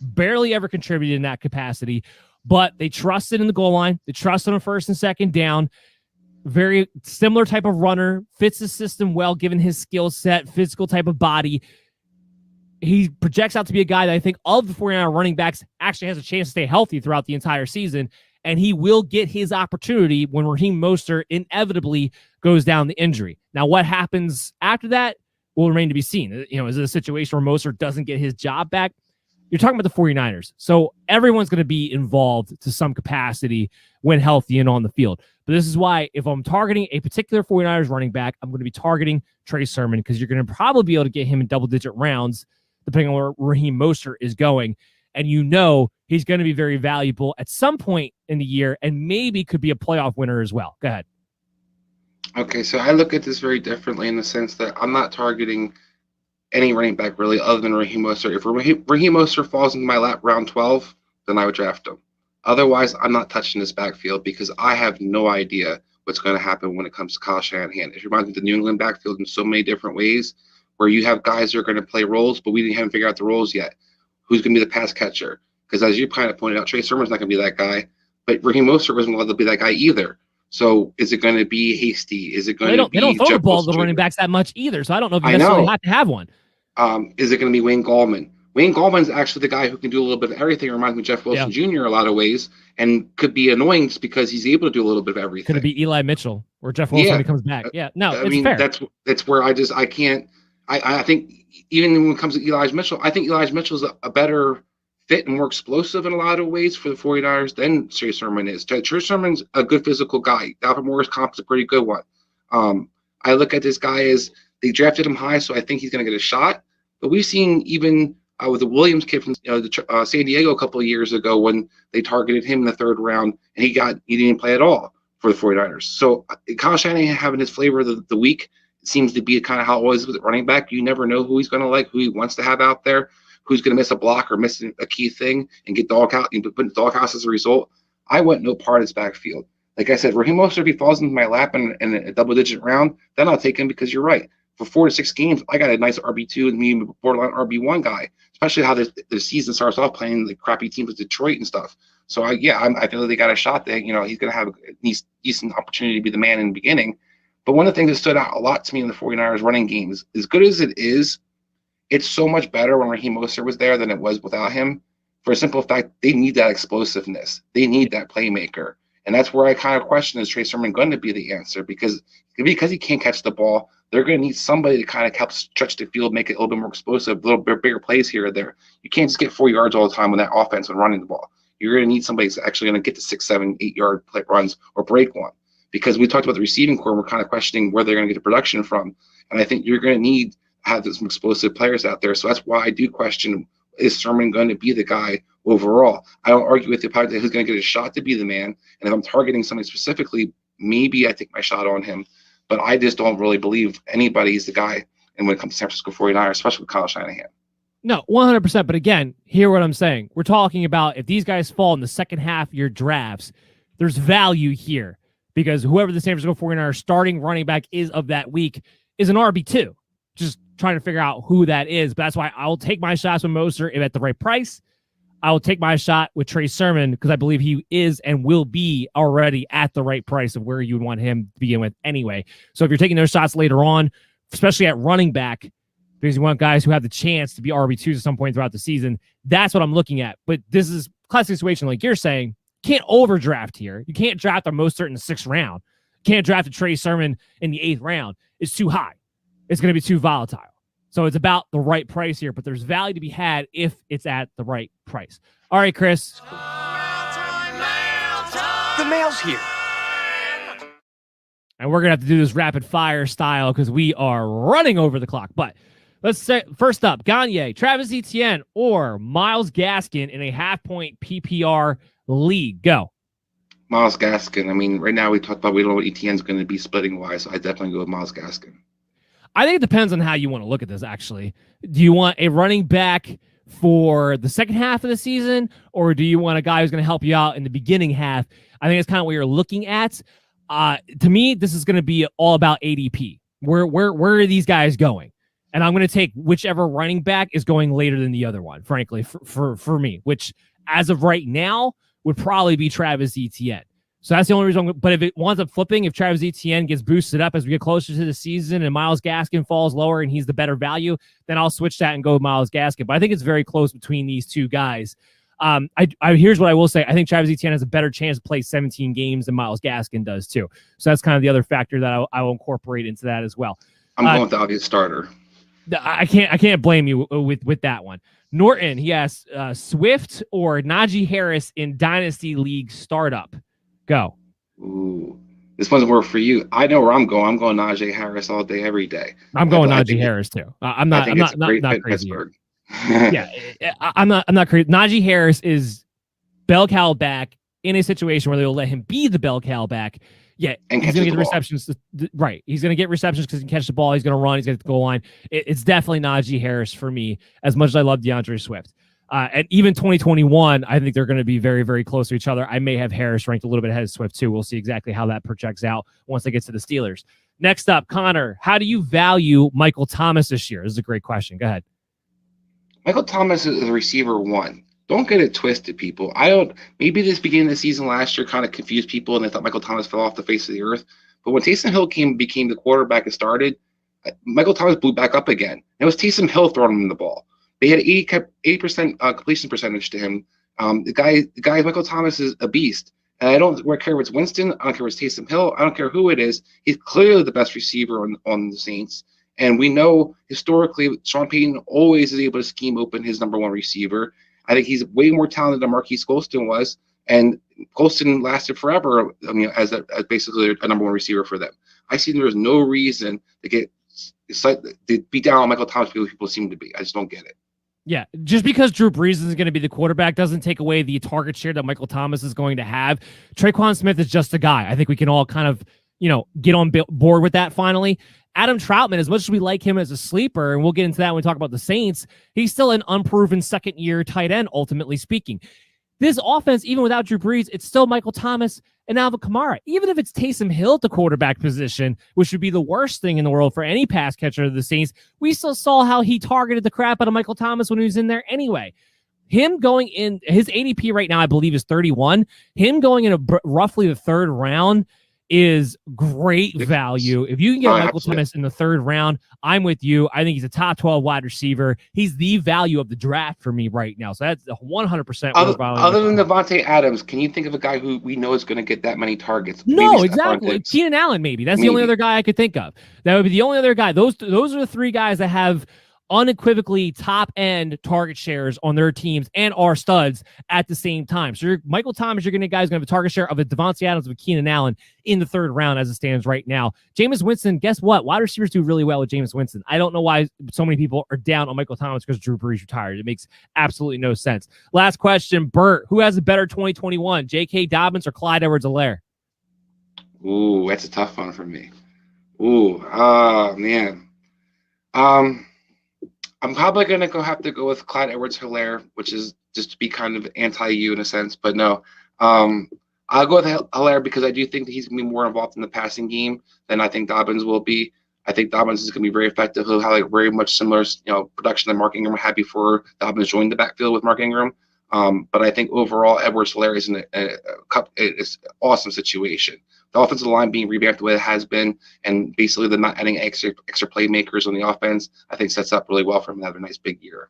barely ever contributed in that capacity, but they trusted in the goal line. They trusted on first and second down. Very similar type of runner, fits the system well given his skill set, physical type of body. He projects out to be a guy that I think of the 49er running backs actually has a chance to stay healthy throughout the entire season, and he will get his opportunity when Raheem Mostert inevitably goes down the injury. Now, what happens after that will remain to be seen. Is it a situation where Mostert doesn't get his job back? You're talking about the 49ers. So everyone's going to be involved to some capacity when healthy and on the field. But this is why if I'm targeting a particular 49ers running back, I'm going to be targeting Trey Sermon, because you're going to probably be able to get him in double-digit rounds depending on where Raheem Mostert is going. And he's going to be very valuable at some point in the year and maybe could be a playoff winner as well. Go ahead. Okay, so I look at this very differently in the sense that I'm not targeting any running back really other than Raheem Mostert. If Raheem Mostert falls into my lap round 12, then I would draft him. Otherwise, I'm not touching this backfield because I have no idea what's going to happen when it comes to Kyle Shanahan. It reminds me of the New England backfield in so many different ways, where you have guys that are going to play roles, but we haven't figured out the roles yet. Who's going to be the pass catcher? Because as you kind of pointed out, Trey Sermon's not going to be that guy, but Raheem Mostert wasn't allowed to be that guy either. So is it going to be Hasty? Is it going to be They don't throw Jeff the ball Wilson to the running Jr.? backs that much either, so I don't know if you necessarily have to have one. Is it going to be Wayne Gallman? Wayne Gallman's actually the guy who can do a little bit of everything. It reminds me of Jeff Wilson Jr. in a lot of ways, and could be annoying just because he's able to do a little bit of everything. Could it be Eli Mitchell or Jeff Wilson when he comes back? Yeah, no, I it's mean, fair. That's where I can't. I think even when it comes to Elijah Mitchell, I think Elijah Mitchell's a better fit and more explosive in a lot of ways for the 49ers than Trey Sermon is. Trey Sermon's a good physical guy. Alfred Morris comp is a pretty good one. I look at this guy as they drafted him high, so I think he's going to get a shot. But we've seen even with the Williams kid from San Diego a couple of years ago when they targeted him in the 3rd round, and he didn't play at all for the 49ers. So Kyle Shanahan having his flavor of the week, it seems to be kind of how it was with the running back. You never know who he's going to like, who he wants to have out there, who's going to miss a block or miss a key thing and get doghouse as a result. I want no part of his backfield. Like I said, Raheem Mostert, if he falls into my lap in a double-digit round, then I'll take him because you're right. For 4 to 6 games, I got a nice RB2 and me borderline RB1 guy, especially how the season starts off playing the crappy teams with Detroit and stuff. So I feel like they got a shot that he's going to have a decent opportunity to be the man in the beginning. But one of the things that stood out a lot to me in the 49ers running game is, as good as it is, it's so much better when Raheem Mostert was there than it was without him. For a simple fact, they need that explosiveness. They need that playmaker. And that's where I kind of question, is Trey Sermon going to be the answer? Because he can't catch the ball, they're going to need somebody to kind of help stretch the field, make it a little bit more explosive, a little bit bigger plays here or there. You can't just get 4 yards all the time with that offense when running the ball. You're going to need somebody that's actually going to get to 6, 7, 8 yard play runs or break one. Because we talked about the receiving core, we're kind of questioning where they're going to get the production from. And I think you're going to need to have some explosive players out there. So that's why I do question, is Sermon going to be the guy overall? I don't argue with the part that who's going to get a shot to be the man. And if I'm targeting somebody specifically, maybe I take my shot on him. But I just don't really believe anybody's the guy. And when it comes to San Francisco 49ers, especially with Kyle Shanahan. No, 100%. But again, hear what I'm saying. We're talking about if these guys fall in the second half of your drafts, there's value here because whoever the San Francisco 49ers starting running back is of that week is an RB2. Just trying to figure out who that is. But that's why I'll take my shots with Mostert if at the right price. I will take my shot with Trey Sermon because I believe he is and will be already at the right price of where you would want him to begin with anyway. So if you're taking those shots later on, especially at running back, because you want guys who have the chance to be RB2s at some point throughout the season, that's what I'm looking at. But this is classic situation, like you're saying, you can't overdraft here. You can't draft a Mostert in the 6th round. Can't draft a Trey Sermon in the 8th round. It's too high. It's going to be too volatile. So it's about the right price here, but there's value to be had if it's at the right price. All right, Chris. The mail's here. And we're going to have to do this rapid fire style because we are running over the clock. But let's say, first up, Gagne, Travis Etienne, or Myles Gaskin in a half-point PPR league. Go. Myles Gaskin. I mean, right now we talked about we don't know what Etienne's going to be splitting-wise, so I definitely go with Myles Gaskin. I think it depends on how you want to look at this, actually. Do you want a running back for the second half of the season, or do you want a guy who's going to help you out in the beginning half? I think it's kind of what you're looking at. To me, this is going to be all about ADP. Where are these guys going? And I'm going to take whichever running back is going later than the other one, frankly, for me, which as of right now would probably be Travis Etienne. So that's the only reason. But if it winds up flipping, if Travis Etienne gets boosted up as we get closer to the season and Myles Gaskin falls lower and he's the better value, then I'll switch that and go with Myles Gaskin. But I think it's very close between these two guys. Here's what I will say. I think Travis Etienne has a better chance to play 17 games than Myles Gaskin does too. So that's kind of the other factor that I will incorporate into that as well. I'm going with the obvious starter. I can't blame you with that one. Norton, he has Swift or Najee Harris in Dynasty League startup. Go. Ooh, this one's more for you. I know where I'm going. I'm going Najee Harris all day, every day. I'm going Najee Harris too. I'm not crazy. Yeah, I'm not crazy. Najee Harris is bell cow back in a situation where they'll let him be the bell cow back. Yeah, and he's going to get the receptions. Right. He's going to get receptions because he can catch the ball. He's going to run. He's going to goal line. It's definitely Najee Harris for me, as much as I love Deandre Swift. And even 2021, I think they're going to be very, very close to each other. I may have Harris ranked a little bit ahead of Swift, too. We'll see exactly how that projects out once they get to the Steelers. Next up, Connor, how do you value Michael Thomas this year? This is a great question. Go ahead. Michael Thomas is a receiver 1. Don't get it twisted, people. Maybe this beginning of the season last year kind of confused people and they thought Michael Thomas fell off the face of the earth. But when Taysom Hill became the quarterback and started, Michael Thomas blew back up again. It was Taysom Hill throwing him the ball. They had 80% completion percentage to him. The guy, Michael Thomas is a beast. And I don't care if it's Winston. I don't care if it's Taysom Hill. I don't care who it is. He's clearly the best receiver on the Saints. And we know historically Sean Payton always is able to scheme open his number 1 receiver. I think he's way more talented than Marquise Colston was, and Colston lasted forever. I mean, as basically a number 1 receiver for them. I see there's no reason to beat down on Michael Thomas because people seem to be. I just don't get it. Yeah, just because Drew Brees is going to be the quarterback doesn't take away the target share that Michael Thomas is going to have. Tre'Quan Smith is just a guy. I think we can all kind of, get on board with that finally. Adam Troutman, as much as we like him as a sleeper, and we'll get into that when we talk about the Saints, he's still an unproven second-year tight end, ultimately speaking. This offense, even without Drew Brees, it's still Michael Thomas and Alvin Kamara. Even if it's Taysom Hill at the quarterback position, which would be the worst thing in the world for any pass catcher of the Saints, we still saw how he targeted the crap out of Michael Thomas when he was in there anyway. Him going in, his ADP right now, I believe, is 31. Him going in roughly the 3rd round is great value. If you can get Michael Thomas in the 3rd round, I'm with you. I think he's a top 12 wide receiver. He's the value of the draft for me right now. So that's 100%. Other than Devontae Adams, can you think of a guy who we know is going to get that many targets? No, exactly. Keenan Allen, maybe. That's the only other guy I could think of. That would be the only other guy. Those are the 3 guys that have unequivocally top-end target shares on their teams and are studs at the same time. So Michael Thomas, you're going to guys going to have a target share of a Devontae Adams with Keenan Allen in the 3rd round as it stands right now. Jameis Winston, guess what? Wide receivers do really well with Jameis Winston. I don't know why so many people are down on Michael Thomas because Drew Brees retired. It makes absolutely no sense. Last question, Bert, who has a better 2021, J.K. Dobbins or Clyde Edwards-Helaire? Ooh, that's a tough one for me. Ooh, man. I'm probably going to have to go with Clyde Edwards-Helaire, which is just to be kind of anti-you in a sense. But no, I'll go with Helaire because I do think that he's going to be more involved in the passing game than I think Dobbins will be. I think Dobbins is going to be very effective. He'll have very much similar production that Mark Ingram had before Dobbins joined the backfield with Mark Ingram. But I think overall, Edwards-Helaire is in it's an awesome situation. The offensive line being revamped the way it has been, and basically the not adding extra playmakers on the offense, I think sets up really well for him to have a nice big year.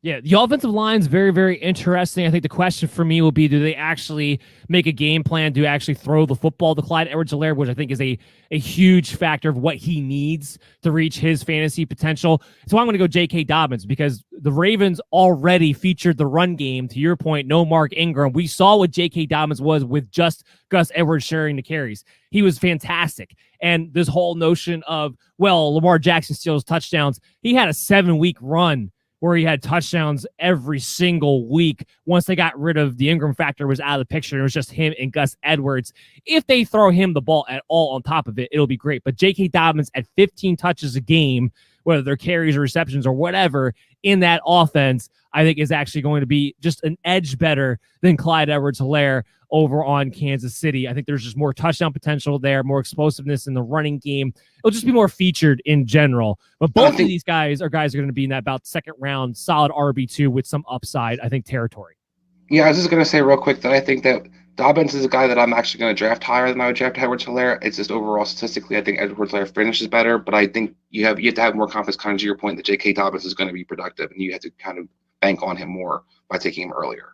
Yeah, the offensive line is very, very interesting. I think the question for me will be, do they actually make a game plan to actually throw the football to Clyde Edwards-Helaire, which I think is a huge factor of what he needs to reach his fantasy potential. So I'm going to go J.K. Dobbins because the Ravens already featured the run game. To your point, no Mark Ingram. We saw what J.K. Dobbins was with just Gus Edwards sharing the carries. He was fantastic. And this whole notion of, well, Lamar Jackson steals touchdowns. He had a 7-week run where he had touchdowns every single week. Once they got rid of the Ingram factor was out of the picture, it was just him and Gus Edwards. If they throw him the ball at all on top of it, it'll be great. But J.K. Dobbins at 15 touches a game, whether they're carries or receptions or whatever, in that offense, I think is actually going to be just an edge better than Clyde Edwards-Helaire over on Kansas City. I think there's just more touchdown potential there, more explosiveness in the running game. It'll just be more featured in general. But both of these guys are going to be in that about second round, solid RB2 with some upside, I think, territory. Yeah, I was just going to say real quick that I think that Dobbins is a guy that I'm actually going to draft higher than I would draft Edwards-Helaire. It's just overall statistically, I think Edwards-Helaire finishes better, but I think you have to have more confidence, kind of to your point, that J.K. Dobbins is going to be productive, and you have to kind of bank on him more by taking him earlier.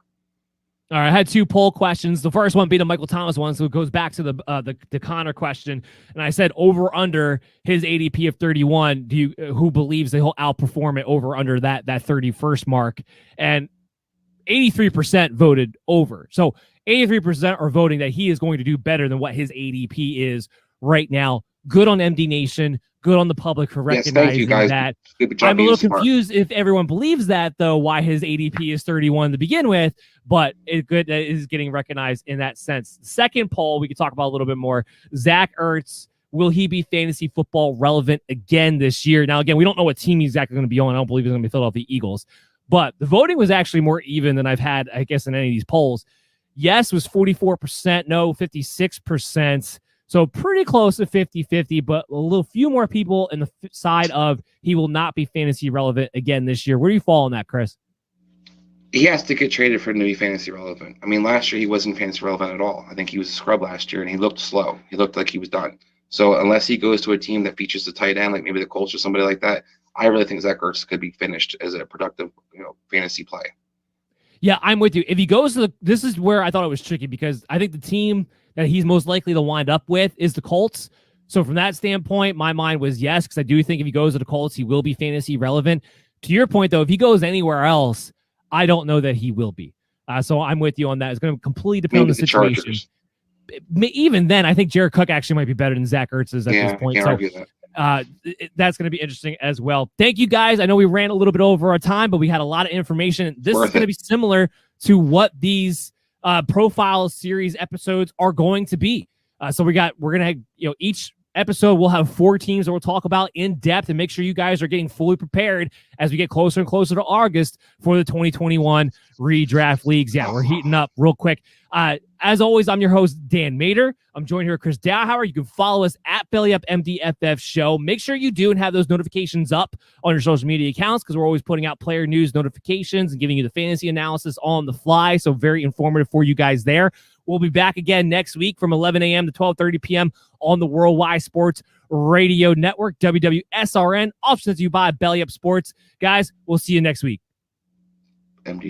All right, I had 2 poll questions. The first one being a Michael Thomas one, so it goes back to the Connor question. And I said over under his ADP of 31. Who believes that he'll outperform it over under that 31st mark? And 83% voted over. So 83% are voting that he is going to do better than what his ADP is right now. Good on MD Nation. Good on the public for recognizing that. I'm a little confused if everyone believes that, though, why his ADP is 31 to begin with, but it's good that it is getting recognized in that sense. Second poll, we can talk about a little bit more. Zach Ertz, will he be fantasy football relevant again this year? Now, again, we don't know what team he's exactly going to be on. I don't believe he's going to be Philadelphia Eagles, but the voting was actually more even than I've had, I guess, in any of these polls. Yes was 44%, no 56%. So pretty close to 50-50, but a little few more people in the side of he will not be fantasy relevant again this year. Where do you fall on that, Chris? He has to get traded for him to be fantasy relevant. I mean, last year he wasn't fantasy relevant at all. I think he was a scrub last year, and he looked slow. He looked like he was done. So unless he goes to a team that features the tight end, like maybe the Colts or somebody like that, I really think Zach Ertz could be finished as a productive, fantasy play. Yeah, I'm with you. If he goes to this is where I thought it was tricky because I think the team that he's most likely to wind up with is the Colts. So from that standpoint, my mind was yes, because I do think if he goes to the Colts, he will be fantasy relevant. To your point, though, if he goes anywhere else, I don't know that he will be. So I'm with you on that. It's going to completely depend on the situation. Even then, I think Jared Cook actually might be better than Zach Ertz is at this point. Can't argue that. That's going to be interesting as well. Thank you, guys. I know we ran a little bit over our time, but we had a lot of information. This is going to be similar to what these profile series episodes are going to be. So we're going to have, each episode we'll have 4 teams that we'll talk about in depth and make sure you guys are getting fully prepared as we get closer and closer to August for the 2021 redraft leagues. Yeah, we're heating up real quick. As always, I'm your host, Dan Mader. I'm joined here with Chris Dowhower. You can follow us at BellyUpMDFF Show. Make sure you do and have those notifications up on your social media accounts because we're always putting out player news notifications and giving you the fantasy analysis on the fly. So very informative for you guys there. We'll be back again next week from 11 a.m. to 12:30 p.m. on the Worldwide Sports Radio Network, WWSRN, options you buy Belly Up Sports. Guys, we'll see you next week. MD.